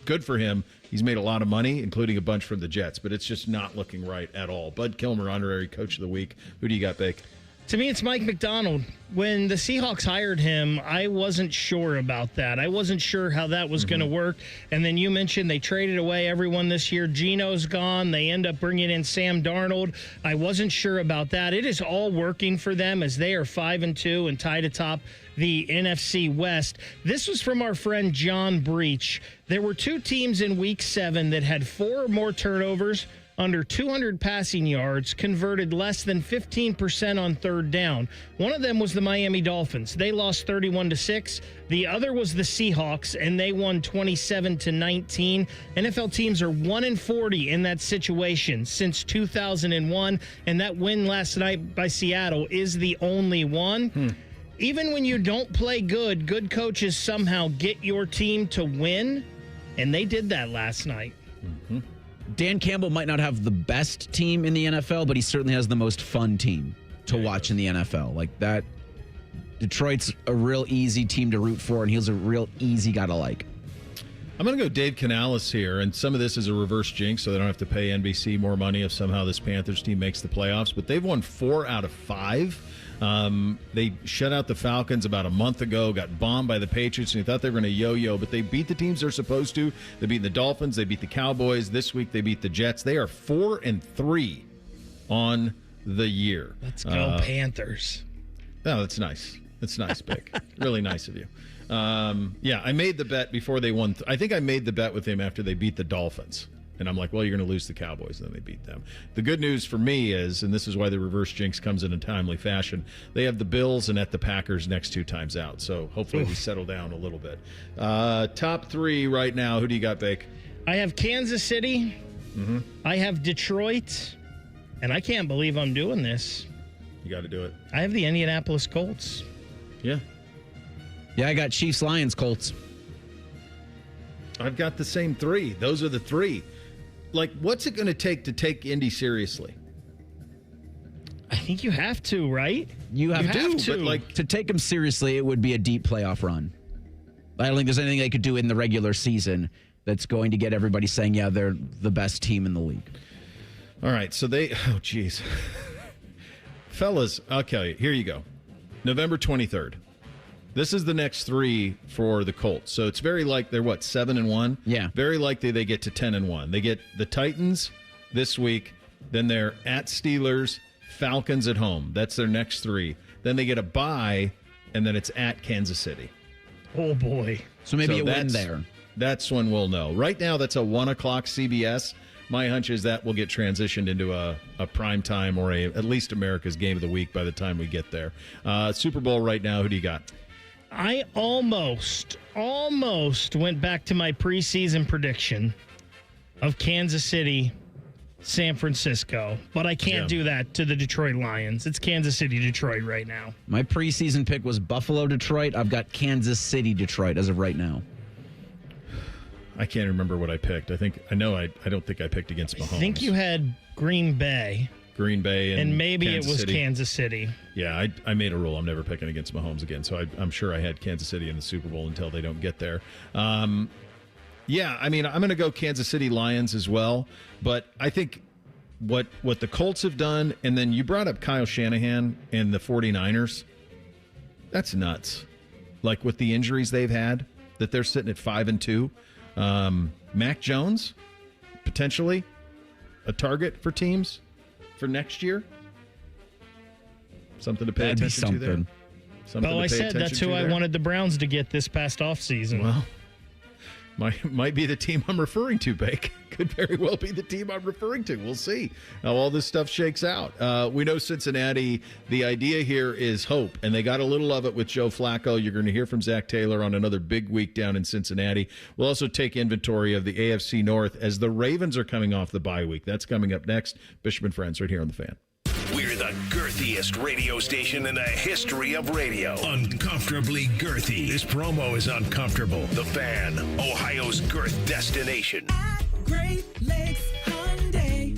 good for him. He's made a lot of money, including a bunch from the Jets, but it's just not looking right at all. Bud Kilmer, honorary coach of the week. Who do you got, Bake? To me, it's Mike McDonald. When the Seahawks hired him, I wasn't sure about that. I wasn't sure how that was going to work. And then you mentioned they traded away everyone this year. Geno's gone. They end up bringing in Sam Darnold. I wasn't sure about that. It is all working for them as they are 5-2 and tied atop the NFC West. This was from our friend John Breach. There were 2 teams in Week 7 that had 4 or more turnovers, under 200 passing yards, converted less than 15% on third down. One of them was the Miami Dolphins. They lost 31-6. The other was the Seahawks, and they won 27-19. NFL teams are 1-40 in that situation since 2001, and that win last night by Seattle is the only one. Even when you don't play good coaches somehow get your team to win, and they did that last night. Dan Campbell might not have the best team in the NFL, but he certainly has the most fun team to watch in the NFL. Like that, Detroit's a real easy team to root for, and he's a real easy guy to like. I'm going to go Dave Canales here, and some of this is a reverse jinx, so they don't have to pay NBC more money if somehow this Panthers team makes the playoffs. But they've won 4 out of 5. They shut out the Falcons about a month ago, got bombed by the Patriots, and they thought they were going to yo-yo, but they beat the teams they're supposed to. They beat the Dolphins. They beat the Cowboys. This week they beat the Jets. They are 4-3 on the year. Let's go Panthers. Oh, that's nice. That's nice, Pick. Really nice of you. Yeah, I made the bet before they won. I think I made the bet with him after they beat the Dolphins. And I'm like, well, you're going to lose the Cowboys, and then they beat them. The good news for me is, and this is why the reverse jinx comes in a timely fashion, they have the Bills and at the Packers next 2 times out. So hopefully we settle down a little bit. Top 3 right now. Who do you got, Bake? I have Kansas City. I have Detroit. And I can't believe I'm doing this. You got to do it. I have the Indianapolis Colts. Yeah. Yeah, I got Chiefs, Lions, Colts. I've got the same 3. Those are the 3. Like, what's it going to take Indy seriously? I think you have to, right? You have to. But like, to take them seriously, it would be a deep playoff run. I don't think there's anything they could do in the regular season that's going to get everybody saying, yeah, they're the best team in the league. All right, so oh, geez. Fellas, I'll tell you. Here you go. November 23rd. This is the next 3 for the Colts. So it's very like they're 7-1. Yeah. Very likely they get to 10-1. They get the Titans this week. Then they're at Steelers, Falcons at home. That's their next 3. Then they get a bye, and then it's at Kansas City. Oh boy! So maybe a win there. That's when we'll know. Right now, that's a 1:00 CBS. My hunch is that will get transitioned into a prime time or at least America's Game of the Week by the time we get there. Super Bowl right now, who do you got? I almost went back to my preseason prediction of Kansas City, San Francisco, but I can't do that to the Detroit Lions. It's Kansas City, Detroit right now. My preseason pick was Buffalo, Detroit. I've got Kansas City, Detroit as of right now. I can't remember what I picked. I don't think I picked against Mahomes. I think you had Green Bay. And maybe Kansas it was City. Kansas City. Yeah, I made a rule. I'm never picking against Mahomes again. So I'm sure I had Kansas City in the Super Bowl until they don't get there. Yeah, I mean, I'm going to go Kansas City Lions as well. But I think what the Colts have done, and then you brought up Kyle Shanahan and the 49ers. That's nuts. Like with the injuries they've had, that they're sitting at 5-2. Mac Jones, potentially a target for teams for next year. Something to pay attention to there. I said that's who I wanted the Browns to get this past offseason. Well, might be the team I'm referring to, Bake. Could very well be the team I'm referring to. We'll see how all this stuff shakes out. We know Cincinnati, the idea here is hope, and they got a little of it with Joe Flacco. You're going to hear from Zach Taylor on another big week down in Cincinnati. We'll also take inventory of the AFC North as the Ravens are coming off the bye week. That's coming up next. Bishop and Friends right here on The Fan. We're the girthiest radio station in the history of radio. Uncomfortably girthy. This promo is uncomfortable. The Fan, Ohio's girth destination. Great Lakes Hyundai.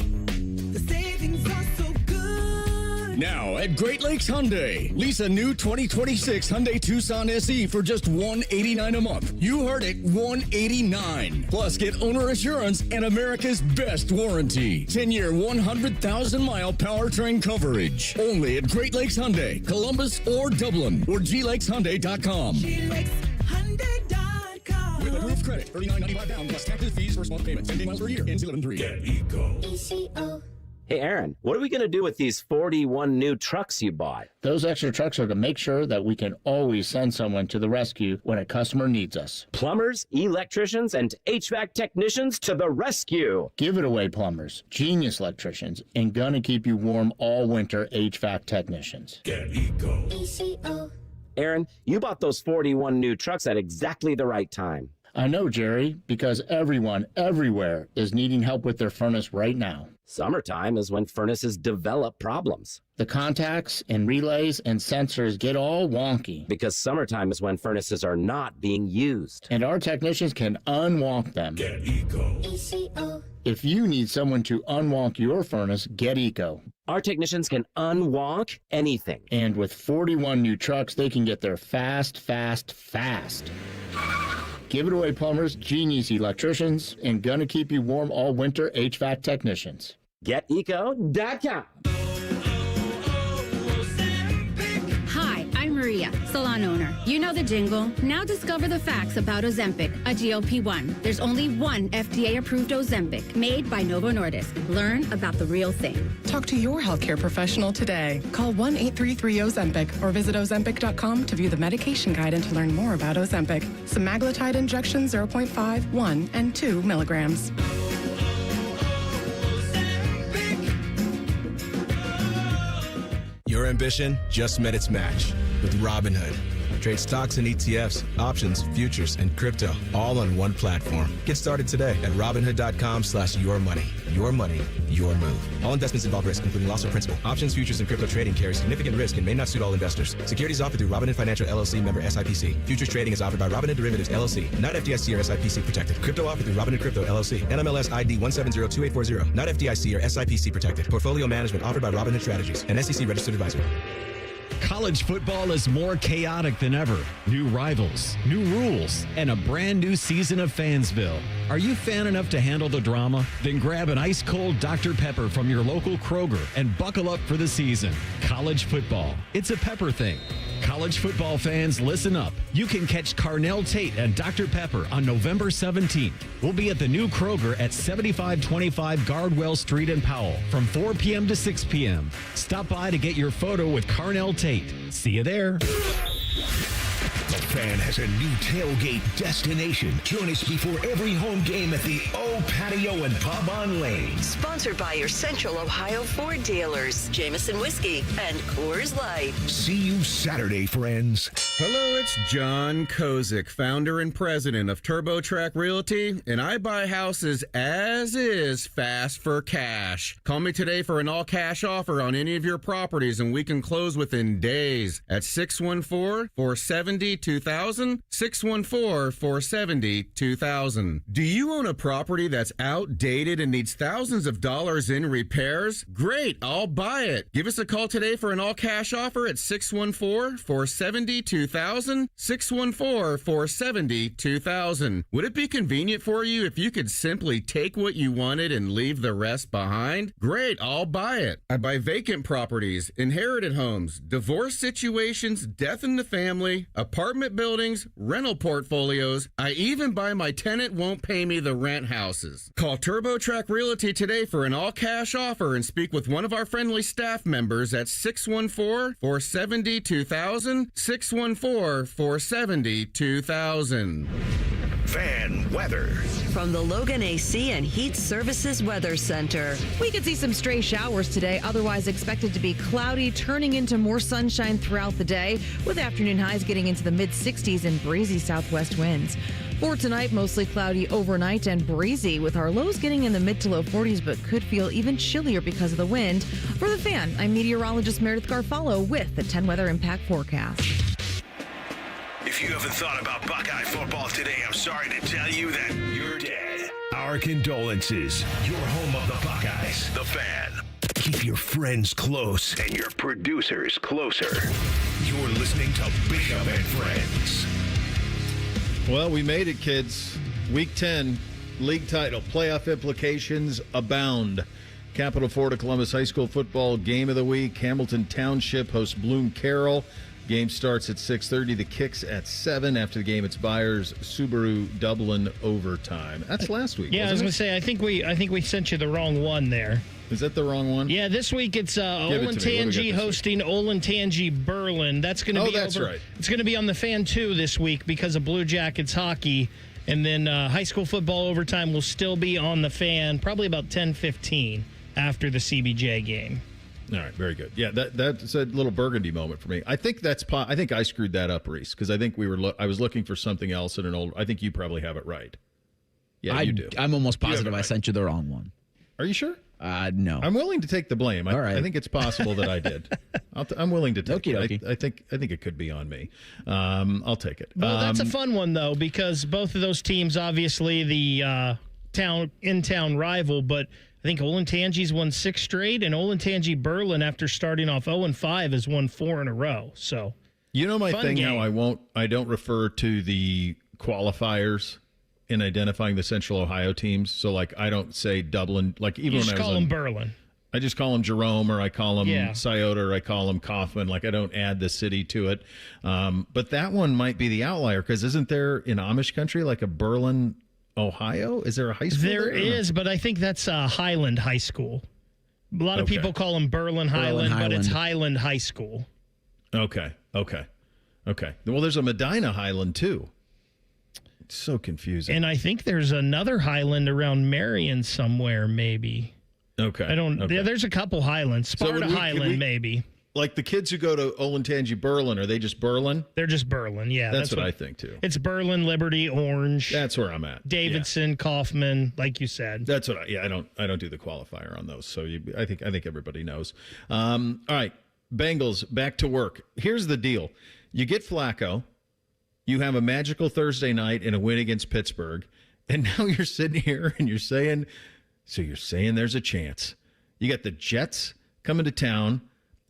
The savings are so good. Now at Great Lakes Hyundai, lease a new 2026 Hyundai Tucson SE for just $189 a month. You heard it, $189. Plus, get owner assurance and America's best warranty. 10-year, 100,000-mile powertrain coverage. Only at Great Lakes Hyundai, Columbus or Dublin, or GLakesHyundai.com. GLakesHyundai.com. With approved credit, $39.95 down plus taxes, fees for small payments. 10 miles per year. Ends 11/3. Get Eco. ECO. Hey, Aaron, what are we going to do with these 41 new trucks you bought? Those extra trucks are to make sure that we can always send someone to the rescue when a customer needs us. Plumbers, electricians, and HVAC technicians to the rescue. Give it away, plumbers, genius electricians, and gonna keep you warm all winter HVAC technicians. Get Eco. ECO. Aaron, you bought those 41 new trucks at exactly the right time. I know, Jerry, because everyone, everywhere is needing help with their furnace right now. Summertime is when furnaces develop problems. The contacts and relays and sensors get all wonky. Because summertime is when furnaces are not being used. And our technicians can unwonk them. Get Eco. ECO. If you need someone to unwonk your furnace, get Eco. Our technicians can unwonk anything. And with 41 new trucks, they can get there fast, fast, fast. Give it away, plumbers, genius electricians, and gonna keep you warm all winter HVAC technicians. GetEco.com. Hi, I'm Maria, salon owner. You know the jingle. Now discover the facts about Ozempic, a GLP-1. There's only one FDA-approved Ozempic, made by Novo Nordisk. Learn about the real thing. Talk to your healthcare professional today. Call 1-833-OZEMPIC or visit Ozempic.com to view the medication guide and to learn more about Ozempic. Semaglutide injection 0.5, 1, and 2 milligrams. Your ambition just met its match with Robinhood. Trade stocks and ETFs, options, futures, and crypto all on one platform. Get started today at Robinhood.com/yourmoney. Your money, your move. All investments involve risk, including loss of principal. Options, futures, and crypto trading carry significant risk and may not suit all investors. Securities offered through Robinhood Financial LLC, member SIPC. Futures trading is offered by Robinhood Derivatives LLC, not FDIC or SIPC protected. Crypto offered through Robinhood Crypto LLC, NMLS ID 1702840, not FDIC or SIPC protected. Portfolio management offered by Robinhood Strategies, an SEC registered advisor. College football is more chaotic than ever. New rivals, new rules, and a brand new season of Fansville. Are you fan enough to handle the drama? Then grab an ice-cold Dr. Pepper from your local Kroger and buckle up for the season. College football. It's a Pepper thing. College football fans, listen up. You can catch Carnell Tate and Dr. Pepper on November 17th. We'll be at the new Kroger at 7525 Gardwell Street in Powell from 4 p.m. to 6 p.m. Stop by to get your photo with Carnell Tate. See you there. The Fan has a new tailgate destination. Join us before every home game at the O Patio and Pub on Lane. Sponsored by your Central Ohio Ford dealers, Jameson Whiskey and Coors Light. See you Saturday, friends. Hello, it's John Kozik, founder and president of TurboTrack Realty, and I buy houses as is, fast for cash. Call me today for an all-cash offer on any of your properties, and we can close within days at 614-470-2000, 614-470-2000. Do you own a property that's outdated and needs thousands of dollars in repairs? Great, I'll buy it. Give us a call today for an all-cash offer at 614-470-2000, 614-470-2000. Would it be convenient for you if you could simply take what you wanted and leave the rest behind? Great, I'll buy it. I buy vacant properties, inherited homes, divorce situations, death in the family, apartment buildings, rental portfolios. I even buy my tenant won't pay me the rent houses. Call TurboTrack Realty today for an all-cash offer and speak with one of our friendly staff members at 614-470-2000, 614-470-2000. Fan weather. From the Logan AC and Heat Services Weather Center. We could see some stray showers today, otherwise expected to be cloudy, turning into more sunshine throughout the day, with afternoon highs getting into the mid-60s and breezy southwest winds. For tonight, mostly cloudy overnight and breezy, with our lows getting in the mid to low 40s, but could feel even chillier because of the wind. For the Fan, I'm meteorologist Meredith Garfalo with the 10 Weather Impact Forecast. If you haven't thought about Buckeye football today, I'm sorry to tell you that you're dead. Our condolences. You're home of the Buckeyes. The Fan. Keep your friends close and your producers closer. You're listening to Bishop and Friends. Well, we made it, kids. Week 10, league title, playoff implications abound. Capital Florida Columbus High School football game of the week. Hamilton Township hosts Bloom Carroll. Game starts at 6:30. The kicks at 7. After the game, it's Byers Subaru Dublin overtime. That's last week. Yeah, I was going to say, I think we sent you the wrong one there. Is that the wrong one? Yeah, this week it's Olentangy hosting Olentangy Berlin. That's going to be that's over. Right. It's going to be on the Fan 2 this week because of Blue Jackets hockey. And then high school football overtime will still be on the Fan, probably about 10:15 after the CBJ game. All right, very good. Yeah, that's a little burgundy moment for me. I think I think I screwed that up, Reese, because I think I was looking for something else in an old. I think you probably have it right. Yeah, you do. I'm almost positive I sent you the wrong one. Are you sure? No. I'm willing to take the blame. All right. I think it's possible that I did. I'm willing to take it. I think it could be on me. I'll take it. Well, that's a fun one though, because both of those teams, obviously the in-town rival, but I think Olentangy's won 6 straight, and Olentangy Berlin, after starting off 0-5, has won 4 in a row. So, you know my thing now. I don't refer to the qualifiers in identifying the Central Ohio teams. So, like, I don't say Dublin. Like, even you when just call them Berlin. I just call them Jerome, or I call them Scioto, or I call them Kaufman. Like, I don't add the city to it. But that one might be the outlier, because isn't there in Amish country like a Berlin, Ohio? Is there a high school? There is, but I think that's Highland High School. A lot of people call them Berlin Highland, but it's Highland High School. Okay. Well, there's a Medina Highland, too. It's so confusing. And I think there's another Highland around Marion somewhere, maybe. Okay. Yeah, there's a couple Highlands. Sparta Highland, maybe. Like the kids who go to Olentangy Berlin, are they just Berlin? They're just Berlin, yeah. That's what I think, too. It's Berlin, Liberty, Orange. That's where I'm at. Davidson, Kaufman, like you said. That's what I don't do the qualifier on those. So I think everybody knows. All right, Bengals, back to work. Here's the deal. You get Flacco. You have a magical Thursday night and a win against Pittsburgh. And now you're sitting here and you're saying there's a chance. You got the Jets coming to town.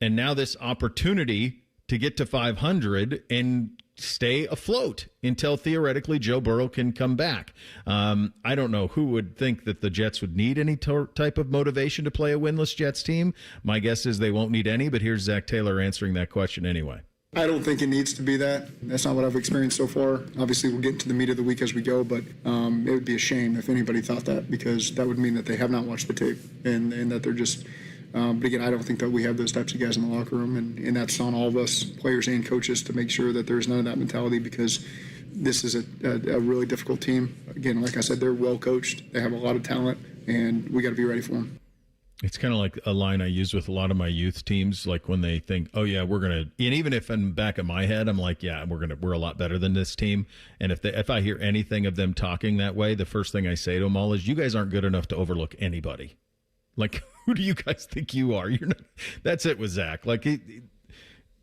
And now this opportunity to get to 500 and stay afloat until theoretically Joe Burrow can come back. I don't know who would think that the Jets would need any type of motivation to play a winless Jets team. My guess is they won't need any, but here's Zach Taylor answering that question anyway. I don't think it needs to be that. That's not what I've experienced so far. Obviously, we'll get into the meat of the week as we go, but it would be a shame if anybody thought that, because that would mean that they have not watched the tape and that they're just but again, I don't think that we have those types of guys in the locker room, and that's on all of us, players and coaches, to make sure that there's none of that mentality, because this is a really difficult team. Again, like I said, they're well coached. They have a lot of talent, and we got to be ready for them. It's kind of like a line I use with a lot of my youth teams, like when they think, oh yeah, we're going to, and even if in the back of my head, I'm like, yeah, we're a lot better than this team. And if I hear anything of them talking that way, the first thing I say to them all is, you guys aren't good enough to overlook anybody. Like, who do you guys think you are? You're not. That's it with Zach. Like,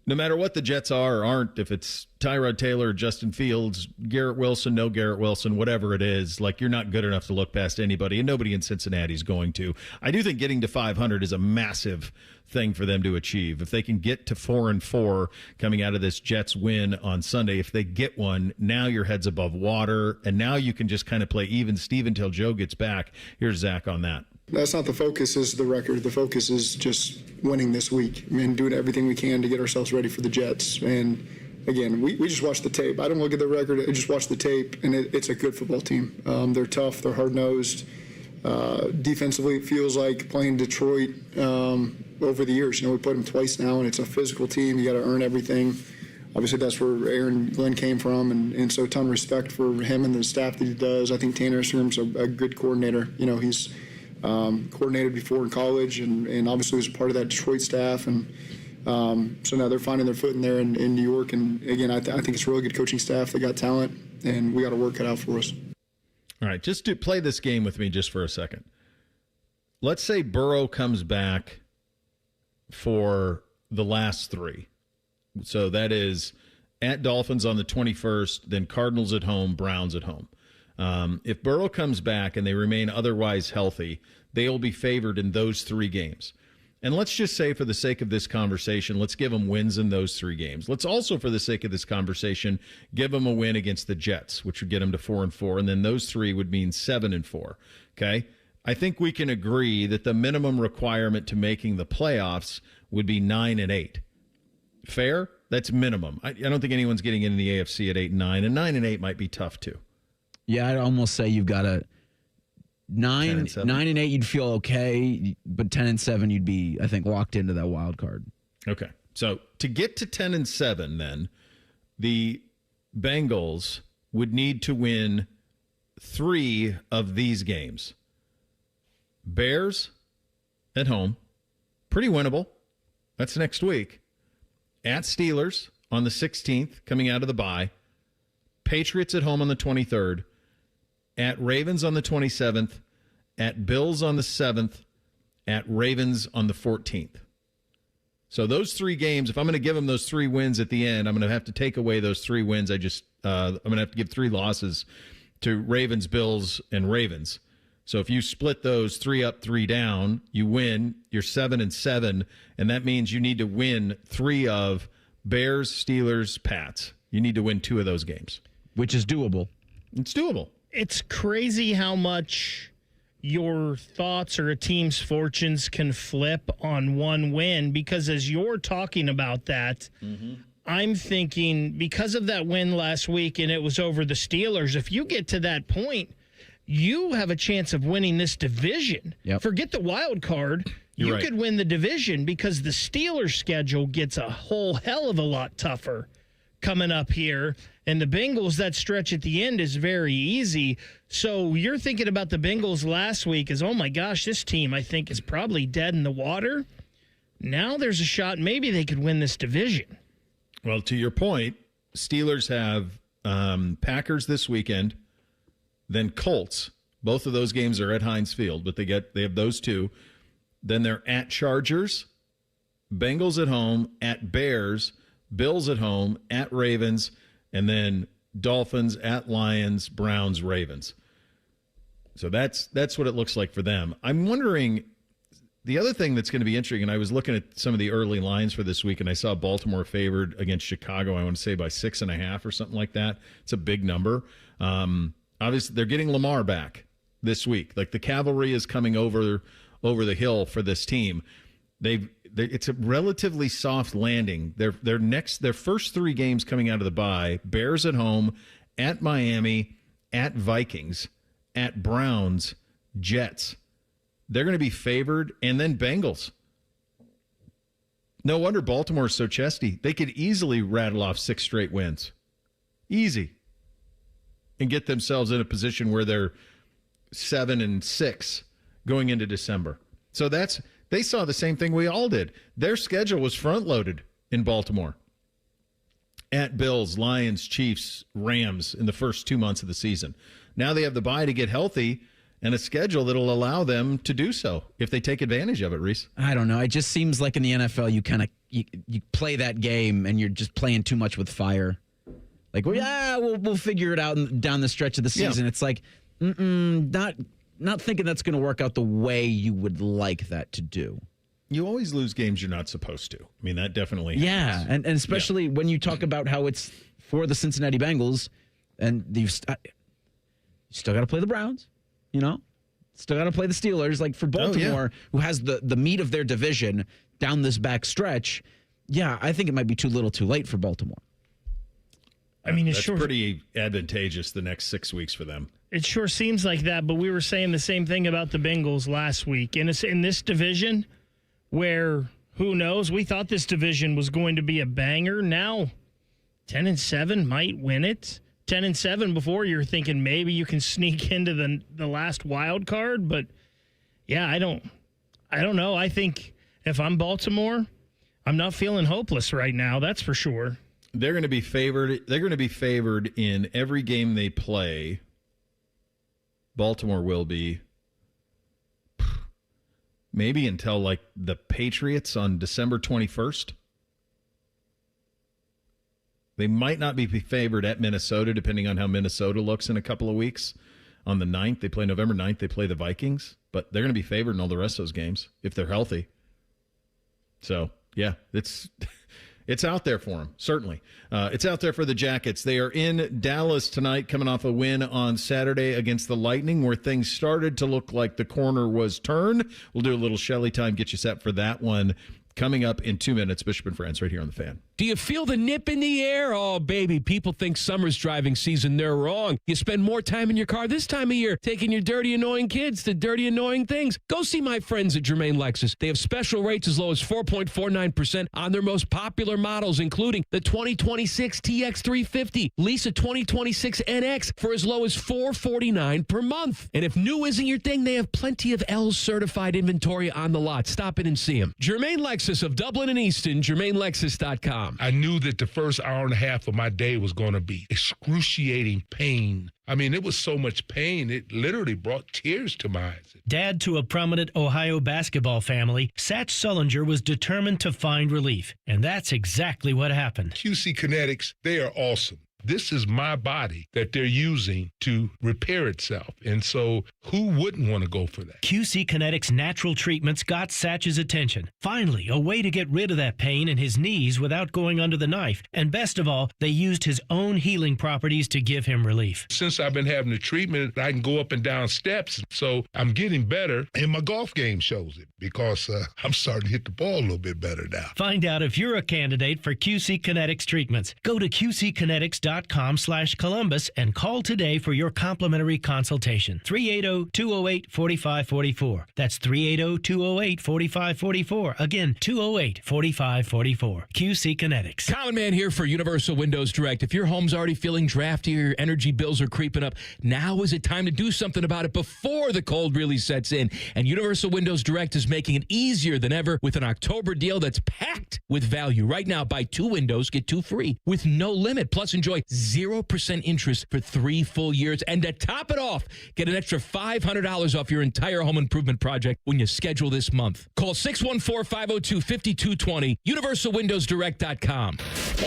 no matter what the Jets are or aren't, if it's Tyrod Taylor, Justin Fields, Garrett Wilson, no Garrett Wilson, whatever it is, like, you're not good enough to look past anybody, and nobody in Cincinnati is going to. I do think getting to 500 is a massive thing for them to achieve. If they can get to 4-4 coming out of this Jets win on Sunday, if they get one, now your head's above water, and now you can just kind of play even Steve until Joe gets back. Here's Zach on that. That's not the focus, is the record. The focus is just winning this week and doing everything we can to get ourselves ready for the Jets. And again, we just watch the tape. I don't look at the record. I just watch the tape, and it's a good football team. They're tough. They're hard-nosed. Defensively, it feels like playing Detroit over the years. You know, we played them twice now, and it's a physical team. You got to earn everything. Obviously, that's where Aaron Glenn came from, and so a ton of respect for him and the staff that he does. I think Tanner Sturm's a good coordinator. You know, he's coordinated before in college, and obviously was a part of that Detroit staff, and so now they're finding their footing there in New York. And again, I think it's a really good coaching staff. They got talent, and we got to work cut out for us. All right, just to play this game with me just for a second. Let's say Burrow comes back for the last three. So that is at Dolphins on the 21st, then Cardinals at home, Browns at home. If Burrow comes back and they remain otherwise healthy, they will be favored in those three games. And let's just say, for the sake of this conversation, let's give them wins in those three games. Let's also, for the sake of this conversation, give them a win against the Jets, which would get them to 4-4, and then those three would mean 7-4. Okay? I think we can agree that the minimum requirement to making the playoffs would be 9-8. Fair? That's minimum. I don't think anyone's getting into the AFC at 8-9, and 9-8 might be tough too. Yeah, I'd almost say you've got a 9-8. You'd feel okay, but 10-7, you'd be, I think, locked into that wild card. Okay, so to get to 10-7, then the Bengals would need to win 3 of these games. Bears at home, pretty winnable. That's next week. At Steelers on the 16th, coming out of the bye. Patriots at home on the 23rd. At Ravens on the 27th, at Bills on the 7th, at Ravens on the 14th. So those 3 games, if I'm going to give them those 3 wins at the end, I'm going to have to take away those 3 wins. I'm going to have to give 3 losses to Ravens, Bills, and Ravens. So if you split those 3 up, 3 down, you win, you're 7-7, and that means you need to win 3 of Bears, Steelers, Pats. You need to win 2 of those games. Which is doable. It's doable. It's crazy how much your thoughts or a team's fortunes can flip on one win, because as you're talking about that, I'm thinking, because of that win last week and it was over the Steelers, if you get to that point, you have a chance of winning this division. Yep. Forget the wild card. You're you right. could win the division, because the Steelers' schedule gets a whole hell of a lot tougher coming up here. And the Bengals, that stretch at the end is very easy. So you're thinking about the Bengals last week as, oh my gosh, this team, I think, is probably dead in the water. Now there's a shot maybe they could win this division. Well, to your point, Steelers have Packers this weekend, then Colts. Both of those games are at Heinz Field, but they have those 2. Then they're at Chargers, Bengals at home, at Bears, Bills at home, at Ravens, and then Dolphins, at Lions, Browns, Ravens. So that's what it looks like for them. I'm wondering, the other thing that's going to be interesting, and I was looking at some of the early lines for this week, and I saw Baltimore favored against Chicago, I want to say by 6.5 or something like that. It's a big number. Obviously, they're getting Lamar back this week. Like, the cavalry is coming over the hill for this team. It's a relatively soft landing. Their first 3 games coming out of the bye: Bears at home, at Miami, at Vikings, at Browns, Jets. They're going to be favored, and then Bengals. No wonder Baltimore's so chesty. They could easily rattle off 6 straight wins. Easy. And get themselves in a position where they're 7-6 going into December. So they saw the same thing we all did. Their schedule was front-loaded in Baltimore. At Bills, Lions, Chiefs, Rams in the first 2 months of the season. Now they have the bye to get healthy and a schedule that'll allow them to do so if they take advantage of it, Reese. I don't know. It just seems like in the NFL you play that game and you're just playing too much with fire. Like, we'll figure it out down the stretch of the season. Yeah. It's like, not thinking that's going to work out the way you would like that to do. You always lose games you're not supposed to. I mean, that definitely happens. Yeah, and especially when you talk about how it's for the Cincinnati Bengals, and you still got to play the Browns, still got to play the Steelers. Like for Baltimore, who has the meat of their division down this back stretch, I think it might be too little too late for Baltimore. I mean, that's pretty advantageous the next 6 weeks for them. It sure seems like that, but we were saying the same thing about the Bengals last week. And it's in this division where, who knows, we thought this division was going to be a banger. Now, 10-7 might win it. 10-7 before, you're thinking maybe you can sneak into the last wild card. But, I don't know. I think if I'm Baltimore, I'm not feeling hopeless right now. That's for sure. They're going to be favored. They're going to be favored in every game they play. Baltimore will be, maybe until like the Patriots on December 21st. They might not be favored at Minnesota, depending on how Minnesota looks in a couple of weeks. On the 9th, they play November 9th, they play the Vikings. But they're going to be favored in all the rest of those games if they're healthy. So, it's out there for them, certainly. It's out there for the Jackets. They are in Dallas tonight, coming off a win on Saturday against the Lightning, where things started to look like the corner was turned. We'll do a little Shelley time, get you set for that one. Coming up in 2 minutes, Bishop and Friends, right here on The Fan. Do you feel the nip in the air? Oh, baby, people think summer's driving season. They're wrong. You spend more time in your car this time of year taking your dirty, annoying kids to dirty, annoying things. Go see my friends at Germain Lexus. They have special rates as low as 4.49% on their most popular models, including the 2026 TX350. Lease a 2026 NX for as low as $449 per month. And if new isn't your thing, they have plenty of L certified inventory on the lot. Stop in and see them. Germain Lexus of Dublin and Easton, GermainLexus.com. I knew that the first hour and a half of my day was going to be excruciating pain. I mean, it was so much pain, it literally brought tears to my eyes. Dad to a prominent Ohio basketball family, Satch Sullinger was determined to find relief. And that's exactly what happened. QC Kinetics, they are awesome. This is my body that they're using to repair itself. And so who wouldn't want to go for that? QC Kinetics natural treatments got Satch's attention. Finally, a way to get rid of that pain in his knees without going under the knife. And best of all, they used his own healing properties to give him relief. Since I've been having the treatment, I can go up and down steps. So I'm getting better. And my golf game shows it because I'm starting to hit the ball a little bit better now. Find out if you're a candidate for QC Kinetics treatments. Go to QCkinetics.com/Columbus and call today for your complimentary consultation. 380-208-4544. That's 380-208-4544. Again, 208-4544. QC Kinetics. Common Man here for Universal Windows Direct. If your home's already feeling drafty or your energy bills are creeping up, now is it time to do something about it before the cold really sets in. And Universal Windows Direct is making it easier than ever with an October deal that's packed with value. Right now, buy 2 windows, get 2 free with no limit. Plus, enjoy 0% interest for 3 full years. And to top it off, get an extra $500 off your entire home improvement project when you schedule this month. Call 614-502-5220, universalwindowsdirect.com.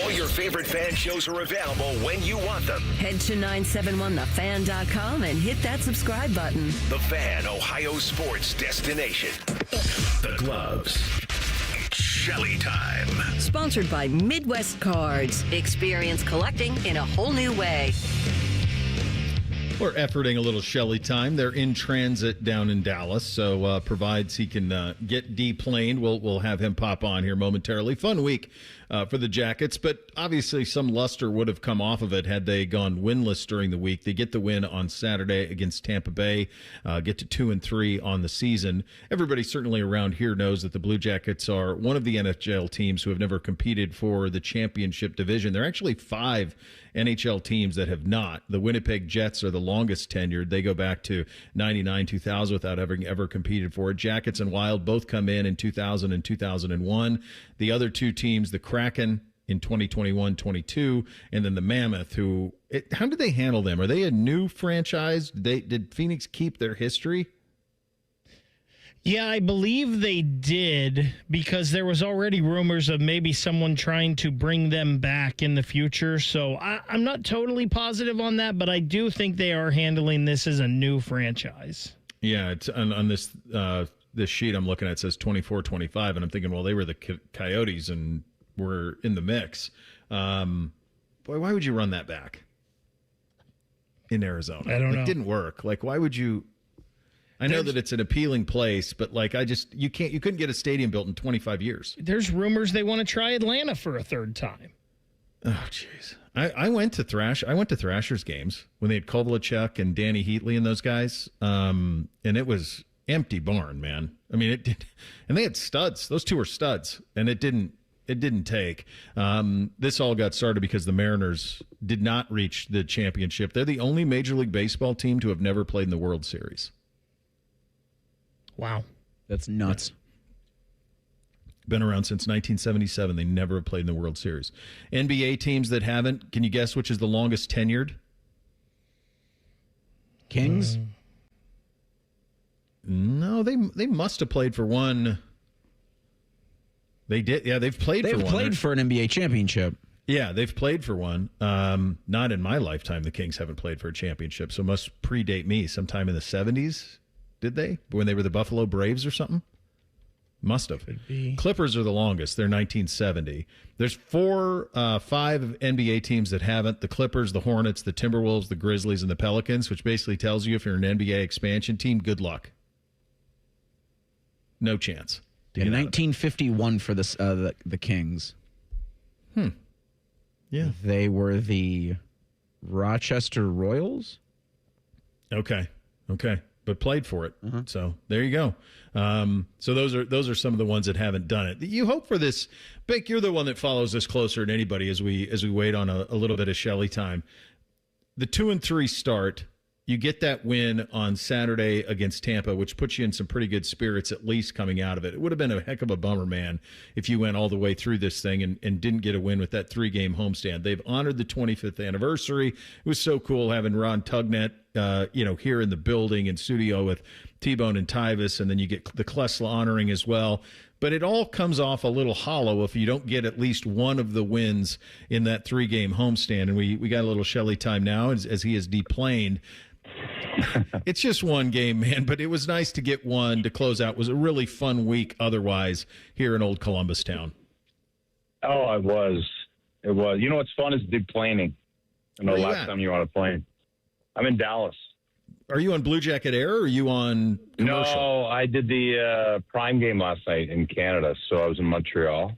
All your favorite fan shows are available when you want them. Head to 971thefan.com and hit that subscribe button. The Fan, Ohio sports destination. The Gloves. Shelley time. Sponsored by Midwest Cards. Experience collecting in a whole new way. We're efforting a little Shelley time. They're in transit down in Dallas, so provides he can get deplaned, we'll have him pop on here momentarily. Fun week for the Jackets, but obviously some luster would have come off of it had they gone winless during the week. They get the win on Saturday against Tampa Bay, get to 2-3 on the season. Everybody certainly around here knows that the Blue Jackets are one of the NHL teams who have never competed for the championship division. There are actually 5 NHL teams that have not. The Winnipeg Jets are the longest tenured. They go back to 99, 2000 without having ever competed for it. Jackets and Wild both come in 2000 and 2001. The other 2 teams, the Kraken in 2021-22, and then the Mammoth, how did they handle them? Are they a new franchise? Did Phoenix keep their history? Yeah, I believe they did, because there was already rumors of maybe someone trying to bring them back in the future. So I'm not totally positive on that, but I do think they are handling this as a new franchise. Yeah, it's on this this sheet I'm looking at, it says 24-25, and I'm thinking, well, they were the Coyotes and were in the mix. Boy, why would you run that back in Arizona? I don't know. It didn't work. Like, why would you? I know that it's an appealing place, but like, you couldn't get a stadium built in 25 years. There's rumors they want to try Atlanta for a third time. Oh, jeez. I went to Thrashers games when they had Kovalchuk and Danny Heatley and those guys, and it was empty barn, man. I mean, it did, and they had studs. Those 2 were studs, and it didn't take. This all got started because the Mariners did not reach the championship. They're the only Major League Baseball team to have never played in the World Series. Wow. That's nuts. Been around since 1977. They never have played in the World Series. NBA teams that haven't, can you guess which is the longest tenured? Kings? No, they must have played for one. They did. Yeah, they've played for one. They've played for an NBA championship. Yeah, they've played for one. Not in my lifetime, the Kings haven't played for a championship, so it must predate me. Sometime in the 70s. Did they? When they were the Buffalo Braves or something? Must have. Clippers are the longest. They're 1970. There's 5 NBA teams that haven't. The Clippers, the Hornets, the Timberwolves, the Grizzlies, and the Pelicans, which basically tells you if you're an NBA expansion team, good luck. No chance. In 1951 for the Kings. Yeah. They were the Rochester Royals? Okay. But played for it. So there you go. So those are some of the ones that haven't done it. You hope for this. Bick, you're the one that follows this closer than anybody as we wait on a little bit of Shelley time. The 2-3 start, you get that win on Saturday against Tampa, which puts you in some pretty good spirits, at least coming out of it. It would have been a heck of a bummer, man, if you went all the way through this thing and didn't get a win with that 3-game homestand. They've honored the 25th anniversary. It was so cool having Ron Tugnet, here in the building in studio with T-Bone and Tyvis, and then you get the Klesla honoring as well. But it all comes off a little hollow if you don't get at least one of the wins in that 3-game homestand. And we got a little Shelley time now as he is deplaned. It's just one game, man, but it was nice to get one to close out. It was a really fun week otherwise here in old Columbus town. Oh, it was. It was. You know what's fun is deplaning. Last time you were on a plane. I'm in Dallas. Are you on Blue Jacket Air or are you on commercial? No, I did the Prime game last night in Canada, so I was in Montreal.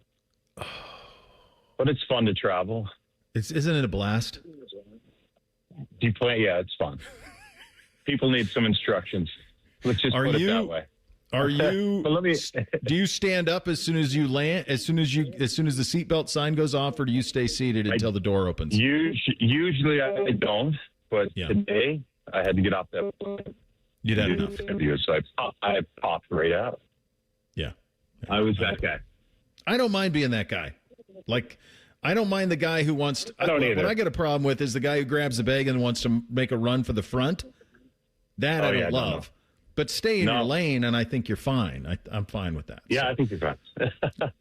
But it's fun to travel. Isn't it a blast? Deplane, yeah, it's fun. People need some instructions. Let's just put it that way. Are you? Do you stand up as soon as you land? As soon as the seatbelt sign goes off, or do you stay seated until the door opens? Usually I don't, but today I had to get off that plane. You'd had enough. So I popped right out. Yeah, I was that guy. I don't mind being that guy. Like, I don't mind the guy who wants to. I don't either. What I got a problem with is the guy who grabs the bag and wants to make a run for the front. That I don't love. But stay in your lane, and I think you're fine. I'm fine with that. Yeah, I think you're fine.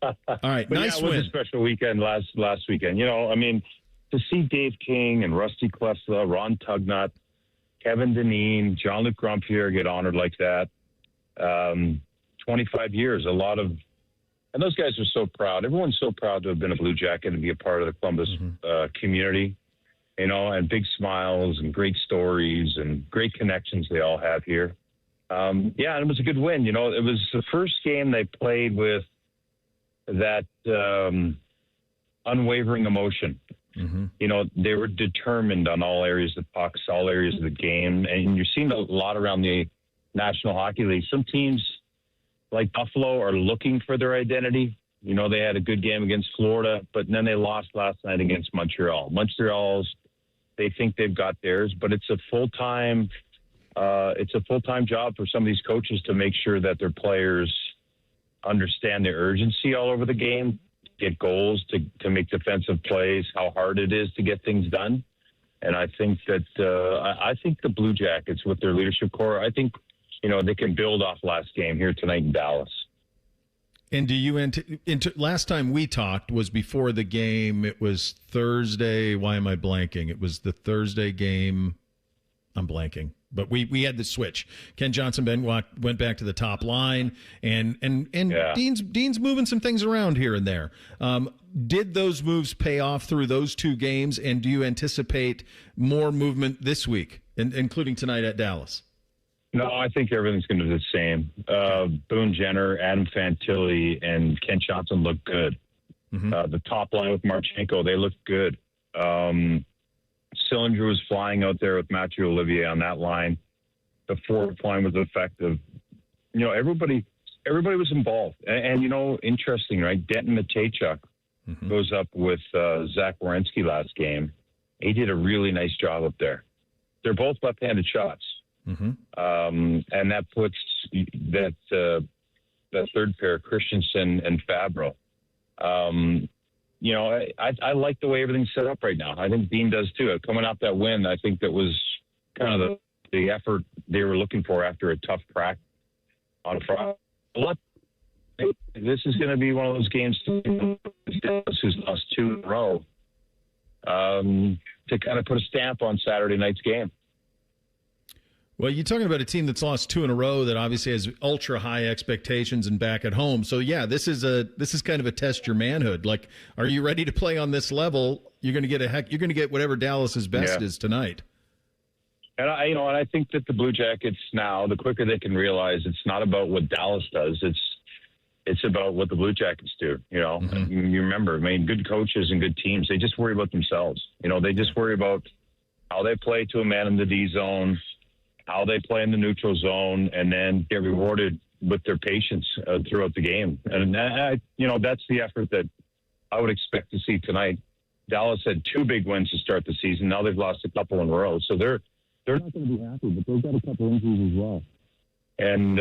All right, but nice win. win. It was a special weekend last weekend. To see Dave King and Rusty Klesla, Ron Tugnutt, Kevin Dineen, Jean-Luc Grandpierre get honored like that. 25 years, and those guys are so proud. Everyone's so proud to have been a Blue Jacket and be a part of the Columbus community. and big smiles and great stories and great connections they all have here. And it was a good win. It was the first game they played with that unwavering emotion. They were determined on all areas of the pucks, all areas of the game. And you're seeing a lot around the National Hockey League. Some teams like Buffalo are looking for their identity. They had a good game against Florida, but then they lost last night against Montreal. Montreal's, they think they've got theirs, but it's a full-time job for some of these coaches to make sure that their players understand the urgency all over the game, get goals, to make defensive plays, how hard it is to get things done. And I think that I think the Blue Jackets with their leadership core, I think, they can build off last game here tonight in Dallas. And do you last time we talked was before the game. It was Thursday. Why am I blanking? It was the Thursday game. I'm blanking. But we had the switch. Ken Johnson went back to the top line, and Dean's moving some things around here and there. Did those moves pay off through those two games? And do you anticipate more movement this week, including tonight at Dallas? No, I think everything's going to be the same. Boone Jenner, Adam Fantilli, and Ken Johnson look good. The top line with Marchenko, they look good. Sillinger was flying out there with Mathieu Olivier on that line. The fourth line was effective. Everybody was involved. And interesting, right? Denton Matejchuk goes up with Zach Werenski last game. He did a really nice job up there. They're both left-handed shots. And that puts that third pair, Christensen and Fabro. I like the way everything's set up right now. I think Dean does too. Coming off that win, I think that was kind of the effort they were looking for after a tough practice on Friday. This is going to be one of those games who's lost 2 in a row to kind of put a stamp on Saturday night's game. Well, you're talking about a team that's lost 2 in a row that obviously has ultra high expectations and back at home. So yeah, this is kind of a test your manhood. Like, are you ready to play on this level? You're going to get whatever Dallas's best is tonight. And I think that the Blue Jackets now, the quicker they can realize it's not about what Dallas does, it's about what the Blue Jackets do. You remember, good coaches and good teams, they just worry about themselves. They just worry about how they play to a man in the D zone, how they play in the neutral zone, and then get rewarded with their patience throughout the game. And that's the effort that I would expect to see tonight. Dallas had 2 big wins to start the season. Now they've lost a couple in a row, so they're not going to be happy. But they've got a couple injuries as well, and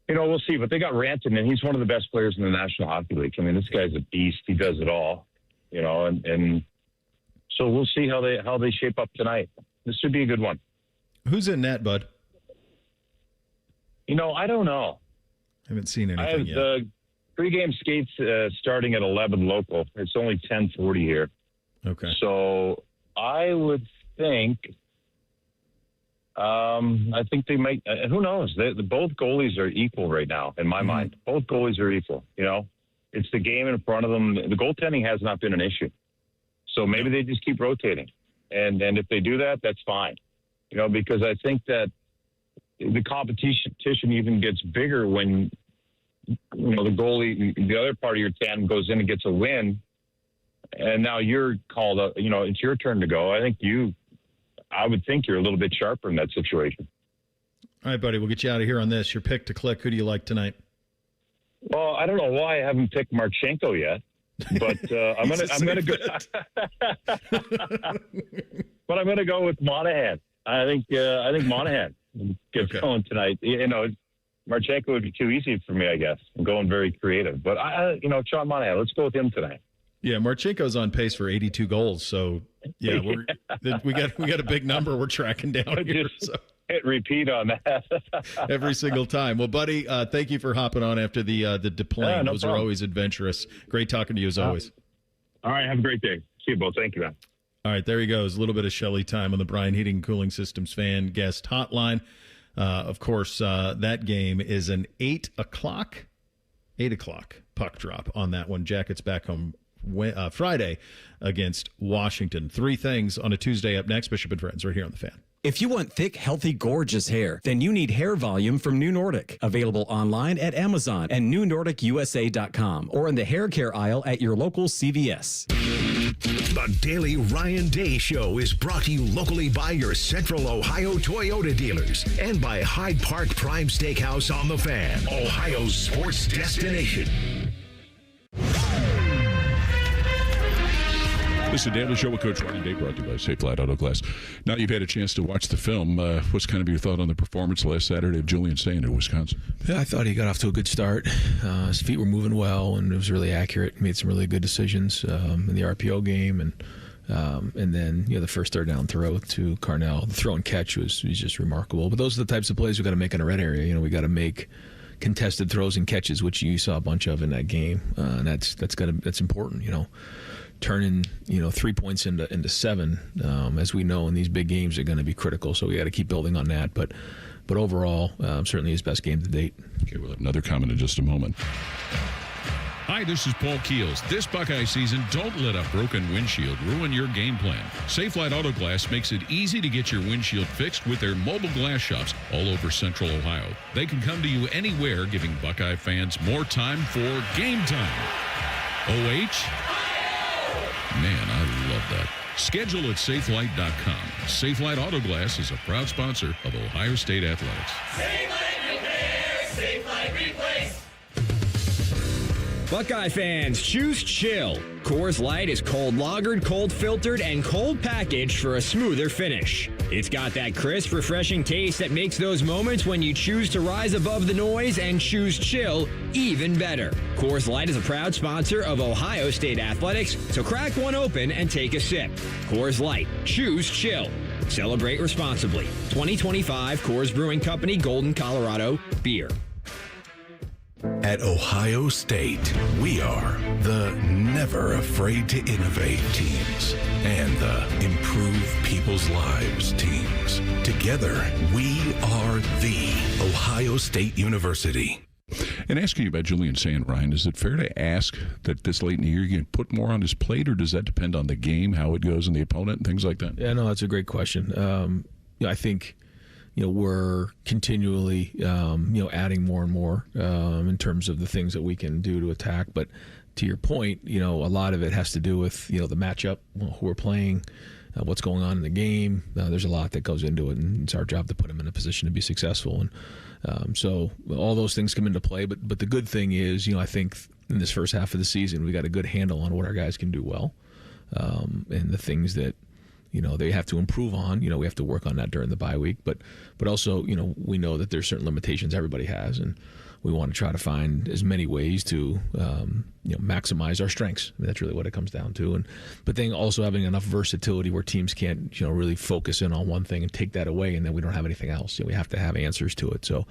we'll see. But they got Ranton, and he's one of the best players in the National Hockey League. This guy's a beast. He does it all, and so we'll see how they shape up tonight. This should be a good one. Who's in net, bud? I don't know. I haven't seen anything I have yet. the pregame skates starting at 11 local. It's only 10:40 here. Okay. So I would think, I think they might. Who knows? Both goalies are equal right now in my mind. Both goalies are equal. It's the game in front of them. The goaltending has not been an issue. So maybe they just keep rotating. And if they do that, that's fine, because I think that the competition even gets bigger when, the goalie, the other part of your tandem goes in and gets a win, and now you're called up, it's your turn to go. I would think you're a little bit sharper in that situation. All right, buddy, we'll get you out of here on this. Your pick to click. Who do you like tonight? Well, I don't know why I haven't picked Marchenko yet. But I'm gonna go. But I'm gonna go with Monahan. I think Monahan gets going tonight. Marchenko would be too easy for me, I guess. I'm going very creative, but Sean Monahan. Let's go with him tonight. Yeah, Marchenko's on pace for 82 goals. So yeah, we got a big number we're tracking down here. So. Hit repeat on that every single time. Well, buddy, thank you for hopping on after the deplane. No Those problem. are always adventurous. Great talking to you as always. All right, have a great day. See you both. Thank you, man. All right, there he goes. A little bit of Shelley time on the Brian Heating and Cooling Systems fan guest hotline. Of course, that game is an 8 o'clock puck drop on that one. Jackets back home Friday against Washington. Three things on a Tuesday up next. Bishop and Friends right here on The Fan. If you want thick, healthy, gorgeous hair, then you need Hair Volume from New Nordic. Available online at Amazon and newnordicusa.com or in the hair care aisle at your local CVS. The Daily Ryan Day Show is brought to you locally by your Central Ohio Toyota dealers and by Hyde Park Prime Steakhouse on The Fan, Ohio's sports destination. This is the Daily Show with Coach Ryan Day, brought to you by Safe Flight Auto Glass. Now you've had a chance to watch the film. What's kind of your thought on the performance last Saturday of Julian Sayin in Wisconsin? Yeah, I thought he got off to a good start. His feet were moving well, and it was really accurate. He made some really good decisions in the RPO game, and then the first third down throw to Carnell, the throw and catch was just remarkable. But those are the types of plays we got to make in a red area. We got to make contested throws and catches, which you saw a bunch of in that game, and that's important. Turning 3 points into 7, as we know in these big games, are going to be critical. So we got to keep building on that. But overall, certainly his best game to date. Okay, we'll have another comment in just a moment. Hi, this is Paul Keels. This Buckeye season, don't let a broken windshield ruin your game plan. Safe Flight Auto Glass makes it easy to get your windshield fixed with their mobile glass shops all over Central Ohio. They can come to you anywhere, giving Buckeye fans more time for game time. Man, I love that. Schedule at SafeLight.com. SafeLight Auto Glass is a proud sponsor of Ohio State Athletics. SafeLight Repair, SafeLight Replace. Buckeye fans, choose chill. Coors Light is cold lagered, cold filtered, and cold packaged for a smoother finish. It's got that crisp, refreshing taste that makes those moments when you choose to rise above the noise and choose chill even better. Coors Light is a proud sponsor of Ohio State Athletics, so crack one open and take a sip. Coors Light, choose chill. Celebrate responsibly. 2025 Coors Brewing Company, Golden, Colorado, beer. At Ohio State, we are the never afraid to innovate teams and the improve people's lives teams. Together, we are the Ohio State University. And asking you about Julian Sayin, Ryan, is it fair to ask that this late in the year you can put more on his plate, or does that depend on the game, how it goes, and the opponent, and things like that? Yeah, no, that's a great question. I think we're continually, adding more and more in terms of the things that we can do to attack. But to your point, a lot of it has to do with, the matchup, who we're playing, what's going on in the game. There's a lot that goes into it, and it's our job to put them in a position to be successful. And so all those things come into play. But the good thing is, I think in this first half of the season, we got a good handle on what our guys can do well, and the things that they have to improve on. We have to work on that during the bye week. But also, we know that there's certain limitations everybody has, and we want to try to find as many ways to, maximize our strengths. I mean, that's really what it comes down to. But then also having enough versatility where teams can't, really focus in on one thing and take that away, and then we don't have anything else. We have to have answers to it. So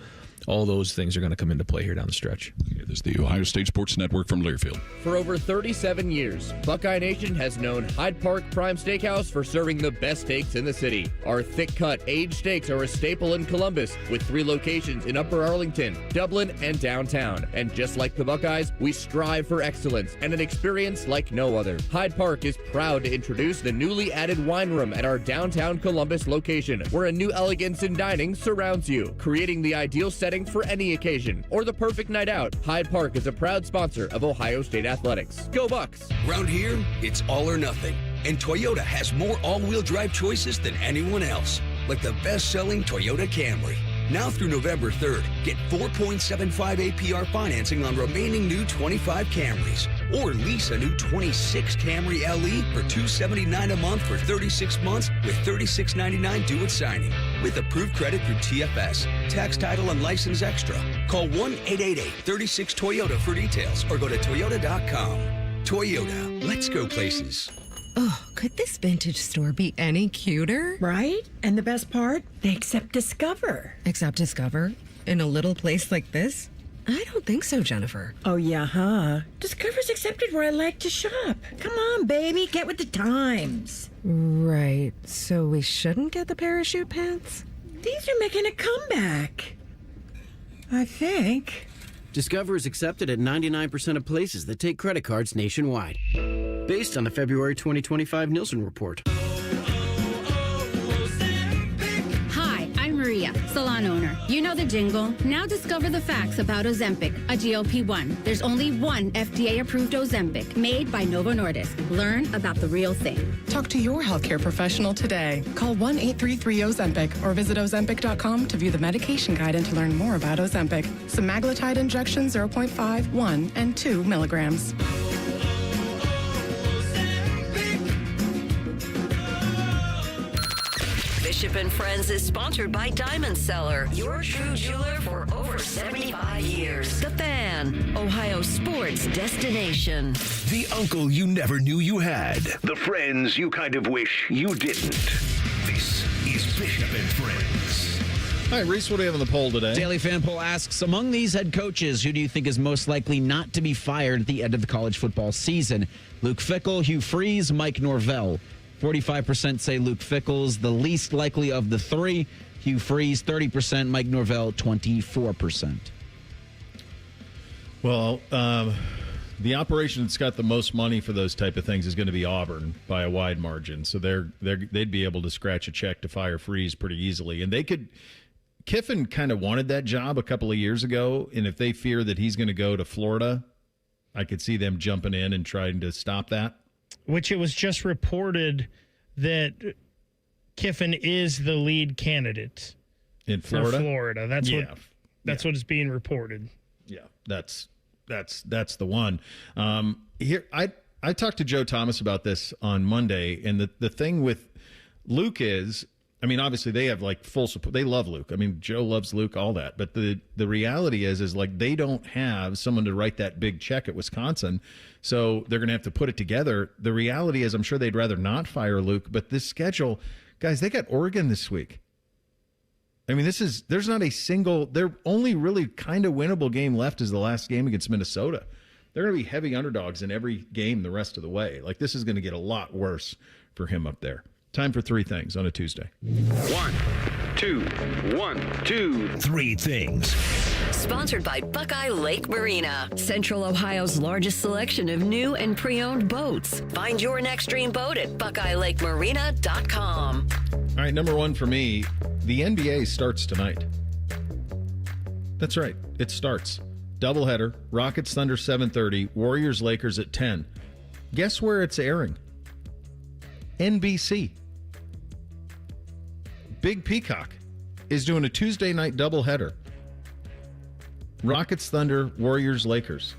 all those things are going to come into play here down the stretch. Okay, this is the Ohio State Sports Network from Learfield. For over 37 years, Buckeye Nation has known Hyde Park Prime Steakhouse for serving the best steaks in the city. Our thick-cut, aged steaks are a staple in Columbus, with 3 locations in Upper Arlington, Dublin, and downtown. And just like the Buckeyes, we strive for excellence and an experience like no other. Hyde Park is proud to introduce the newly added wine room at our downtown Columbus location, where a new elegance in dining surrounds you, creating the ideal setting for any occasion or the perfect night out. Hyde Park is a proud sponsor of Ohio State Athletics. Go Bucks! Round here, it's all or nothing. And Toyota has more all-wheel drive choices than anyone else, like the best-selling Toyota Camry. Now through November 3rd, get 4.75 APR financing on remaining new 25 Camrys. Or lease a new 26 Camry LE for $279 a month for 36 months with $36.99 due at signing. With approved credit through TFS. Tax, title, and license extra. Call 1-888-36-TOYOTA for details or go to Toyota.com. Toyota, let's go places. Oh, could this vintage store be any cuter? Right? And the best part? They accept Discover. Accept Discover? In a little place like this? I don't think so, Jennifer. Oh, yeah, huh? Discover's accepted where I like to shop. Come on, baby, get with the times. Right. So we shouldn't get the parachute pants? These are making a comeback. I think. Discover is accepted at 99% of places that take credit cards nationwide. Based on the February 2025 Nielsen report. Hi, I'm Maria, salon owner. You know the jingle. Now discover the facts about Ozempic, a GLP-1. There's only one FDA-approved Ozempic made by Novo Nordisk. Learn about the real thing. Talk to your healthcare professional today. Call 1-833-OZEMPIC or visit Ozempic.com to view the medication guide and to learn more about Ozempic. Semaglutide injection 0.5, 1, and 2 milligrams. Bishop and Friends is sponsored by Diamond Seller, your true jeweler for over 75 years. The Fan, Ohio sports destination. The uncle you never knew you had. The friends you kind of wish you didn't. This is Bishop and Friends. All right, Reese, what do you have on the poll today? Daily Fan Poll asks, among these head coaches, who do you think is most likely not to be fired at the end of the college football season? Luke Fickell, Hugh Freeze, Mike Norvell. 45% say Luke Fickell's the least likely of the three. Hugh Freeze, 30%. Mike Norvell, 24%. Well, the operation that's got the most money for those type of things is going to be Auburn by a wide margin. So they'd be able to scratch a check to fire Freeze pretty easily. And they could. Kiffin kind of wanted that job a couple of years ago, and if they fear that he's going to go to Florida, I could see them jumping in and trying to stop that. Which it was just reported that Kiffin is the lead candidate in Florida. For Florida, that's what is being reported. Yeah, that's the one. Here, I talked to Joe Thomas about this on Monday, and the thing with Luke is, I mean, obviously they have like full support. They love Luke. I mean, Joe loves Luke, all that. But the reality is like they don't have someone to write that big check at Wisconsin, so they're going to have to put it together. The reality is, I'm sure they'd rather not fire Luke. But this schedule, guys, they got Oregon this week. I mean, there's not a single. Their only really kind of winnable game left is the last game against Minnesota. They're going to be heavy underdogs in every game the rest of the way. Like this is going to get a lot worse for him up there. Time for three things on a Tuesday. 1, 2, 1, 2, 3 things. Sponsored by Buckeye Lake Marina, Central Ohio's largest selection of new and pre-owned boats. Find your next dream boat at BuckeyeLakeMarina.com. All right, number one for me, the NBA starts tonight. That's right, it starts. Doubleheader, Rockets Thunder 7:30, Warriors Lakers at 10. Guess where it's airing? NBC. Big Peacock is doing a Tuesday night doubleheader. Rockets Thunder, Warriors Lakers.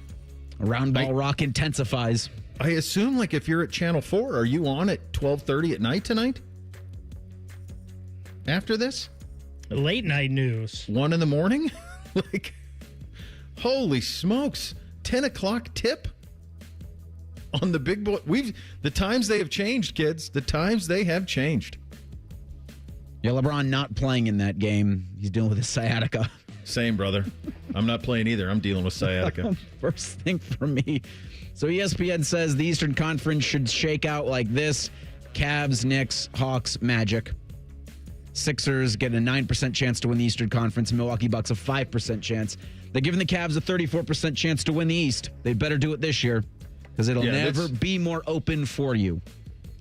Round ball rock intensifies. I assume, like, if you're at Channel 4, are you on at 12:30 at night tonight? After this? Late night news. 1 in the morning? Like, holy smokes. 10 o'clock tip? On the big boy. The times they have changed, kids. The times they have changed. Yeah, LeBron not playing in that game. He's dealing with his sciatica. Same, brother. I'm not playing either. I'm dealing with sciatica. First thing for me. So ESPN says the Eastern Conference should shake out like this. Cavs, Knicks, Hawks, Magic. Sixers get a 9% chance to win the Eastern Conference. Milwaukee Bucks a 5% chance. They're giving the Cavs a 34% chance to win the East. They better do it this year because it'll never be more open for you.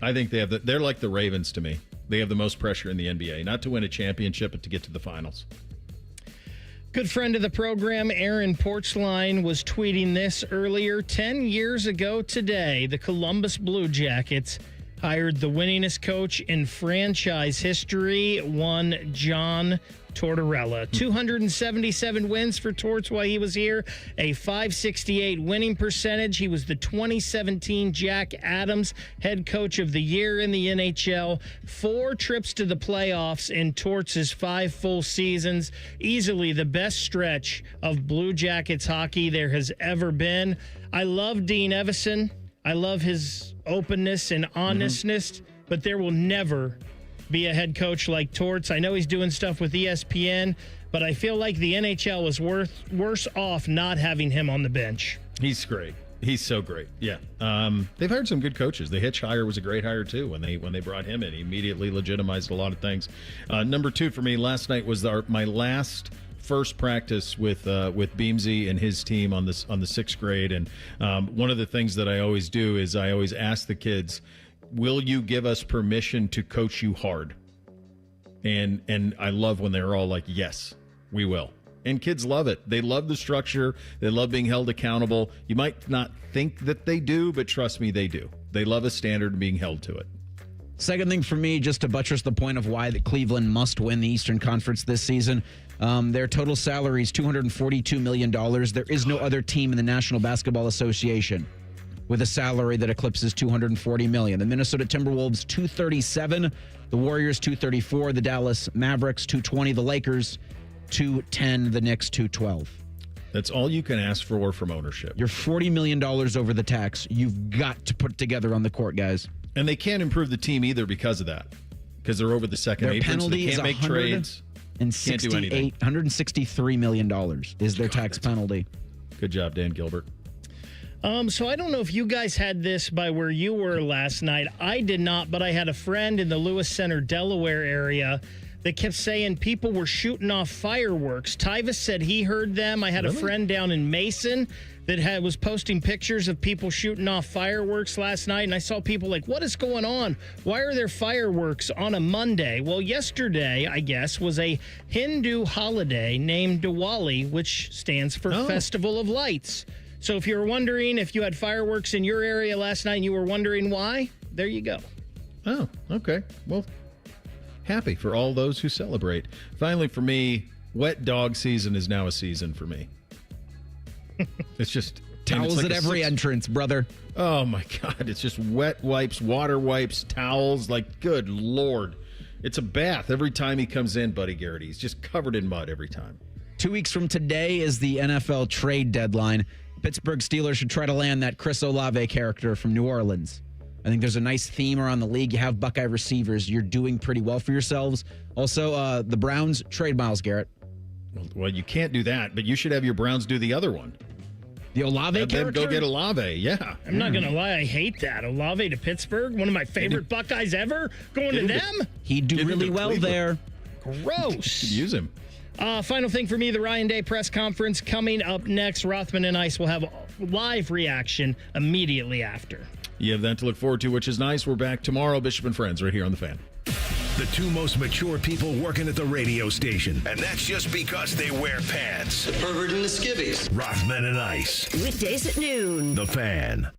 I think they're like the Ravens to me. They have the most pressure in the NBA, not to win a championship, but to get to the finals. Good friend of the program, Aaron Porchline, was tweeting this earlier. 10 years ago today, the Columbus Blue Jackets hired the winningest coach in franchise history, one John Tortorella. 277 wins for Torts while he was here, a .568 winning percentage. He was the 2017 Jack Adams head coach of the year in the NHL. 4 trips to the playoffs in Torts' 5 full seasons. Easily the best stretch of Blue Jackets hockey there has ever been. I love Dean Evison. I love his openness and honestness, but there will never be a head coach like Torts. I know he's doing stuff with ESPN, but I feel like the NHL was worse off not having him on the bench. He's great. He's so great. Yeah. They've hired some good coaches. The Hitch hire was a great hire, too, when they brought him in. He immediately legitimized a lot of things. Number 2 for me last night was my last first practice with Beamsy and his team on the 6th grade, and one of the things that I always do is I always ask the kids, will you give us permission to coach you hard? And I love when they're all like, yes, we will. And kids love it. They love the structure. They love being held accountable. You might not think that they do, but trust me, they do. They love a standard and being held to it. Second thing for me, just to buttress the point of why that Cleveland must win the Eastern Conference this season, their total salary is $242 million. There is no other team in the National Basketball Association with a salary that eclipses $240 million. The Minnesota Timberwolves, $237. The Warriors, $234. The Dallas Mavericks, $220. The Lakers, $210. The Knicks, $212. That's all you can ask for from ownership. You're $40 million over the tax. You've got to put together on the court, guys. And they can't improve the team either because of that. Because they're over the second Their apron, so penalty they can't make trades. Can't do anything. $163 million is their tax penalty. Good job, Dan Gilbert. So I don't know if you guys had this by where you were last night. I did not, but I had a friend in the Lewis Center, Delaware area that kept saying people were shooting off fireworks. Tyvis said he heard them. I had a friend down in Mason that was posting pictures of people shooting off fireworks last night, and I saw people like, what is going on? Why are there fireworks on a Monday? Well, yesterday, I guess, was a Hindu holiday named Diwali, which stands for Festival of Lights. So if you were wondering if you had fireworks in your area last night and you were wondering why, there you go. Oh, okay. Well, happy for all those who celebrate. Finally, for me, wet dog season is now a season for me. It's just towels at every entrance, brother. Oh my God. It's just wet wipes, water wipes, towels. Like, good Lord. It's a bath every time he comes in, Buddy Garrity. He's just covered in mud every time. 2 weeks from today is the NFL trade deadline. Pittsburgh Steelers should try to land that Chris Olave character from New Orleans. I think there's a nice theme around the league. You have Buckeye receivers. You're doing pretty well for yourselves. Also, the Browns trade Myles Garrett. Well, you can't do that, but you should have your Browns do the other one. The Olave character? Go get Olave, yeah. I'm not going to lie, I hate that. Olave to Pittsburgh, one of my favorite Buckeyes ever, going to them? He'd do really well there. Gross. Could use him. Final thing for me, the Ryan Day press conference coming up next. Rothman and Ice will have a live reaction immediately after. You have that to look forward to, which is nice. We're back tomorrow, Bishop and Friends, right here on The Fan. The two most mature people working at the radio station. And that's just because they wear pants. The pervert and the skivvies. Rothman and Ice. Weekdays at noon. The Fan.